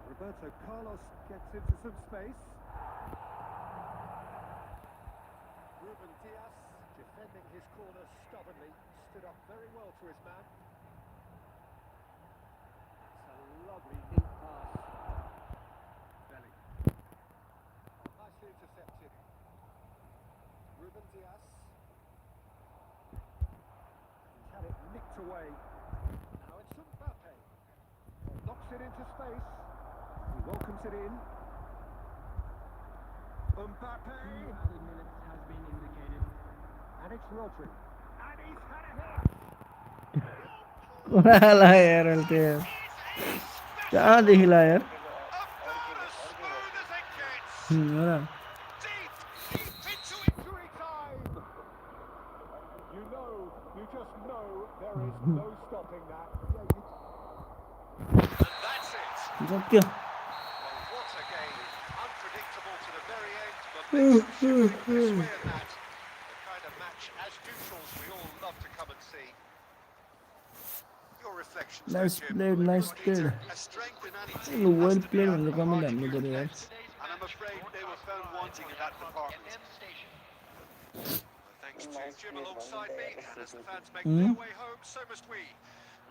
[SPEAKER 4] Roberto Carlos gets into some space. Ruben Diaz defending his corner stubbornly, stood up very well for his man. It's a lovely neat pass. Belly. Oh, nicely intercepted. Ruben Diaz. He's had it nicked away. Now it's Mbappe. Knocks it into space. He welcomes it in. Mbappe. Added minutes has been indicated. And it's Rodri. And he's had a hit.
[SPEAKER 2] Wala yaar Altair. कहाँ देखिला यार
[SPEAKER 6] About as smooth as it gets.
[SPEAKER 2] हो
[SPEAKER 6] Deep, deep into injury time.
[SPEAKER 4] You just know there is no stopping that.
[SPEAKER 6] And that's it.
[SPEAKER 2] सक्यो
[SPEAKER 6] Well, what a game. Unpredictable to the very end, but makes it shivering this way and that. The kind of match, as neutrals, we all love to come and see. Your reflections,
[SPEAKER 2] Nice
[SPEAKER 6] Jim?
[SPEAKER 2] played, nice played.
[SPEAKER 3] A strength in any team
[SPEAKER 2] Well
[SPEAKER 3] has to be
[SPEAKER 2] played
[SPEAKER 3] out
[SPEAKER 2] भनेर
[SPEAKER 3] of the
[SPEAKER 2] comment
[SPEAKER 3] party
[SPEAKER 2] हाल्नु
[SPEAKER 3] with
[SPEAKER 2] पर्यो यार
[SPEAKER 3] defence, and I'm afraid they were found wanting in that department.
[SPEAKER 6] Thanks to Jim alongside me, and as the fans make their way home, so must we.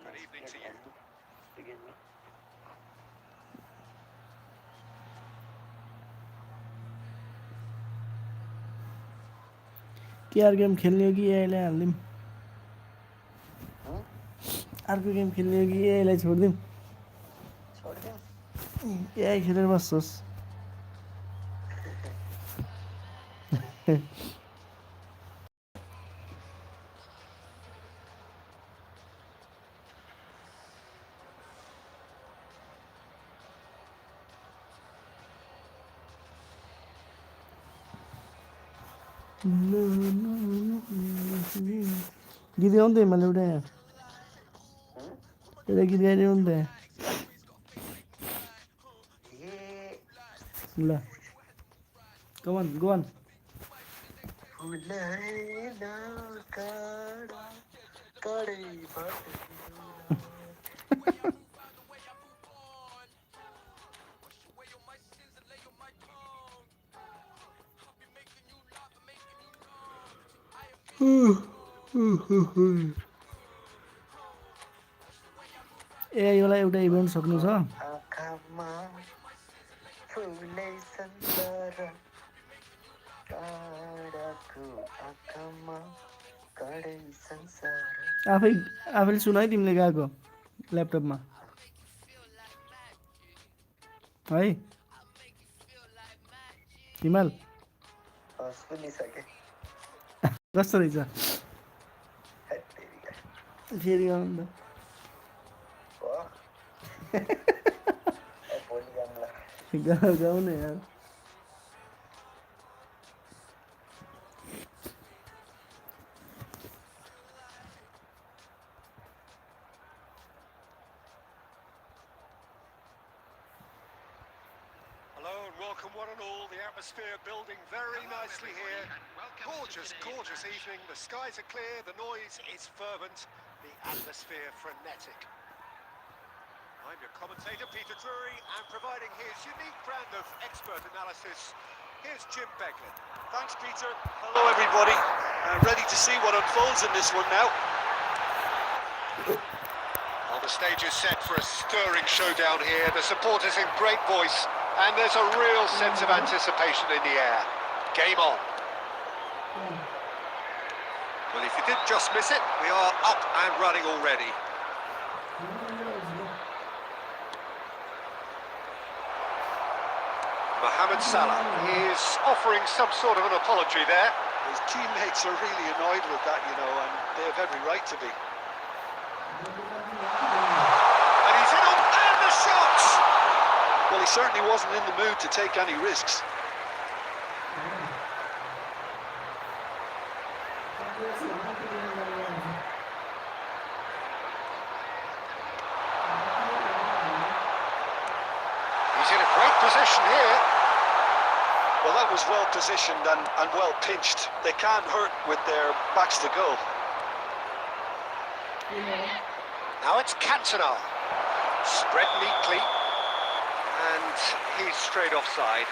[SPEAKER 6] Good evening to you.
[SPEAKER 2] KR game खेल्ने हो कि एआईलाई हालिदिउँ अर्को game खेल्ने हो कि एआईलाई छोडिदिउँ AI खेलेर बस्छस् गीत गाउँदै मैले एउटा गीत गाइदिउँ नि त ल गवन गवन ए योलाई एउटा इभेन्ट सक्नु छ आफैले सुन है तिमीले गाएको ल्यापटपमा है हिमाल कस्तो रहेछ फेरि गाउनु त गाउनु यार
[SPEAKER 6] Welcome one and all, the atmosphere building very nicely here. Gorgeous, gorgeous evening, the skies are clear, the noise is fervent, the atmosphere frenetic. I'm your commentator, Peter Drury, and providing his unique brand of expert analysis, here's Jim Beglin.
[SPEAKER 3] Thanks, Peter. Hello, everybody. Ready to see what unfolds in this one now.
[SPEAKER 6] Well, the stage is set for a stirring showdown here. The supporters in great voice, and there's a real sense of anticipation in the air. Game on. Well, if you did just miss it, we are up and running already. Mohamed Salah is offering some sort of an apology there.
[SPEAKER 3] His teammates are really annoyed with that, you know, and they have every right to be.
[SPEAKER 6] And he's in on, and the shot!
[SPEAKER 3] Well, he certainly wasn't in the mood to take any risks.
[SPEAKER 6] He's in a great position here.
[SPEAKER 3] Well, that was well positioned and well pinched. They can't hurt with their backs to goal.
[SPEAKER 6] Now it's Cantona. Spread neatly. And he's straight offside.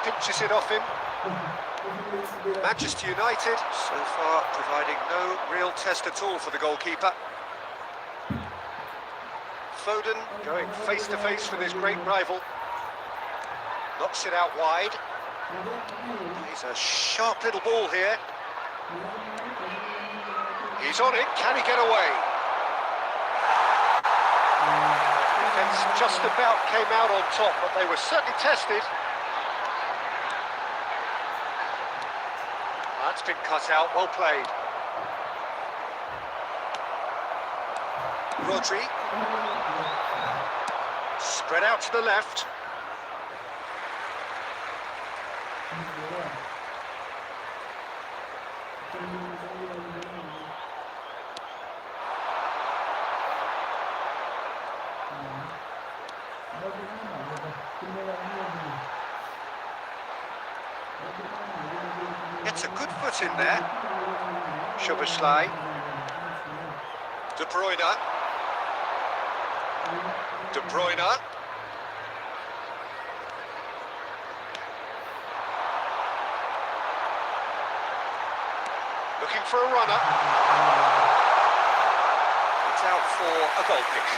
[SPEAKER 6] Pinches it off him. Manchester United, so far providing no real test at all for the goalkeeper. Foden going face to face with his great rival. Knocks it out wide. He's a sharp little ball here. He's on it, can he get away? Defence just about came out on top, but they were certainly tested. That's been cut out, well played. Rodri. Spread out to the left. Gets a good foot in there. Szoboszlai. De Bruyne. De Bruyne. Looking for a runner. It's out for a goal kick.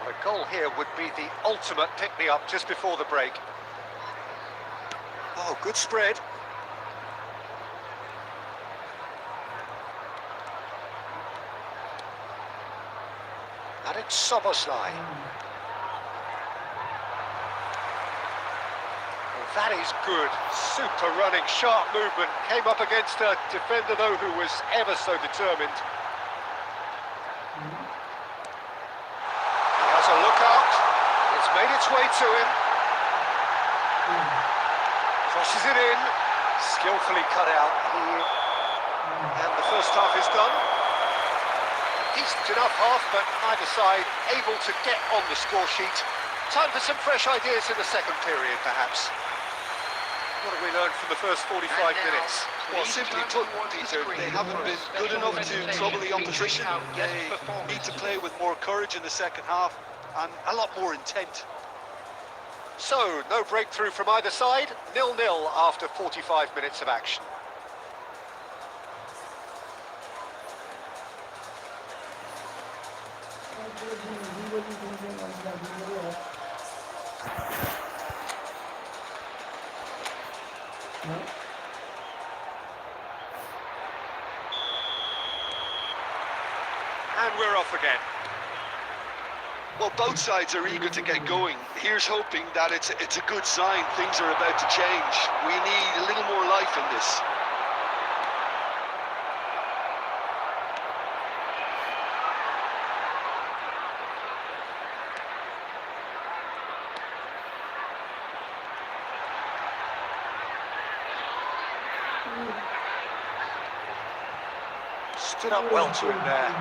[SPEAKER 6] A goal here would be the ultimate pick-me-up just before the break. Oh, good spread. And it's Szoboszlai. Well, that is good. Super running, sharp movement. Came up against a defender, though, who was ever so determined. A look out, it's made its way to him. Crosses it in, skillfully cut out. And the first half is done. Decent enough half, but neither side able to get on the score sheet. Time for some fresh ideas in the second period, perhaps. What have we learned from the first 45 minutes?
[SPEAKER 3] Well, simply put, Peter, they haven't been good enough to trouble the opposition. They need to play with more courage in the second half and a lot more intent.
[SPEAKER 6] So, no breakthrough from either side, 0-0 after 45 minutes of action. And we're off again.
[SPEAKER 3] Well, both sides are eager to get going. Here's hoping that it's a good sign. Things are about to change. We need a little more life in this.
[SPEAKER 6] Stood up well to him there.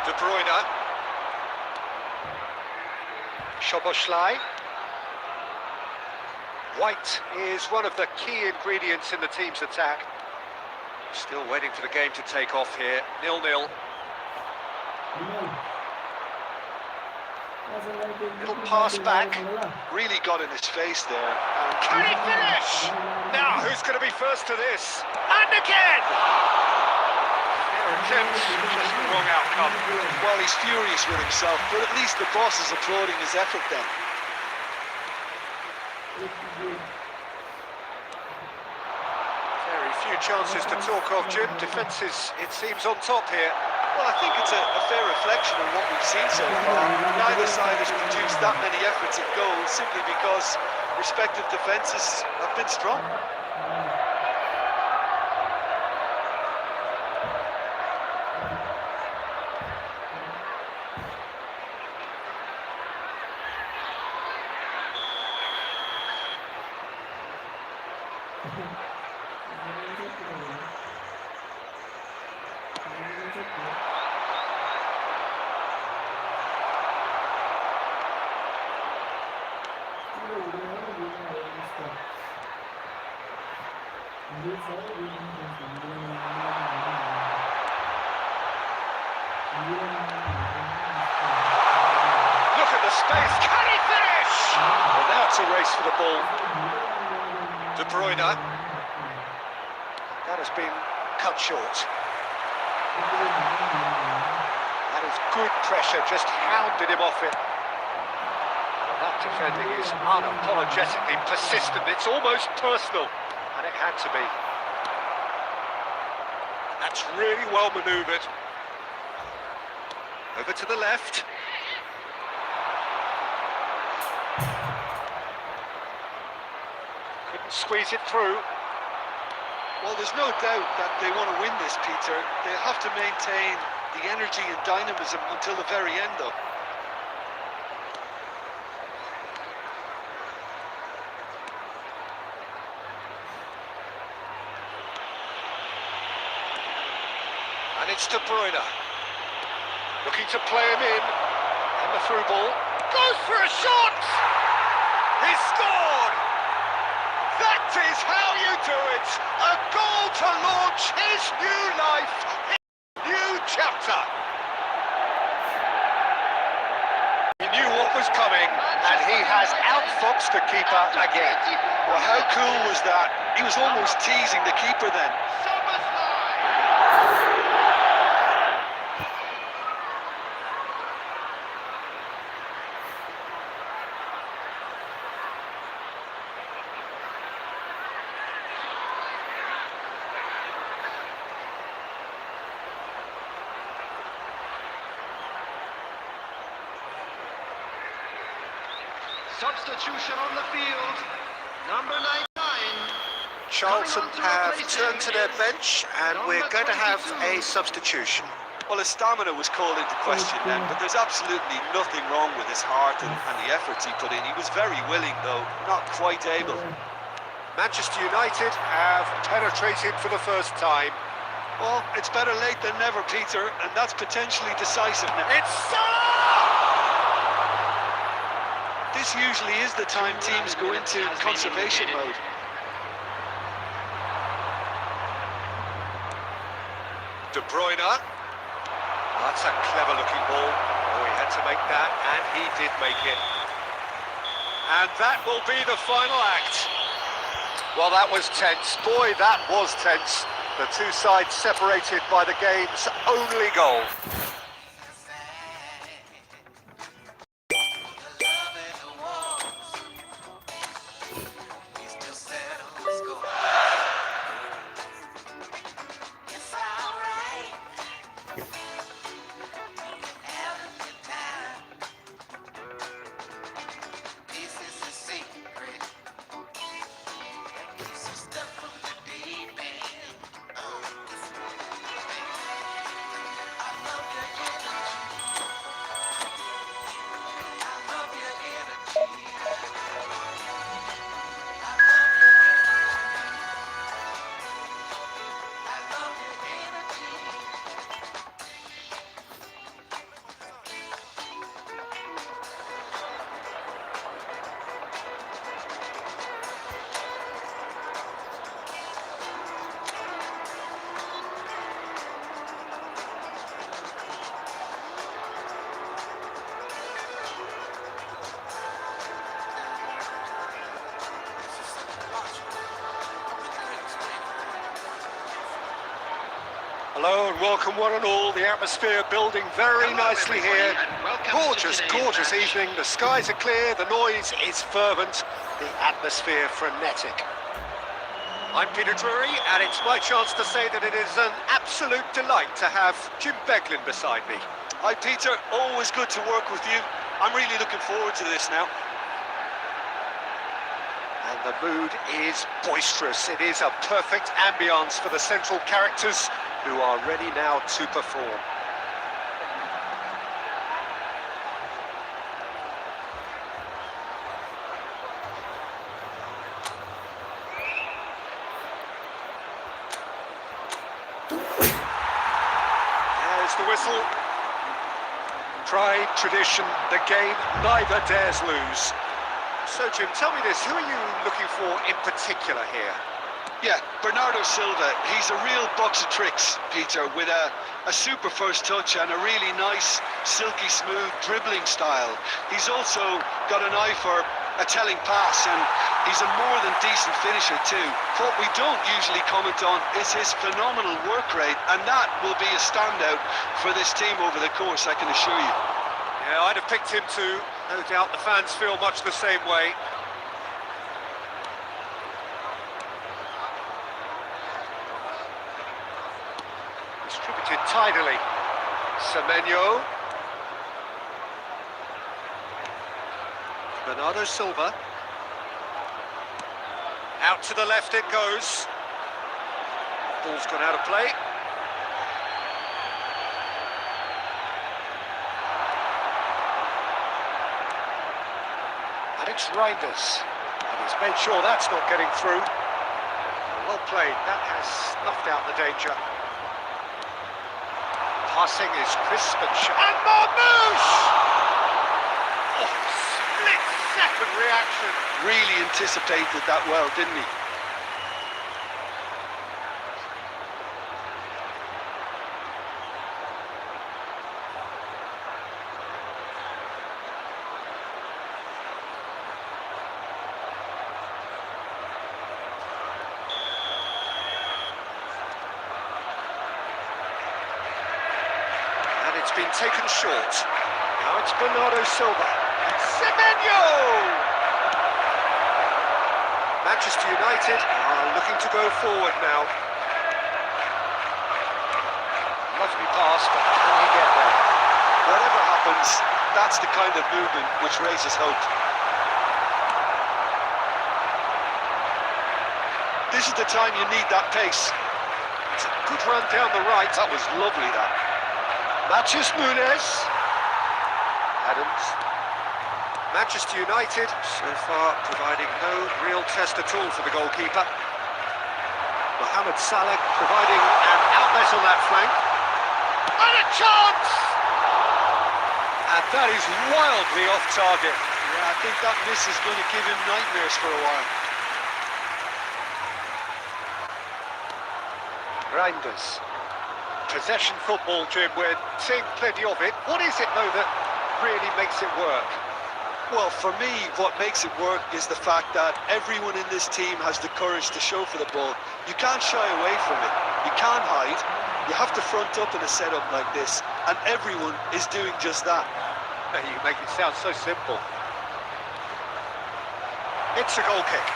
[SPEAKER 6] De Bruyne. Szoboszlai. White is one of the key ingredients in the team's attack. Still waiting for the game to take off here. 0-0. Little pass back.
[SPEAKER 3] Really got in his face there.
[SPEAKER 6] Can he finish? Now, who's going to be first to this? And again! Their attempt, just the wrong outcome.
[SPEAKER 3] Well, he's furious with himself, but at least the boss is applauding his effort then.
[SPEAKER 6] Very few chances to talk of, Jim. Defence is, it seems, on top here.
[SPEAKER 3] Well, I think it's a fair reflection on what we've seen so far. Neither side has produced that many efforts at goal simply because respective defences have been strong.
[SPEAKER 6] Look at the space. Can he finish?
[SPEAKER 3] Well, now it's a race for the ball.
[SPEAKER 6] De Bruyne. That has been cut short. That is good pressure, just hounded him off it. Well, that defending is unapologetically persistent. It's almost personal, and it had to be. That's really well manoeuvred. Over to the left. Couldn't squeeze it through.
[SPEAKER 3] Well, there's no doubt that they want to win this, Peter. They have to maintain the energy and dynamism until the very end, though.
[SPEAKER 6] And it's De Bruyne. Looking to play him in. And the through ball. Goes for a shot! He's scored! That is how you do it! A goal to launch his new life, his new chapter! He knew what was coming, and he has outfoxed the keeper again.
[SPEAKER 3] Well, how cool was that? He was almost teasing the keeper then.
[SPEAKER 10] Substitution on the field, number 99.
[SPEAKER 6] Charlton have turned to their bench, and we're going to have a substitution.
[SPEAKER 3] Well, his stamina was called into question then, but there's absolutely nothing wrong with his heart and the efforts he put in. He was very willing, though, not quite able.
[SPEAKER 6] Manchester United have penetrated for the first time.
[SPEAKER 3] Well, it's better late than never, Peter, and that's potentially decisive now.
[SPEAKER 6] It's Salah!
[SPEAKER 3] This usually is the time teams go into conservation mode.
[SPEAKER 6] De Bruyne. Oh, that's a clever looking ball. Oh, he had to make that, and he did make it. And that will be the final act. Well, that was tense. Boy, that was tense. The two sides separated by the game's only goal. Hello and welcome one and all. The atmosphere building very nicely here. Gorgeous, gorgeous evening. The skies are clear, the noise is fervent, the atmosphere frenetic. I'm Peter Drury, and it's my chance to say that it is an absolute delight to have Jim Beglin beside me.
[SPEAKER 3] Hi Peter, always good to work with you. I'm really looking forward to this now.
[SPEAKER 6] And the mood is boisterous. It is a perfect ambience for the central characters who are ready now to perform. There's the whistle. Pride, tradition, the game neither dares lose. So Jim, tell me this, who are you looking for in particular here?
[SPEAKER 3] Yeah, Bernardo Silva, he's a real box of tricks, Peter, with a super first touch and a really nice, silky smooth dribbling style. He's also got an eye for a telling pass, and he's a more than decent finisher too. What we don't usually comment on is his phenomenal work rate, and that will be a standout for this team over the course, I can assure you.
[SPEAKER 6] Yeah, I'd have picked him too. No doubt the fans feel much the same way. Distributed tidily. Semenyo. Bernardo Silva. Out to the left it goes. Ball's gone out of play. And it's Reinders. And he's made sure that's not getting through. Well played. That has snuffed out the danger. Passing is crisp and sharp. And Marmouche! Oh, split-second reaction.
[SPEAKER 3] Really anticipated that well, didn't he?
[SPEAKER 6] It's been taken short. Now it's Bernardo Silva. Semenyo! Manchester United are looking to go forward now. Lovely pass, but can he get there?
[SPEAKER 3] Whatever happens, that's the kind of movement which raises hope. This is the time you need that pace.
[SPEAKER 6] It's a good run down the right.
[SPEAKER 3] That was lovely, that.
[SPEAKER 6] Matches Nunes. Adams. Manchester United so far providing no real test at all for the goalkeeper. Mohamed Salah providing an outlet on that flank. And a chance! And that is wildly off target.
[SPEAKER 3] Yeah, I think that miss is going to give him nightmares for a while.
[SPEAKER 6] Reinders. Possession football, Jim, we're seeing plenty of it. What is it, though, that really makes it work?
[SPEAKER 3] Well, for me, what makes it work is the fact that everyone in this team has the courage to show for the ball. You can't shy away from it. You can't hide. You have to front up in a setup like this, and everyone is doing just that.
[SPEAKER 6] You make it sound so simple. It's a goal kick.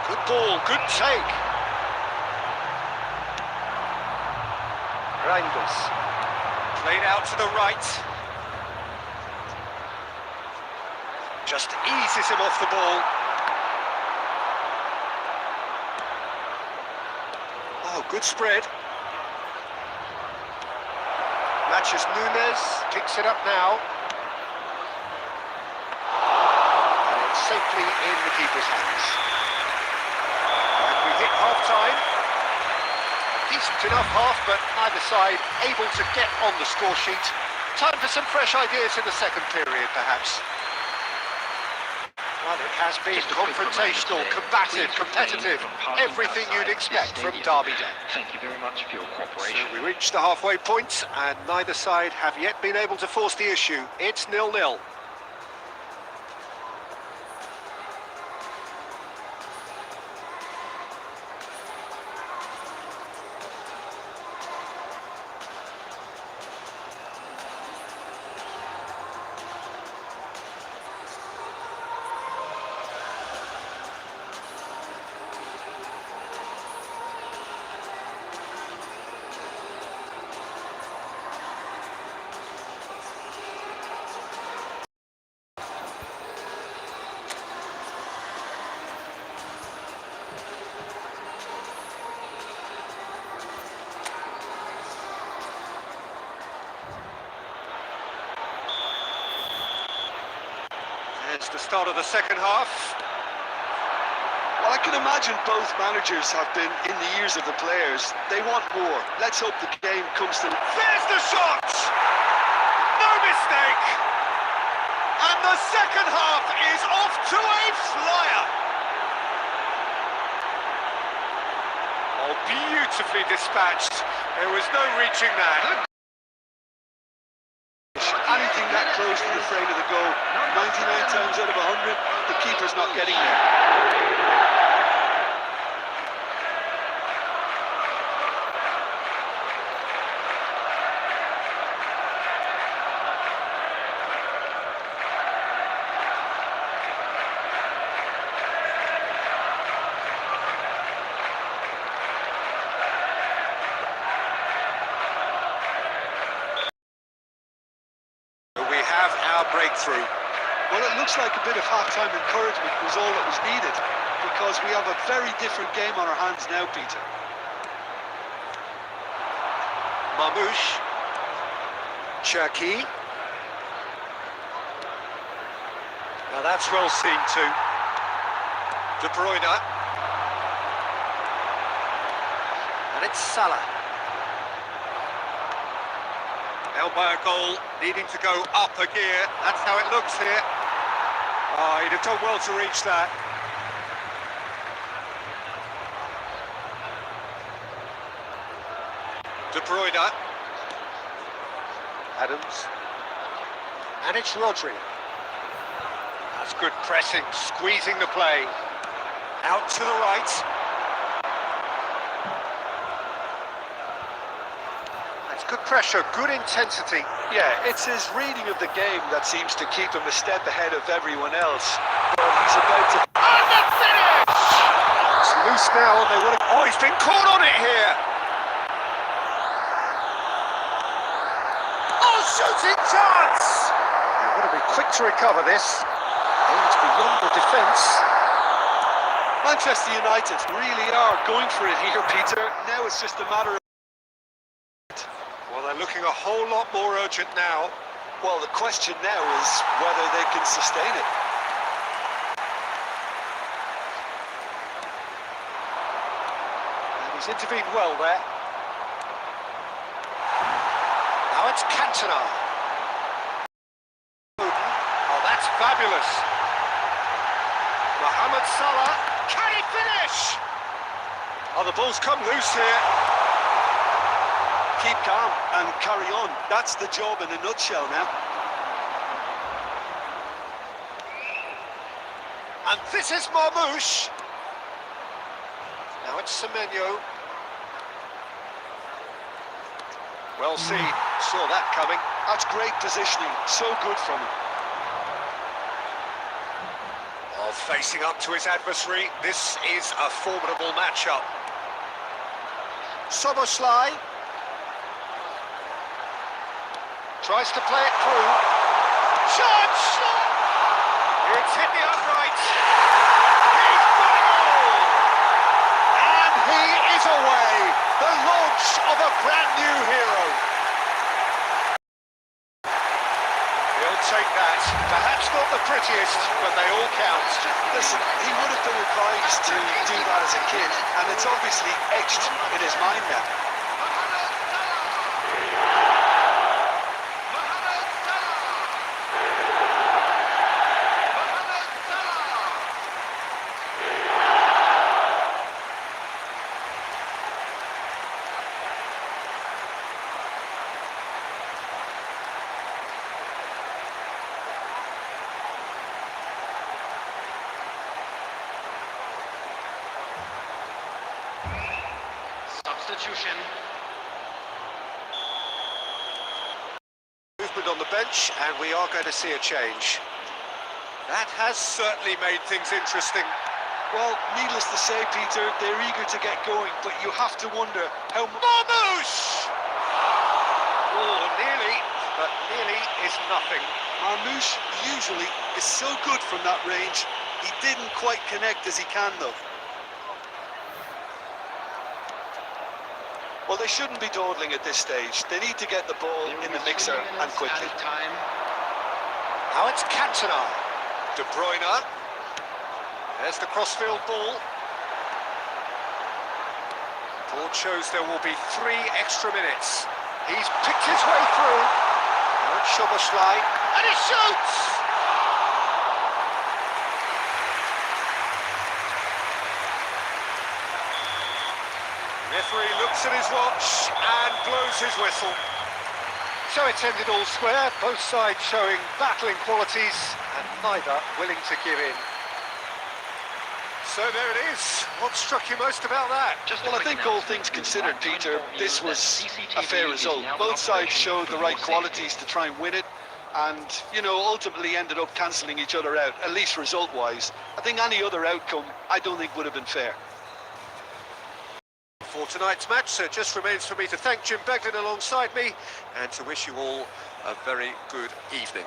[SPEAKER 6] Good ball, good take. Reinders. Played out to the right. Just eases him off the ball. Oh, good spread. Matches Nunes, kicks it up now. And it's safely in the keeper's hands. And we hit half-time. Decent enough half, but neither side able to get on the score sheet. Time for some fresh ideas in the second period, perhaps. Well, it has been confrontational, combative, competitive, everything you'd expect from Derby Day.
[SPEAKER 9] Thank you very much for your cooperation.
[SPEAKER 6] So we reached the halfway point, and neither side have yet been able to force the issue. It's 0-0. It's the start of the second half.
[SPEAKER 3] Well, I can imagine both managers have been in the ears of the players. They want more. Let's hope the game comes to...
[SPEAKER 6] There's the shot! No mistake! And the second half is off to a flyer! Oh, beautifully dispatched. There was no reaching that.
[SPEAKER 3] Anything that close to the frame of the goal, 99 times out of 100, the keeper's not getting there.
[SPEAKER 6] Breakthrough.
[SPEAKER 3] Well, it looks like a bit of half-time encouragement was all that was needed, because we have a very different game on our hands now, Peter.
[SPEAKER 6] Mamouche. Cherki. Now that's well seen too. De Bruyne. And it's Salah. Held by a goal, needing to go up a gear. That's how it looks here. Oh, he'd have done well to reach that. De Bruyne. Adams. And it's Rodri. That's good pressing, squeezing the play. Out to the right. Good pressure, good intensity.
[SPEAKER 3] Yeah, it's his reading of the game that seems to keep him a step ahead of everyone else. But he's about to...
[SPEAKER 6] And the finish! It's loose now and they want to... Oh, he's been caught on it here! Oh, shooting chance! They want to be quick to recover this. Aims beyond the defence.
[SPEAKER 3] Manchester United really are going for it here, Peter. Now it's just a matter of...
[SPEAKER 6] Well, they're looking a whole lot more urgent now.
[SPEAKER 3] Well, the question now is whether they can sustain it.
[SPEAKER 6] And he's intervened well there. Now it's Cantona. Oh, that's fabulous. Mohamed Salah. Can he finish? Oh, the ball's come loose here.
[SPEAKER 3] Keep calm and carry on. That's the job in a nutshell now.
[SPEAKER 6] And this is Mamouche. Now it's Semenyo. Well seen. Saw that coming.
[SPEAKER 3] That's great positioning. So good from him.
[SPEAKER 6] Oh, facing up to his adversary. This is a formidable matchup. Soboslai. Tries to play it through. Shot! It's hit the upright. He's got it all! And he is away. The launch of a brand new hero. He'll take that. Perhaps not the prettiest, but they all count.
[SPEAKER 3] Listen, he would have been advised to do that as a kid, and it's obviously etched in his mind now.
[SPEAKER 10] substitution.
[SPEAKER 6] Movement on the bench, and we are going to see a change. That has certainly made things interesting.
[SPEAKER 3] Well, needless to say, Peter, they're eager to get going, but you have to wonder how much...
[SPEAKER 6] Marmoush! Oh, nearly, but nearly is nothing.
[SPEAKER 3] Marmoush usually is so good from that range. He didn't quite connect as he can, though. Well, they shouldn't be dawdling at this stage. They need to get the ball in the mixer and quickly.
[SPEAKER 10] Time.
[SPEAKER 6] Now it's Cantona. De Bruyne. There's the crossfield ball. Board shows there will be 3 extra minutes. He's picked his way through. Now it's Szoboszlai. And he shoots! Referee looks at his watch and blows his whistle. So it's ended all square, both sides showing battling qualities and neither willing to give in. So there it is. What struck you most about that?
[SPEAKER 3] Well, I think all things considered, Peter, this was a fair result. Both sides showed the right qualities to try and win it and, you know, ultimately ended up cancelling each other out, at least result-wise. I think any other outcome, I don't think would have been fair.
[SPEAKER 6] For tonight's match, so it just remains for me to thank Jim Beglin alongside me and to wish you all a very good evening.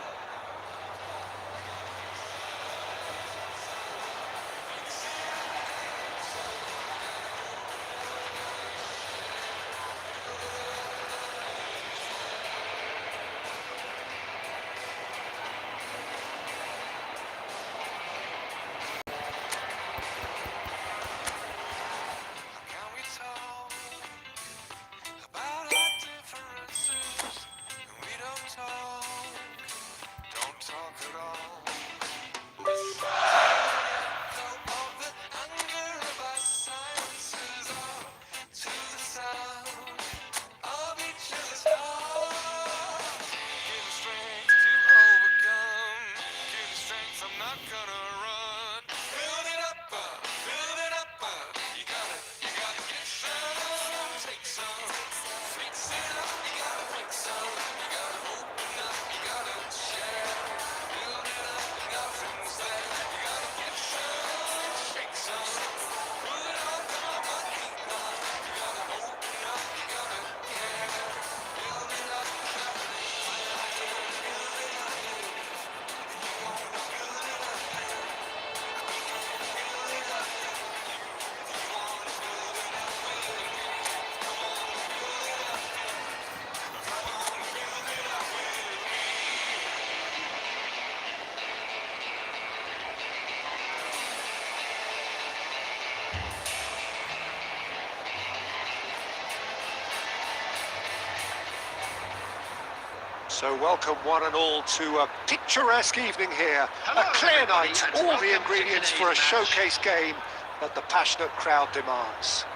[SPEAKER 6] So welcome one and all to a picturesque evening here.
[SPEAKER 10] Hello,
[SPEAKER 6] a clear
[SPEAKER 10] everybody,
[SPEAKER 6] night,
[SPEAKER 10] and
[SPEAKER 6] all
[SPEAKER 10] welcome
[SPEAKER 6] the
[SPEAKER 10] to
[SPEAKER 6] ingredients for a
[SPEAKER 10] today's match.
[SPEAKER 6] showcase game that the passionate crowd demands.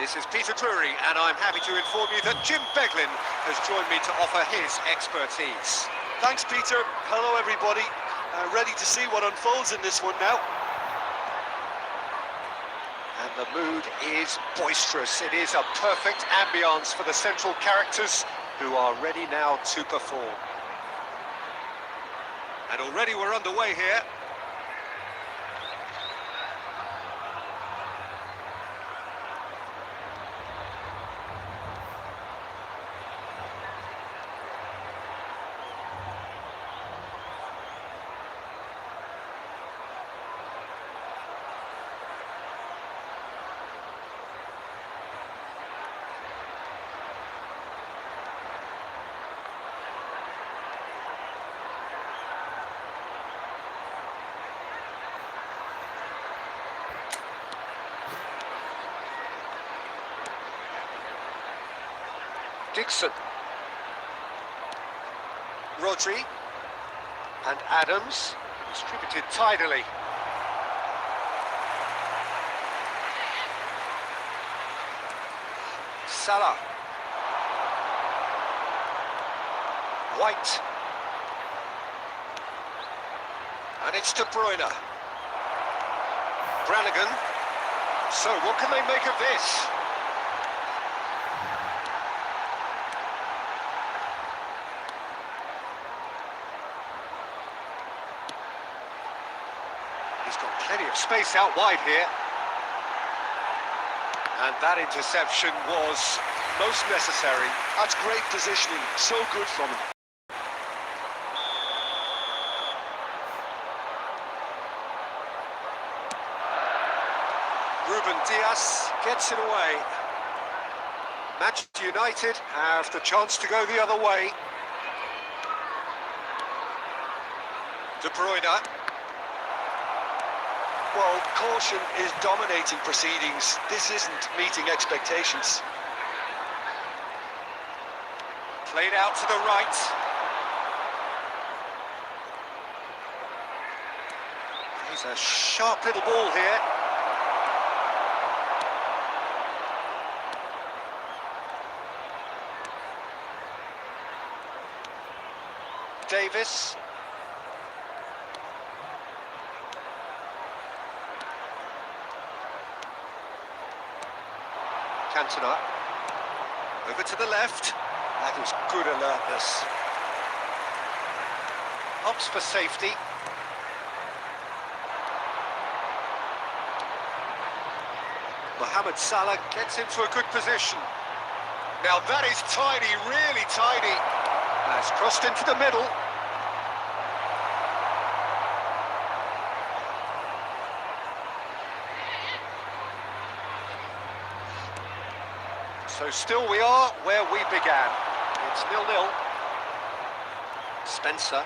[SPEAKER 6] This is Peter Drury, and I'm happy to inform you that Jim Beglin has joined me to offer his expertise.
[SPEAKER 3] Thanks, Peter. Hello, everybody. Ready to see what unfolds in this one now.
[SPEAKER 6] And the mood is boisterous. It is a perfect ambience for the central characters who are ready now to perform. And already we're underway here. Dixon, Rodri, and Adams, distributed tidily. Salah, White, and it's De Bruyne. Brannigan. So what can they make of this? He's got plenty of space out wide here. And that interception was most necessary.
[SPEAKER 3] That's great positioning, so good from him.
[SPEAKER 6] Ruben Diaz gets it away. Manchester United have the chance to go the other way. De Bruyne.
[SPEAKER 3] Well, caution is dominating proceedings. This isn't meeting expectations.
[SPEAKER 6] Played out to the right. He's a sharp little ball here. Davis. Cantona. Over to the left. That was good alertness. Hops for safety. Mohamed Salah gets into a good position. Now that is tiny, really tiny. That's crossed into the middle. So still we are where we began. It's 0-0. Spencer.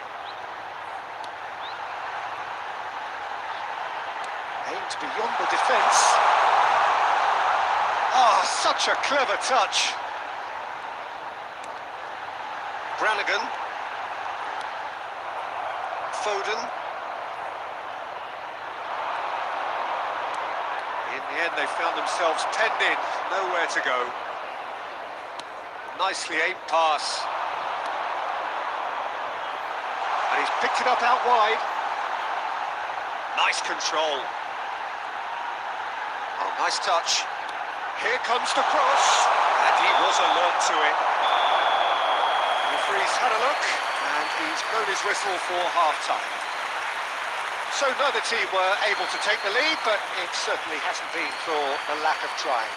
[SPEAKER 6] Aimed beyond the defence. Ah, such a clever touch. Brannigan. Foden. In the end, they found themselves penned in, nowhere to go. Nicely aimed pass. And he's picked it up out wide. Nice control. Oh, nice touch. Here comes the cross. And he was alert to it. The referee's had a look, and he's blown his whistle for half-time. So neither team were able to take the lead, but it certainly hasn't been for the lack of trying.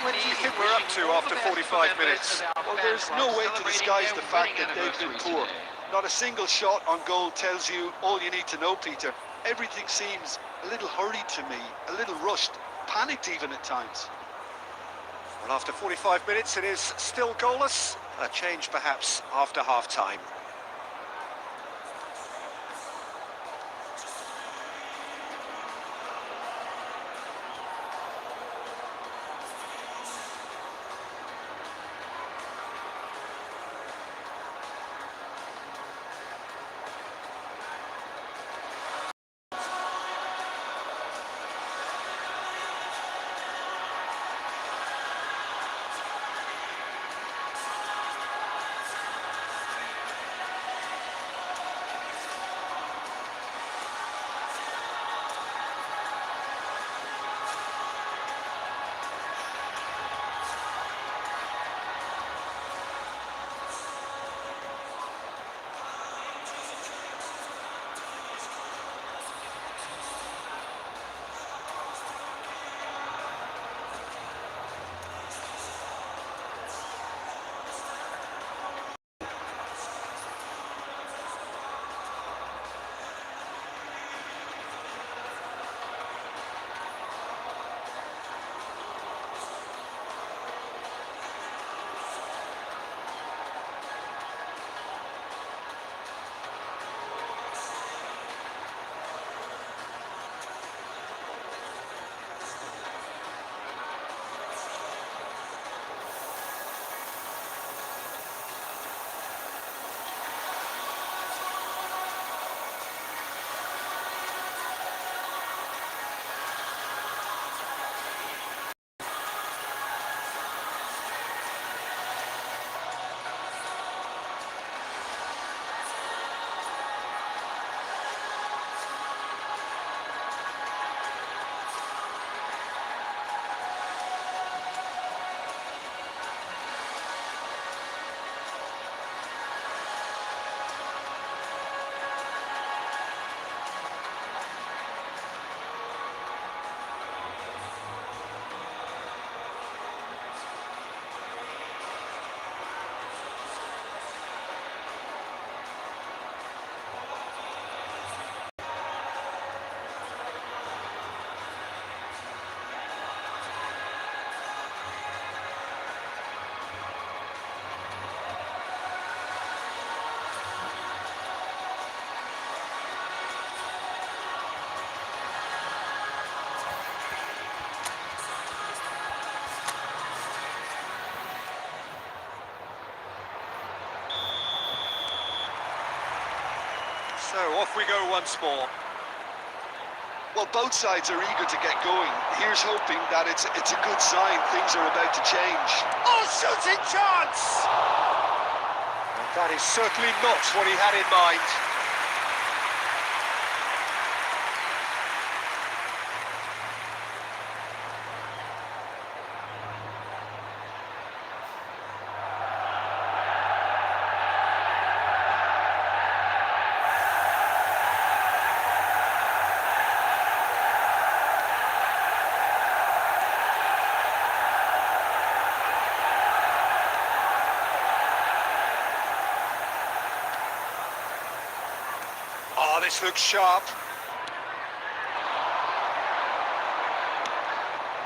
[SPEAKER 6] What do you think we're up to after 45 minutes?
[SPEAKER 3] Well, there's no way to disguise the fact that they've been poor. Not a single shot on goal tells you all you need to know, Peter. Everything seems a little hurried to me, a little rushed, panicked even at times.
[SPEAKER 6] Well, after 45 minutes, it is still goalless. A change, perhaps, after half-time. So off we go once more.
[SPEAKER 3] Well, both sides are eager to get going. Here's hoping that it's a good sign. Things are about to change.
[SPEAKER 6] Oh, shooting chance! And that is certainly not what he had in mind. Oh, this looks sharp.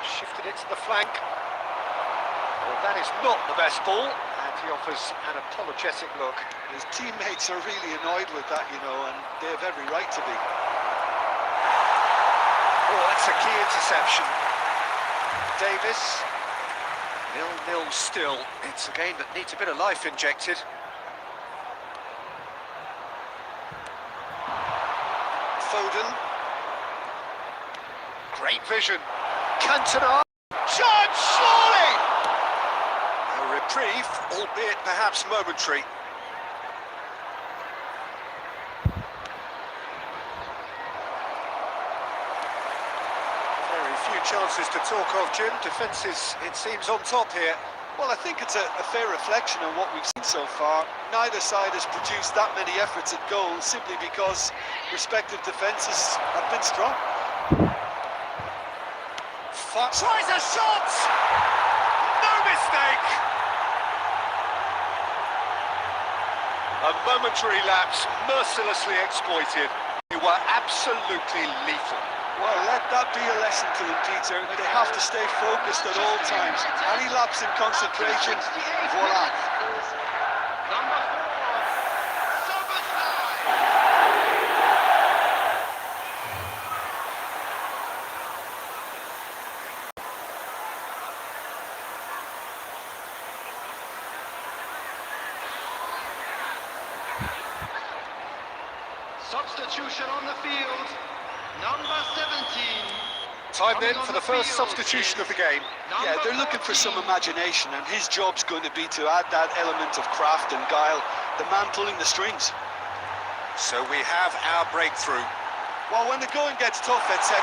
[SPEAKER 6] Shifted it to the flank. Well, that is not the best ball, and he offers an apologetic look.
[SPEAKER 3] His teammates are really annoyed with that, you know, and they have every right to be.
[SPEAKER 6] Oh, that's a key interception. Davis. 0-0 still. It's a game that needs a bit of life injected. Foden. Great vision. Cantona. Chance, surely! A reprieve, albeit perhaps momentary. Very few chances to talk of, Jim. Defence is, it seems, on top here.
[SPEAKER 3] Well, I think it's a fair reflection on what we've seen so far. Neither side has produced that many efforts at goal simply because respective defences have been strong.
[SPEAKER 6] Tries a shot! No mistake! A momentary lapse mercilessly exploited. They were absolutely lethal.
[SPEAKER 3] Well, let that be a lesson to them, Peter. They have to stay focused at all times. Any lapse in concentration, voila.
[SPEAKER 10] Number 4, Soboslai. Substitution on the field. Number 17.
[SPEAKER 6] Time then for the first substitution of the game.
[SPEAKER 3] Yeah, they're looking for some imagination, and his job's going to be to add that element of craft and guile, the man pulling the strings.
[SPEAKER 6] So we have our breakthrough.
[SPEAKER 3] Well, when the going gets tough, etc.,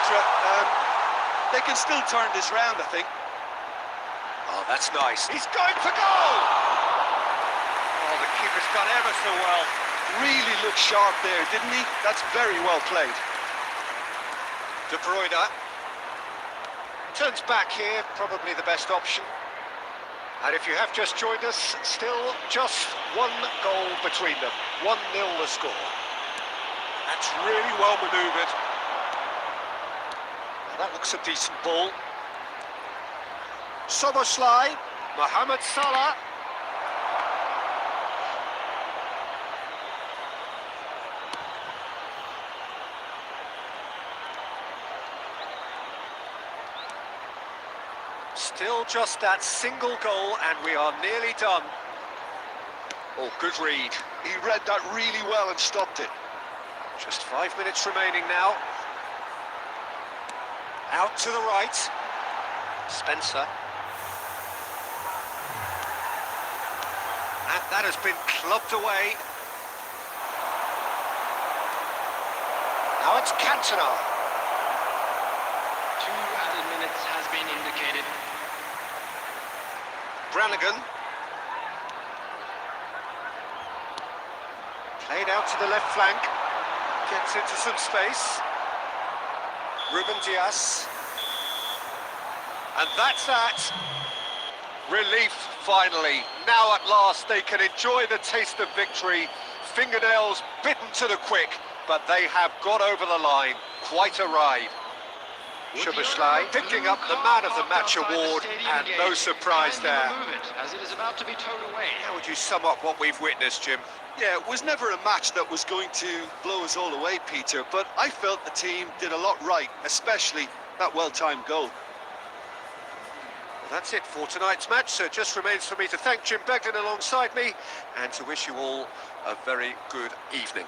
[SPEAKER 3] they can still turn this round, I think.
[SPEAKER 6] Oh, that's nice. He's going for goal! Oh, the keeper's done ever so well.
[SPEAKER 3] Really looked sharp there, didn't he? That's very well played.
[SPEAKER 6] De Bruyne turns back here, probably the best option. And if you have just joined us, still just one goal between them. 1-0 the score. That's really well manoeuvred. Now that looks a decent ball. Soboslai, Mohamed Salah. Still just that single goal, and we are nearly done. Oh, good read.
[SPEAKER 3] He read that really well and stopped it.
[SPEAKER 6] Just 5 minutes remaining now. Out to the right. Spencer. And that has been clubbed away. Now it's Cantona.
[SPEAKER 10] 2 added minutes has been indicated.
[SPEAKER 6] Brannigan. Played out to the left flank. Gets into some space. Ruben Dias. And that's that. Relief, finally. Now at last they can enjoy the taste of victory. Fingernails bitten to the quick, but they have got over the line. Quite a ride. Szoboszlai picking up the Man of the Match award, and no surprise there.
[SPEAKER 10] As it is about to be towed away.
[SPEAKER 6] How would you sum up what we've witnessed, Jim?
[SPEAKER 3] Yeah, it was never a match that was going to blow us all away, Peter, but I felt the team did a lot right, especially that well-timed goal.
[SPEAKER 6] Well, that's it for tonight's match, so it just remains for me to thank Jim Beglin alongside me and to wish you all a very good evening.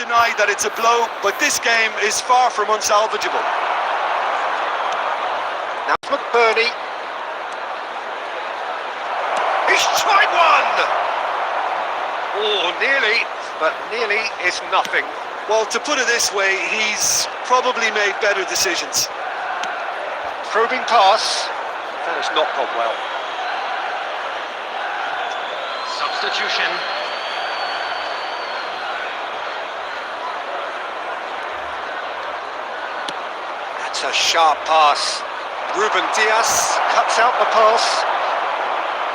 [SPEAKER 3] deny that it's a blow, but this game is far from unsalvageable.
[SPEAKER 6] Now it's McBurney. He's tried one! Oh, nearly, but nearly is nothing.
[SPEAKER 3] Well, to put it this way, he's probably made better decisions.
[SPEAKER 6] Probing pass. That has not gone well.
[SPEAKER 9] Substitution.
[SPEAKER 6] That's a sharp pass. Ruben Diaz cuts out the pass.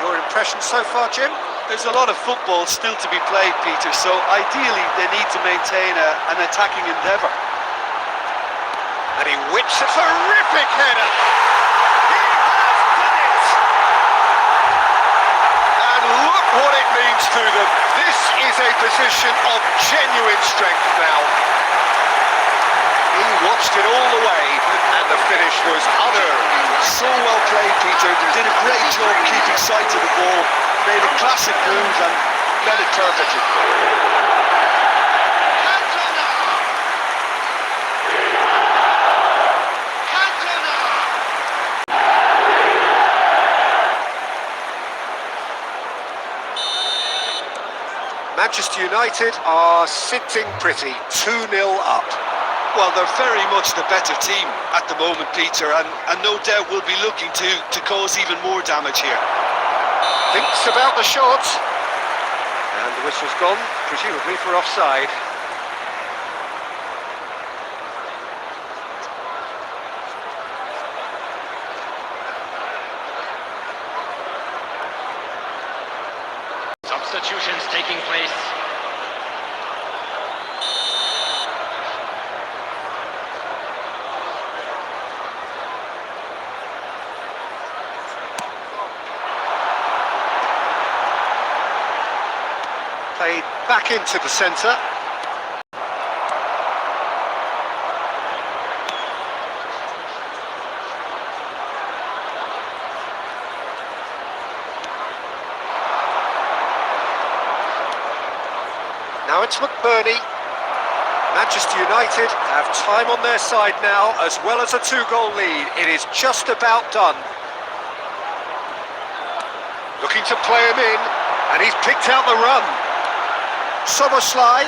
[SPEAKER 6] Your impression so far, Jim?
[SPEAKER 3] There's a lot of football still to be played, Peter, so ideally they need to maintain an attacking endeavour.
[SPEAKER 6] And he whips a terrific header. He has done it! And look what it means to them. This is a position of genuine strength now. He watched it all the way, and the finish was utter.
[SPEAKER 3] So well played, Peter. Did a great job keeping sight of the ball. Made a classic move and led it perfectly.
[SPEAKER 6] Manchester United are sitting pretty, 2-0 up.
[SPEAKER 3] Well, they're very much the better team at the moment, Peter, and no doubt will be looking to cause even more damage here.
[SPEAKER 6] Thinks about the shot. And the whistle's gone, presumably for offside.
[SPEAKER 9] Substitutions taking place.
[SPEAKER 6] Played back into the centre. Now it's McBurney. Manchester United have time on their side now, as well as a 2-goal lead. It is just about done. Looking to play him in, and he's picked out the run. Soboslai.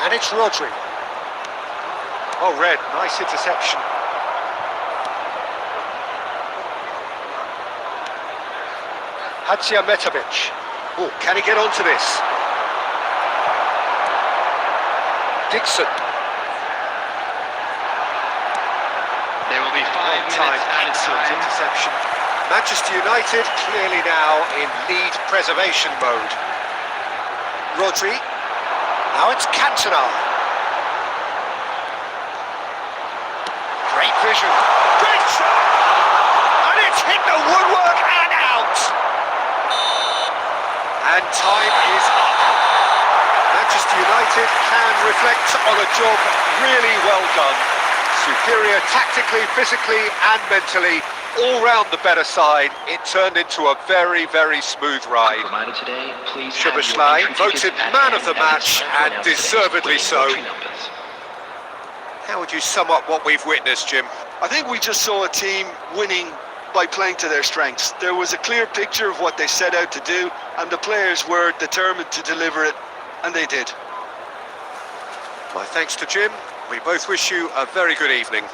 [SPEAKER 6] And it's Rodri. Oh, Red, nice interception. Hadziametovic. Oh, can he get onto this? Dixon.
[SPEAKER 9] There will be 5 minutes added
[SPEAKER 6] Excellent
[SPEAKER 9] time.
[SPEAKER 6] interception. Manchester United clearly now in lead preservation mode. Rodri. Now it's Cantona. Great vision. Great shot! And it's hit the woodwork and out. And time is up. Manchester United can reflect on a job really well done. Superior tactically, physically and mentally. All round the better side. It turned into a very, very smooth ride.
[SPEAKER 9] Provided today, please
[SPEAKER 6] Soboslai voted man of the match, and deservedly so. How would you sum up what we've witnessed, Jim?
[SPEAKER 3] I think we just saw a team winning by playing to their strengths. There was a clear picture of what they set out to do, and the players were determined to deliver it, and they did.
[SPEAKER 6] My thanks to Jim. We both wish you a very good evening.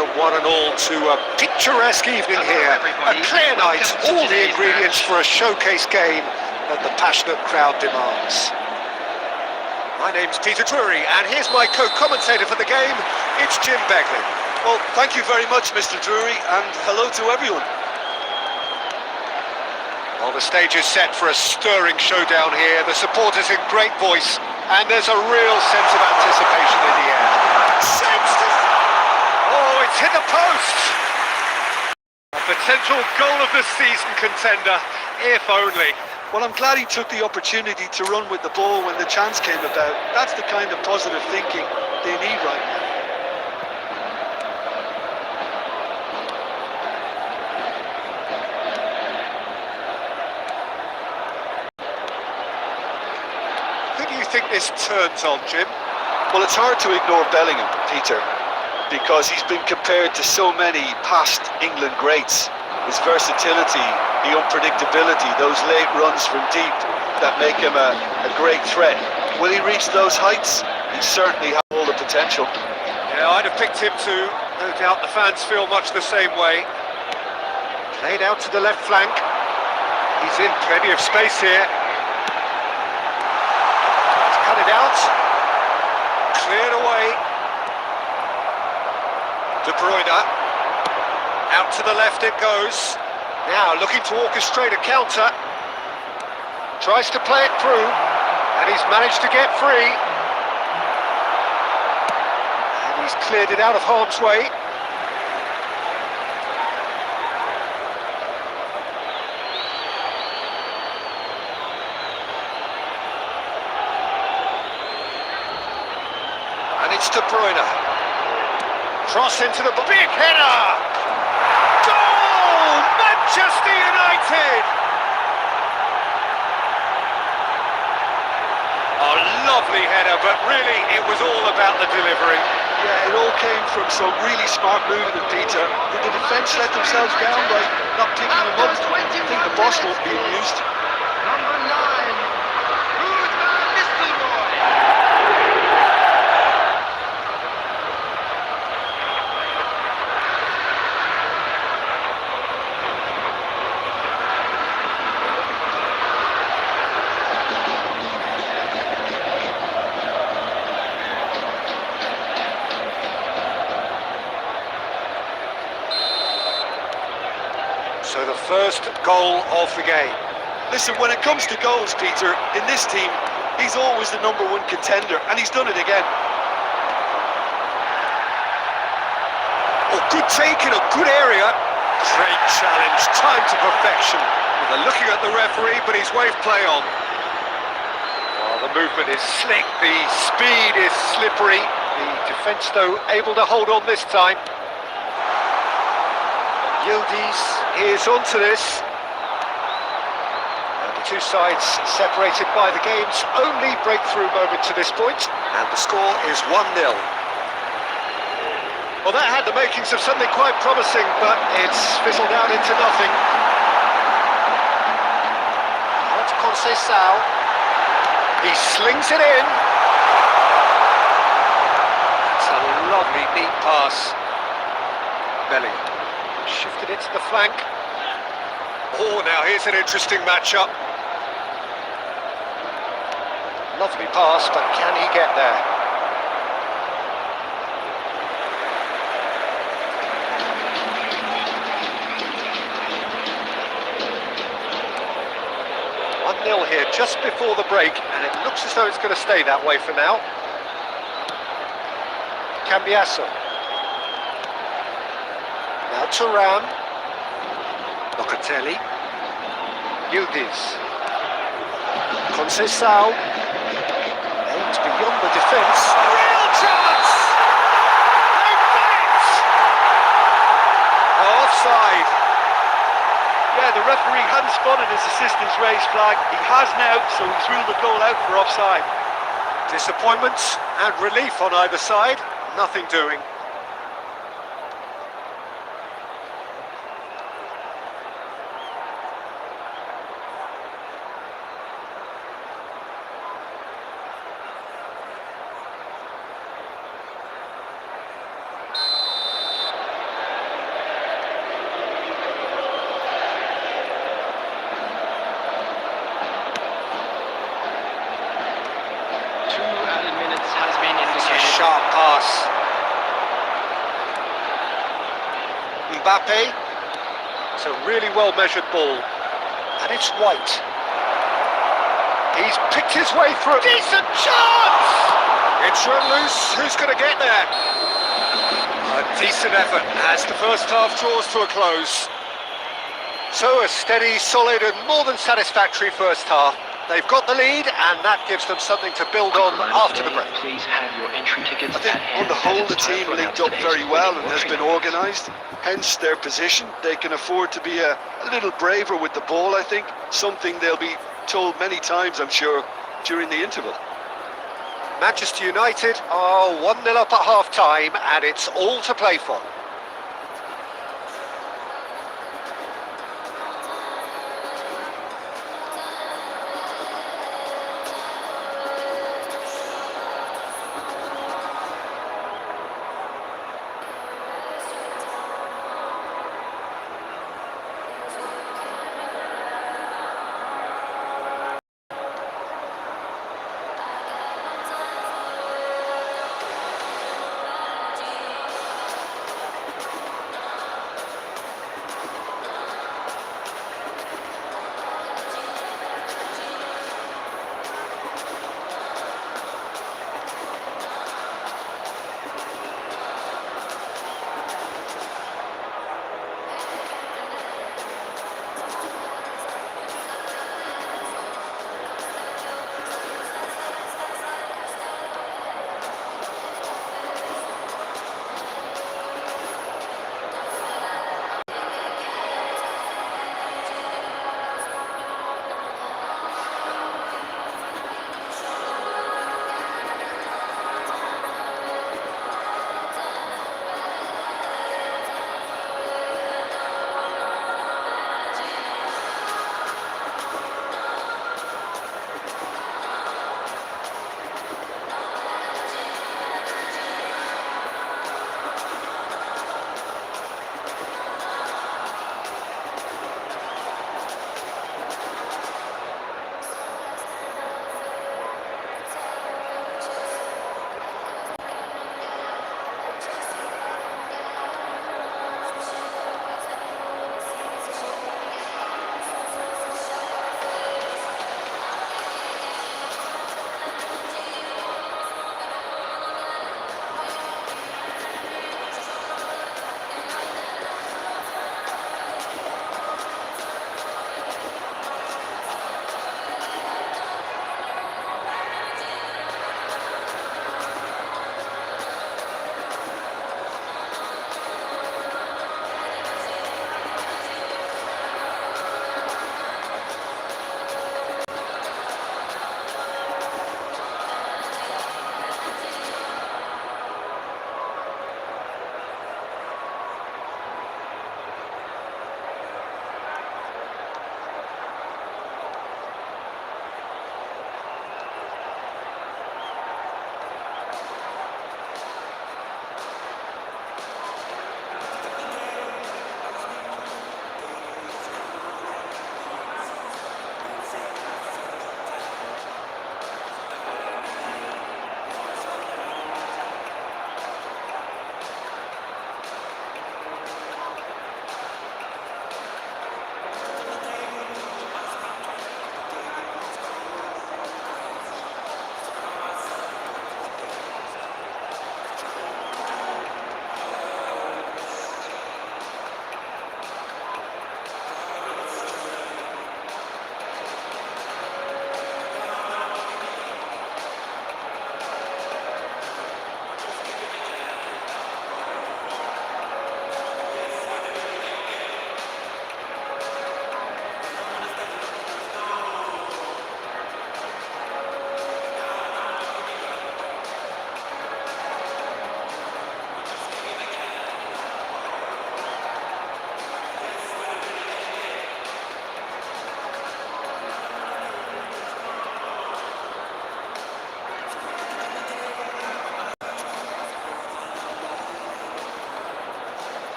[SPEAKER 6] Welcome one and all to a picturesque evening here. A clear night, all the ingredients for a showcase game that the passionate crowd demands. My name's Peter Drury, and here's my co-commentator for the game. It's Jim Begley.
[SPEAKER 3] Well, thank you very much, Mr. Drury, and hello to everyone.
[SPEAKER 6] Well, the stage is set for a stirring showdown here. The supporters in great voice, and there's a real sense of anticipation in the air. Oh, it's hit the post! A potential goal of the season contender, if only.
[SPEAKER 3] Well, I'm glad he took the opportunity to run with the ball when the chance came about. That's the kind of positive thinking they need right now.
[SPEAKER 6] Who do you think this turns on, Jim?
[SPEAKER 3] Well, it's hard to ignore Bellingham, Peter, because he's been compared to so many past England greats. His versatility, the unpredictability, those late runs from deep that make him a great threat. Will he reach those heights? He certainly has all the potential.
[SPEAKER 6] Yeah, I'd have picked him too. No doubt the fans feel much the same way. Played out to the left flank. He's in plenty of space here. He's cut it out. Cleared away. De Bruyne. Out to the left it goes. Now looking to orchestrate a counter. Tries to play it through. And he's managed to get free. And he's cleared it out of harm's way. And it's De Bruyne. Cross into the big header! Goal! Manchester United! A lovely header, but really it was all about the delivery.
[SPEAKER 3] Yeah, it all came from some really smart movement, Peter. Did the defence let themselves down by not picking them up? I think the boss won't be amused.
[SPEAKER 10] Number 9, Ruud van Nistelrooy.
[SPEAKER 6] So the first goal of the game.
[SPEAKER 3] Listen, when it comes to goals, Peter, in this team, he's always the #1 contender, and he's done it again.
[SPEAKER 6] Oh, good take in a good area. Great challenge, time to perfection. Well, they're looking at the referee, but he's waved play on. Oh, the movement is slick, the speed is slippery. The defence, though, able to hold on this time. Yildiz is onto this. And the two sides separated by the game's only breakthrough moment to this point. And the score is 1-0. Well, that had the makings of something quite promising, but it's fizzled out into nothing. That's Conceição. He slings it in. It's a lovely, neat pass. Bellingham shifted it to the flank. Oh, now here's an interesting matchup. Lovely pass, but can he get there? Nil here just before the break, and it looks as though it's going to stay that way for now. Cambiasso. Now Thuram. Locatelli. Yildiz. Conceição. Aims beyond the defence. Real chance! They've got it! Offside.
[SPEAKER 3] Yeah, the referee hadn't spotted his assistant's raised flag. He has now, so he's ruled the goal out for offside.
[SPEAKER 6] Disappointment and relief on either side. Nothing doing. sharp pass. Mbappe. It's a really well-measured ball. And it's White. He's picked his way through. Decent chance! It's run loose. Who's going to get there? A decent effort as the first half draws to a close. So a steady, solid and more than satisfactory first half. They've got the lead and that gives them something to build on after the break.
[SPEAKER 9] Please have your entry tickets.
[SPEAKER 3] I think on the whole the team linked up very well and has been organised, hence their position. They can afford to be a little braver with the ball, I think, something they'll be told many times, I'm sure, during the interval.
[SPEAKER 6] Manchester United are 1-0 up at half-time and it's all to play for.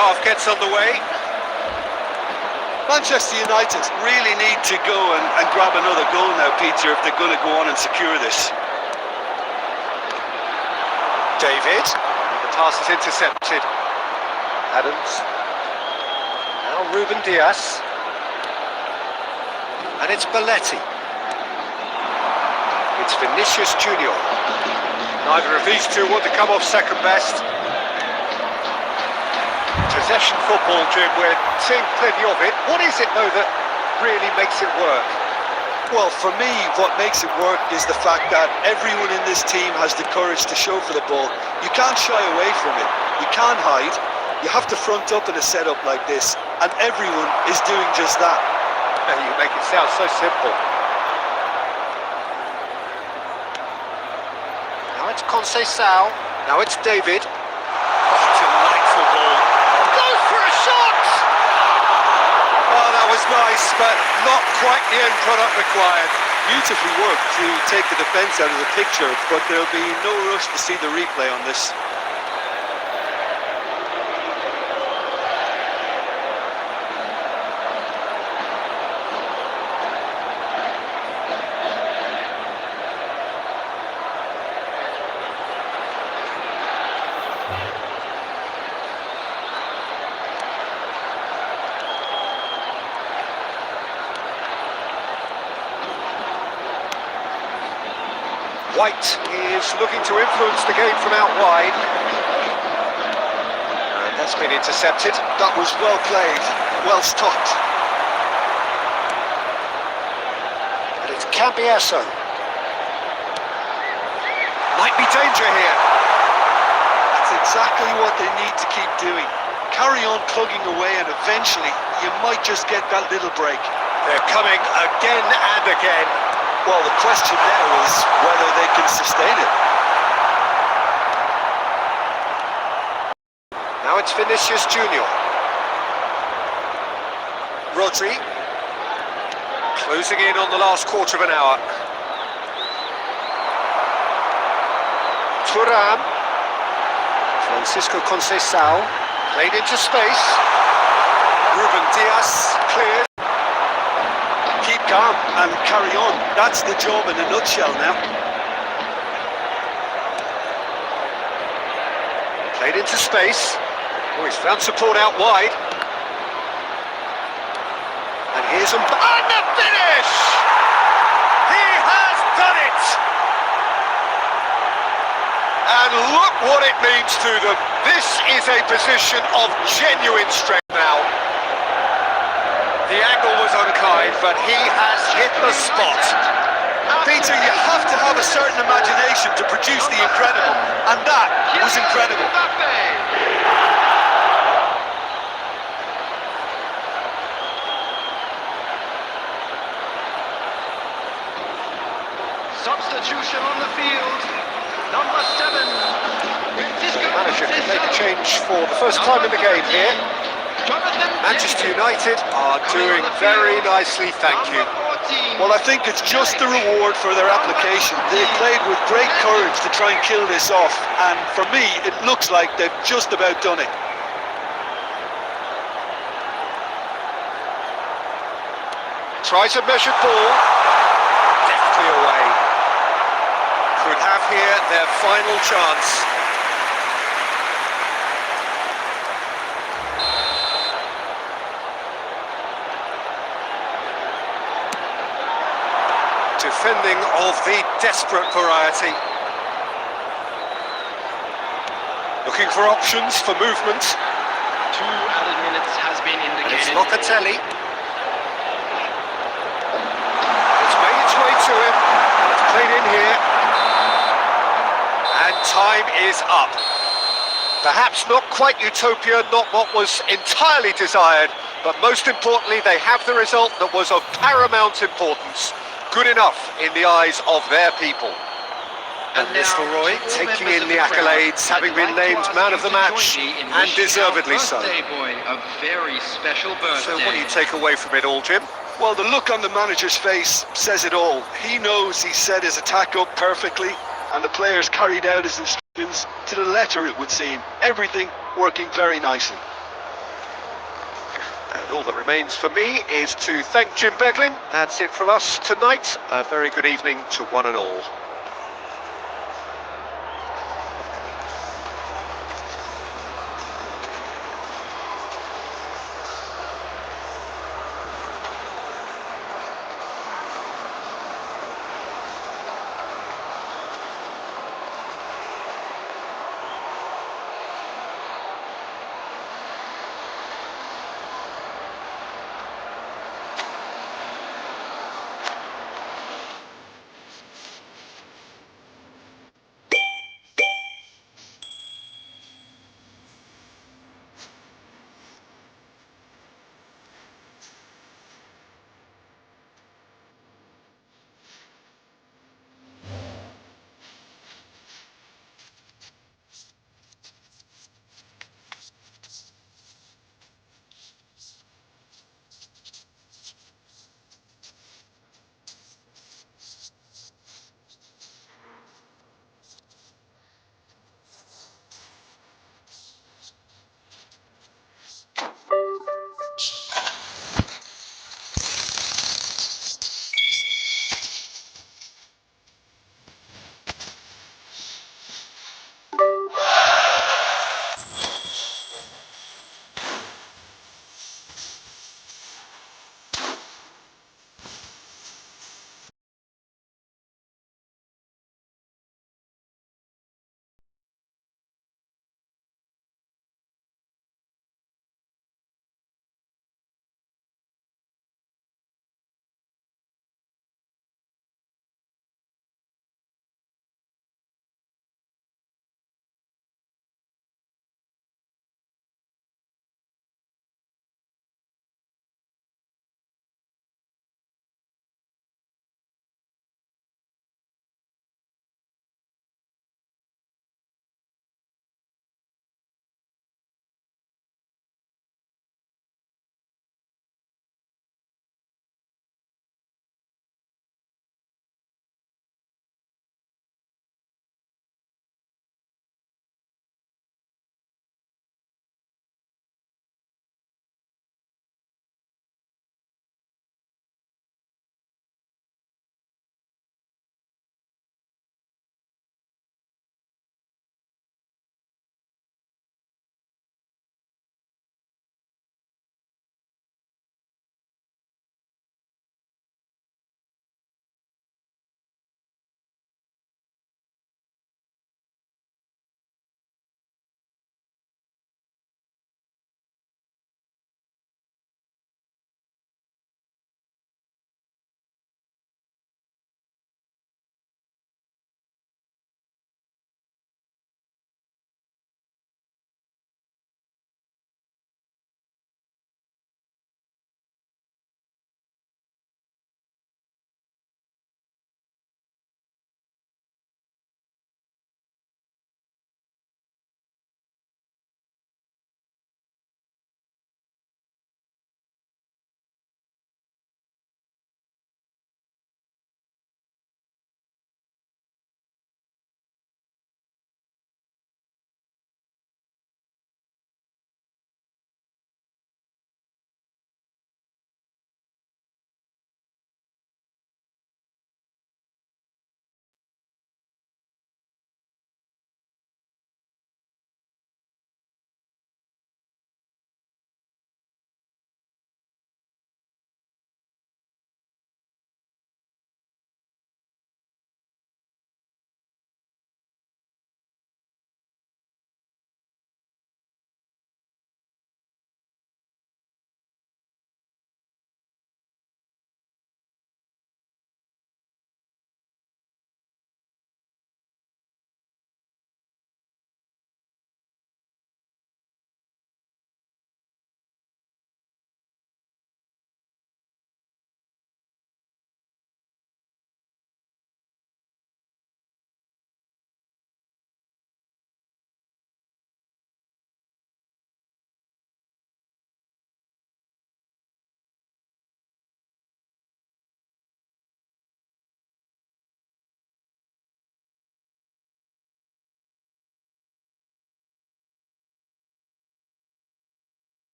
[SPEAKER 6] half gets underway.
[SPEAKER 3] Manchester United really need to go and grab another goal now, Peter, if they're going to go on and secure this.
[SPEAKER 6] David, the pass is intercepted. Adams. Now Ruben Diaz. And it's Belletti. It's Vinicius Junior. Neither of these two want to come off second best. Possession football, Jim, we're seeing plenty of it. What is it, though, that really makes it work?
[SPEAKER 3] Well, for me, what makes it work is the fact that everyone in this team has the courage to show for the ball. You can't shy away from it. You can't hide. You have to front up in a setup like this, and everyone is doing just that.
[SPEAKER 6] You make it sound so simple. Now it's Conceição. Now it's David. Oh, delightful ball. Goes for a shot! Oh, that was nice, but not quite the end product required.
[SPEAKER 3] Beautifully worked to take the defence out of the picture, but there'll be no rush to see the replay on this.
[SPEAKER 6] White is looking to influence the game from out wide. And that's been intercepted.
[SPEAKER 3] That was well played, well stopped.
[SPEAKER 6] And it's Cambiasso. Might be danger here.
[SPEAKER 3] That's exactly what they need to keep doing. Carry on plugging away and eventually you might just get that little break.
[SPEAKER 6] They're coming again and again.
[SPEAKER 3] Well, the question now is whether they can sustain it.
[SPEAKER 6] Now it's Vinicius Junior. Rodri. Closing in on the last quarter of an hour. Thuram. Francisco Conceição. Played into space. Ruben Diaz cleared.
[SPEAKER 3] Keep calm and carry on. That's the job in a nutshell now.
[SPEAKER 6] Played into space. Oh, he's found support out wide. And here's and the finish! He has done it! And look what it means to them. This is a position of genuine strength now. The angle was unkind, but he has hit the spot.
[SPEAKER 3] Peter, you have to have a certain imagination to produce the incredible, and that was incredible.
[SPEAKER 10] Substitution on the field. Number 7.
[SPEAKER 6] The manager can make a change for the first time in the game here. Manchester United are doing very nicely, thank you.
[SPEAKER 3] Well, I think it's just the reward for their application. They played with great courage to try and kill this off, and for me, it looks like they've just about done it.
[SPEAKER 6] Tries a measured ball, deftly away. Could have here their final chance. Defending of the desperate variety. Looking for options for movement.
[SPEAKER 9] 2 added minutes has been
[SPEAKER 6] And it's
[SPEAKER 9] indicated.
[SPEAKER 6] Locatelli. It's made its way to him. And it's played in here. And time is up. Perhaps not quite utopia, not what was entirely desired, but most importantly, they have the result that was of paramount importance. Good enough in the eyes of their people. And Nistelrooy taking in the accolades, having been named man of the match, and deservedly so.
[SPEAKER 9] Boy, a very special birthday.
[SPEAKER 6] So what do you take away from it all, Jim?
[SPEAKER 3] Well, the look on the manager's face says it all. He knows he set his attack up perfectly, and the players carried out his instructions to the letter, it would seem. Everything working very nicely.
[SPEAKER 6] And all that remains for me is to thank Jim Beglin. That's it from us tonight. A very good evening to one and all.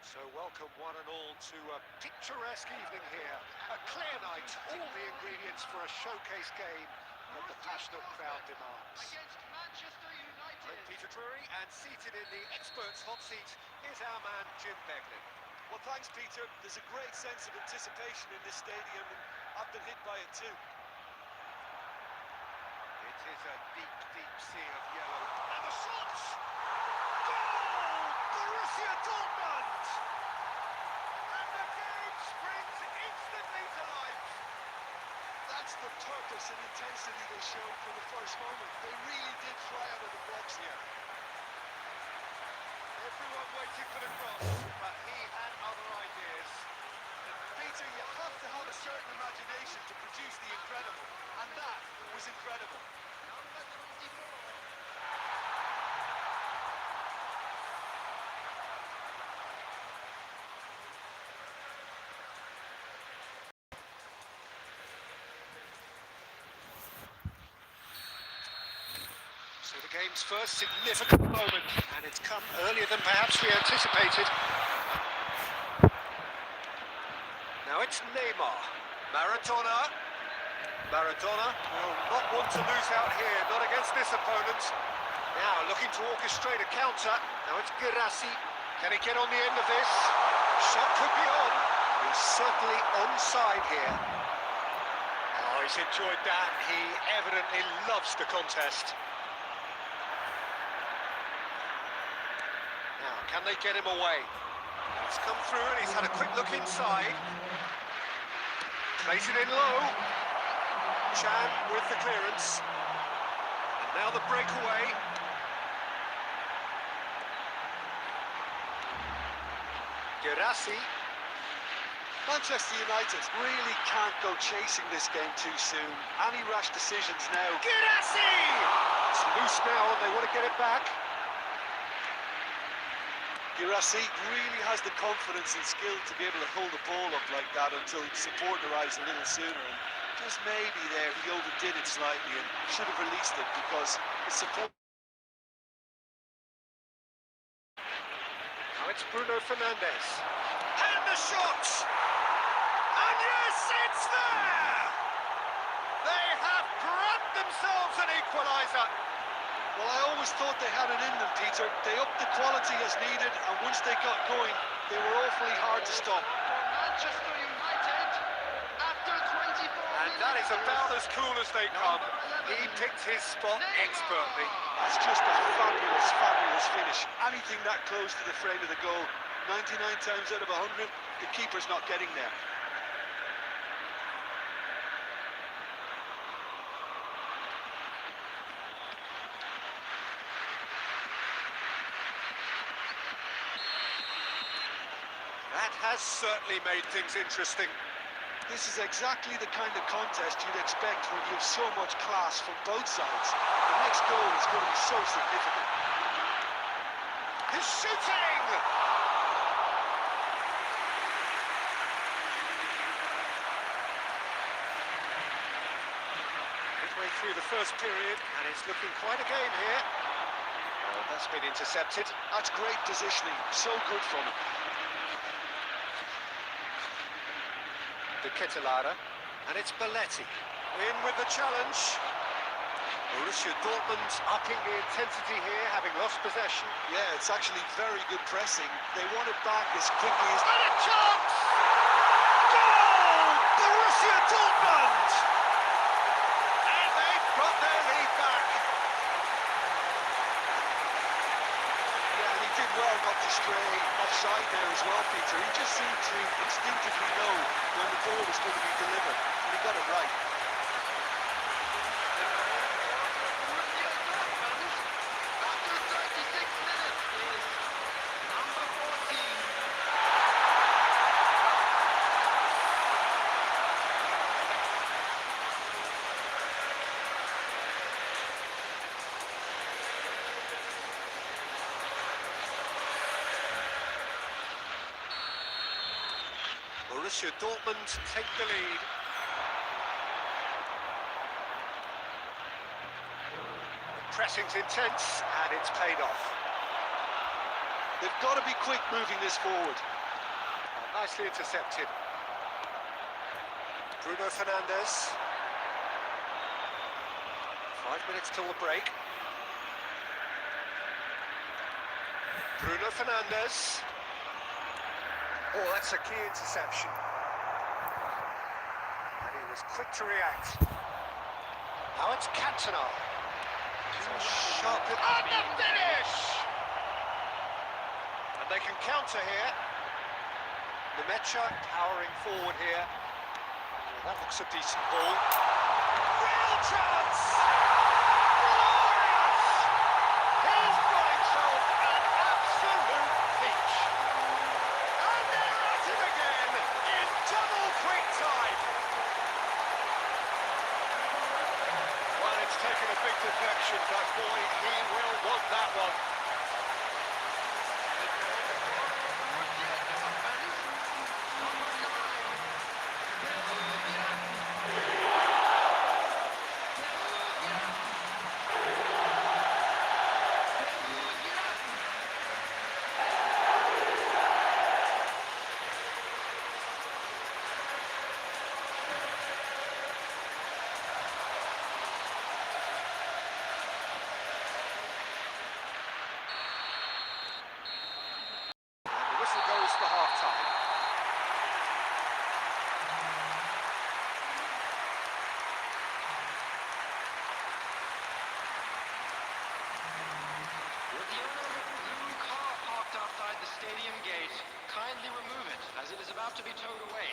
[SPEAKER 6] So welcome one and all to a picturesque evening here. A clear night, all the ingredients for a showcase game that the passionate crowd demands.
[SPEAKER 10] Against Manchester United.
[SPEAKER 6] I'm Peter Drury, and seated in the experts' hot seat is our man Jim Beglin.
[SPEAKER 3] Well, thanks, Peter. There's a great sense of anticipation in this stadium, and I've been hit by it too.
[SPEAKER 6] It is a deep, deep sea of yellow. And the shots! Goal! Borussia Dortmund! And the game springs instantly to life.
[SPEAKER 3] That's the purpose and intensity they showed from the first moment. They really did fly out of the blocks here.
[SPEAKER 6] Everyone waiting for the cross, but he had other ideas.
[SPEAKER 3] Peter, you have to have a certain imagination to produce the incredible, and that was incredible.
[SPEAKER 10] Number 24.
[SPEAKER 6] So the game's first significant moment, and it's come earlier than perhaps we anticipated. Now it's Neymar. Maradona. Maradona will not want to lose out here, not against this opponent. Now looking to orchestrate a counter. Now it's Guirassy. Can he get on the end of this? Shot could be on. He's certainly onside here. Oh, he's enjoyed that. He evidently loves the contest. Now, can they get him away? He's come through and he's had a quick look inside. Plays it in low. Chan with the clearance. And now the breakaway. Guirassy.
[SPEAKER 3] Manchester United really can't go chasing this game too soon. Any rash decisions now.
[SPEAKER 6] Guirassy! It's loose now and they want to get it back.
[SPEAKER 3] Guirassy really has the confidence and skill to be able to hold the ball up like that until support arrives a little sooner. And just maybe there he overdid it slightly and should have released it because the support.
[SPEAKER 6] Now it's Bruno Fernandes. And the shot! And yes, it's there! They have grabbed themselves an equaliser.
[SPEAKER 3] Well, I always thought they had it in them, Peter. They upped the quality as needed, and once they got going, they were awfully hard to stop.
[SPEAKER 10] For Manchester United, after 24
[SPEAKER 6] And that is about as cool as they come. He picked his spot expertly.
[SPEAKER 3] That's just a fabulous, fabulous finish. Anything that close to the frame of the goal, 99 times out of 100, the keeper's not getting there.
[SPEAKER 6] That has certainly made things interesting.
[SPEAKER 3] This is exactly the kind of contest you'd expect when you have so much class from both sides. The next goal is going to be so significant.
[SPEAKER 6] He's shooting! Midway through the first period, and it's looking quite a game here. Oh, that's been intercepted.
[SPEAKER 3] That's great positioning, so good from him.
[SPEAKER 6] De Ketelaere, and it's Belletti. In with the challenge. Borussia Dortmund upping the intensity here, having lost possession.
[SPEAKER 3] Yeah, it's actually very good pressing. They want it back as quickly as...
[SPEAKER 6] And a chance! Goal! Borussia Dortmund! And they've got their lead back.
[SPEAKER 3] Yeah, and he did well not to stray offside there as well, Peter. He just seemed to instinctively know when the ball was going to be delivered, and he got it right.
[SPEAKER 10] Borussia Dortmund, after 36 minutes, is number 14.
[SPEAKER 6] Borussia Dortmund take the lead. The pressing's intense, and it's paid off.
[SPEAKER 3] They've got to be quick moving this forward.
[SPEAKER 6] Nicely intercepted. Bruno Fernandes. 5 minutes till the break. Bruno Fernandes. Oh, that's a key interception. And he was quick to react. Now it's Cantona. Sharp hit. And the finish! And they can counter here. Nemecha powering forward here. Well, that looks a decent ball. Real chance! Glorious! He's got himself an absolute peach. And they're at him again in double quick time. Well, it's taken a big deflection, but boy, he will want that one. The whistle goes for half-time.
[SPEAKER 9] With the owner of a blue car parked outside the stadium gate, kindly remove it as it is about to be towed away.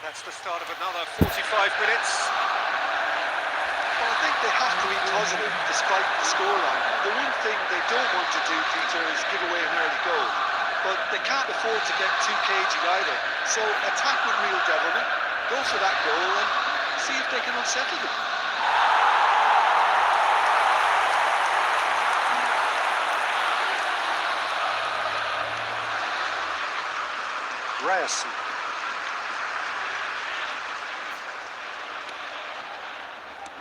[SPEAKER 6] That's the start of another 45 minutes.
[SPEAKER 3] Well, I think they have to be positive despite the scoreline. The one thing they don't want to do, Peter, is give away an early goal. But they can't afford to get too cagey either. So attack with real devilment, go for that goal and see if they can unsettle them.
[SPEAKER 6] Ryerson.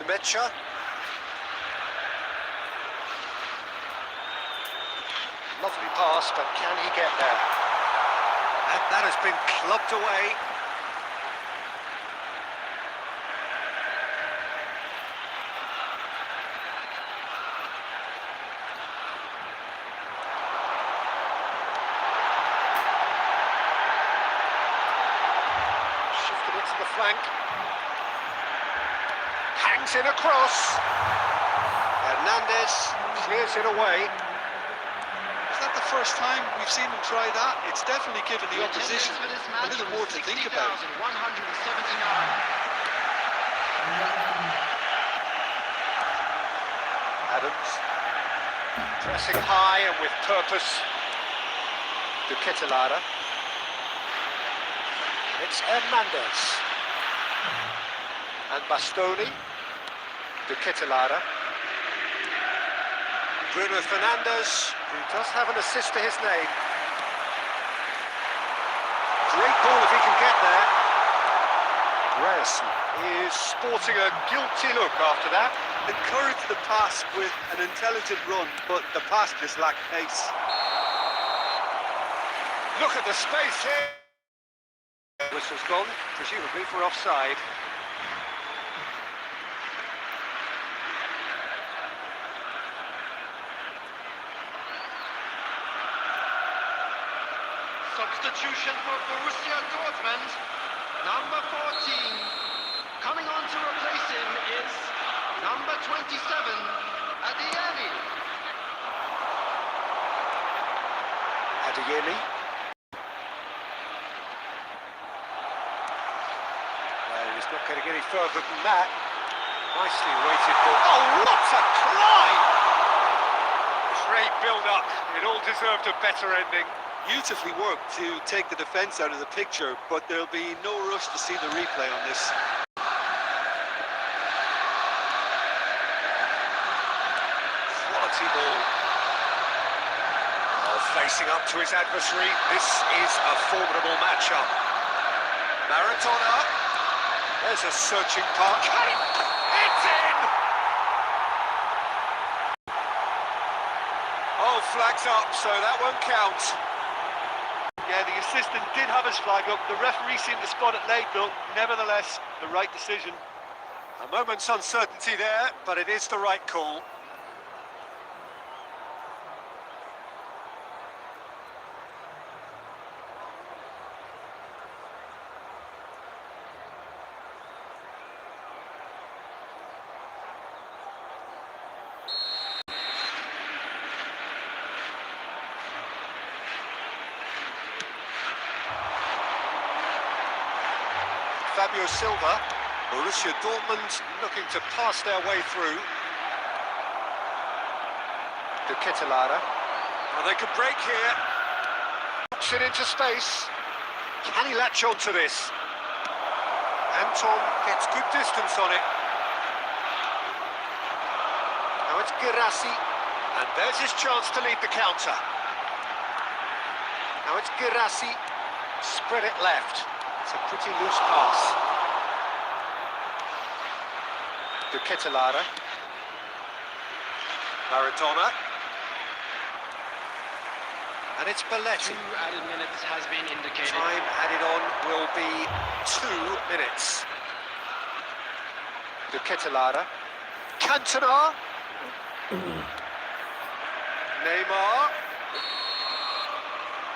[SPEAKER 6] Mecha. Lovely pass, but can he get there? And that has been clubbed away. Shifted it to the flank. Hangs in across. Hernandez clears it away.
[SPEAKER 3] Is that the first time we've seen them try that? It's definitely given the opposition a little more to think about.
[SPEAKER 9] 179.
[SPEAKER 6] Adams pressing high and with purpose. De Ketelaere. It's Hernandez. And Bastoni. De Ketelaere. Bruno Fernandes, who does have an assist to his name. Great ball if he can get there. Ryerson is sporting a guilty look after that.
[SPEAKER 3] Encourage the pass with an intelligent run, but the pass just lacked pace.
[SPEAKER 6] Look at the space here. Whistle's gone, presumably for offside.
[SPEAKER 9] Substitution for Borussia Dortmund, number 14. Coming on to replace him is number 27, Adeyemi.
[SPEAKER 6] Adeyemi. Well, he's not getting any further than that. Nicely weighted ball. Oh, what a climb! Great build-up. It all deserved a better ending.
[SPEAKER 3] Beautifully worked to take the defence out of the picture, but there'll be no rush to see the replay on this.
[SPEAKER 6] Quality ball. Oh, facing up to his adversary. This is a formidable matchup. Maradona. There's a searching pass. It's in! Oh, flags up, so that won't count.
[SPEAKER 3] Yeah, the assistant did have his flag up. The referee seemed to spot it late, though. Nevertheless, the right decision.
[SPEAKER 6] A moment's uncertainty there, but it is the right call. Fabio Silva, Borussia Dortmund looking to pass their way through. De Ketelaere.
[SPEAKER 3] Well, they could break here.
[SPEAKER 6] Puts it into space. Can he latch on to this? Anton gets good distance on it. Now it's Girassi, and there's his chance to lead the counter. Now it's Girassi, spread it left. It's a pretty loose pass. De Ketelaere. Maradona. And it's Belletti.
[SPEAKER 9] 2 added minutes has been indicated.
[SPEAKER 6] Time added on will be 2 minutes. De Ketelaere. Cantona. Neymar.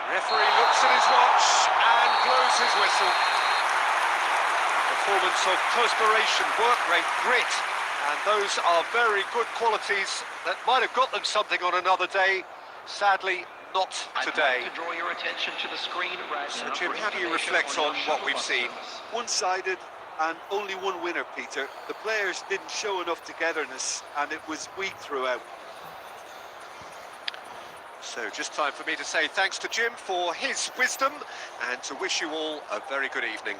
[SPEAKER 6] Referee looks at his watch and blows his whistle. Performance of perspiration, work rate, grit, and those are very good qualities that might have got them something on another day. Sadly, not
[SPEAKER 9] I'd
[SPEAKER 6] today.
[SPEAKER 9] like to draw your attention to the screen right
[SPEAKER 6] So
[SPEAKER 9] now.
[SPEAKER 6] Jim,
[SPEAKER 9] for
[SPEAKER 6] how do you
[SPEAKER 9] information
[SPEAKER 6] reflect
[SPEAKER 9] your
[SPEAKER 6] on what
[SPEAKER 9] shuttle
[SPEAKER 6] we've
[SPEAKER 9] bus
[SPEAKER 6] seen?
[SPEAKER 9] service.
[SPEAKER 3] One-sided and only one winner, Peter. The players didn't show enough togetherness and it was weak throughout.
[SPEAKER 6] So just time for me to say thanks to Jim for his wisdom and to wish you all a very good evening.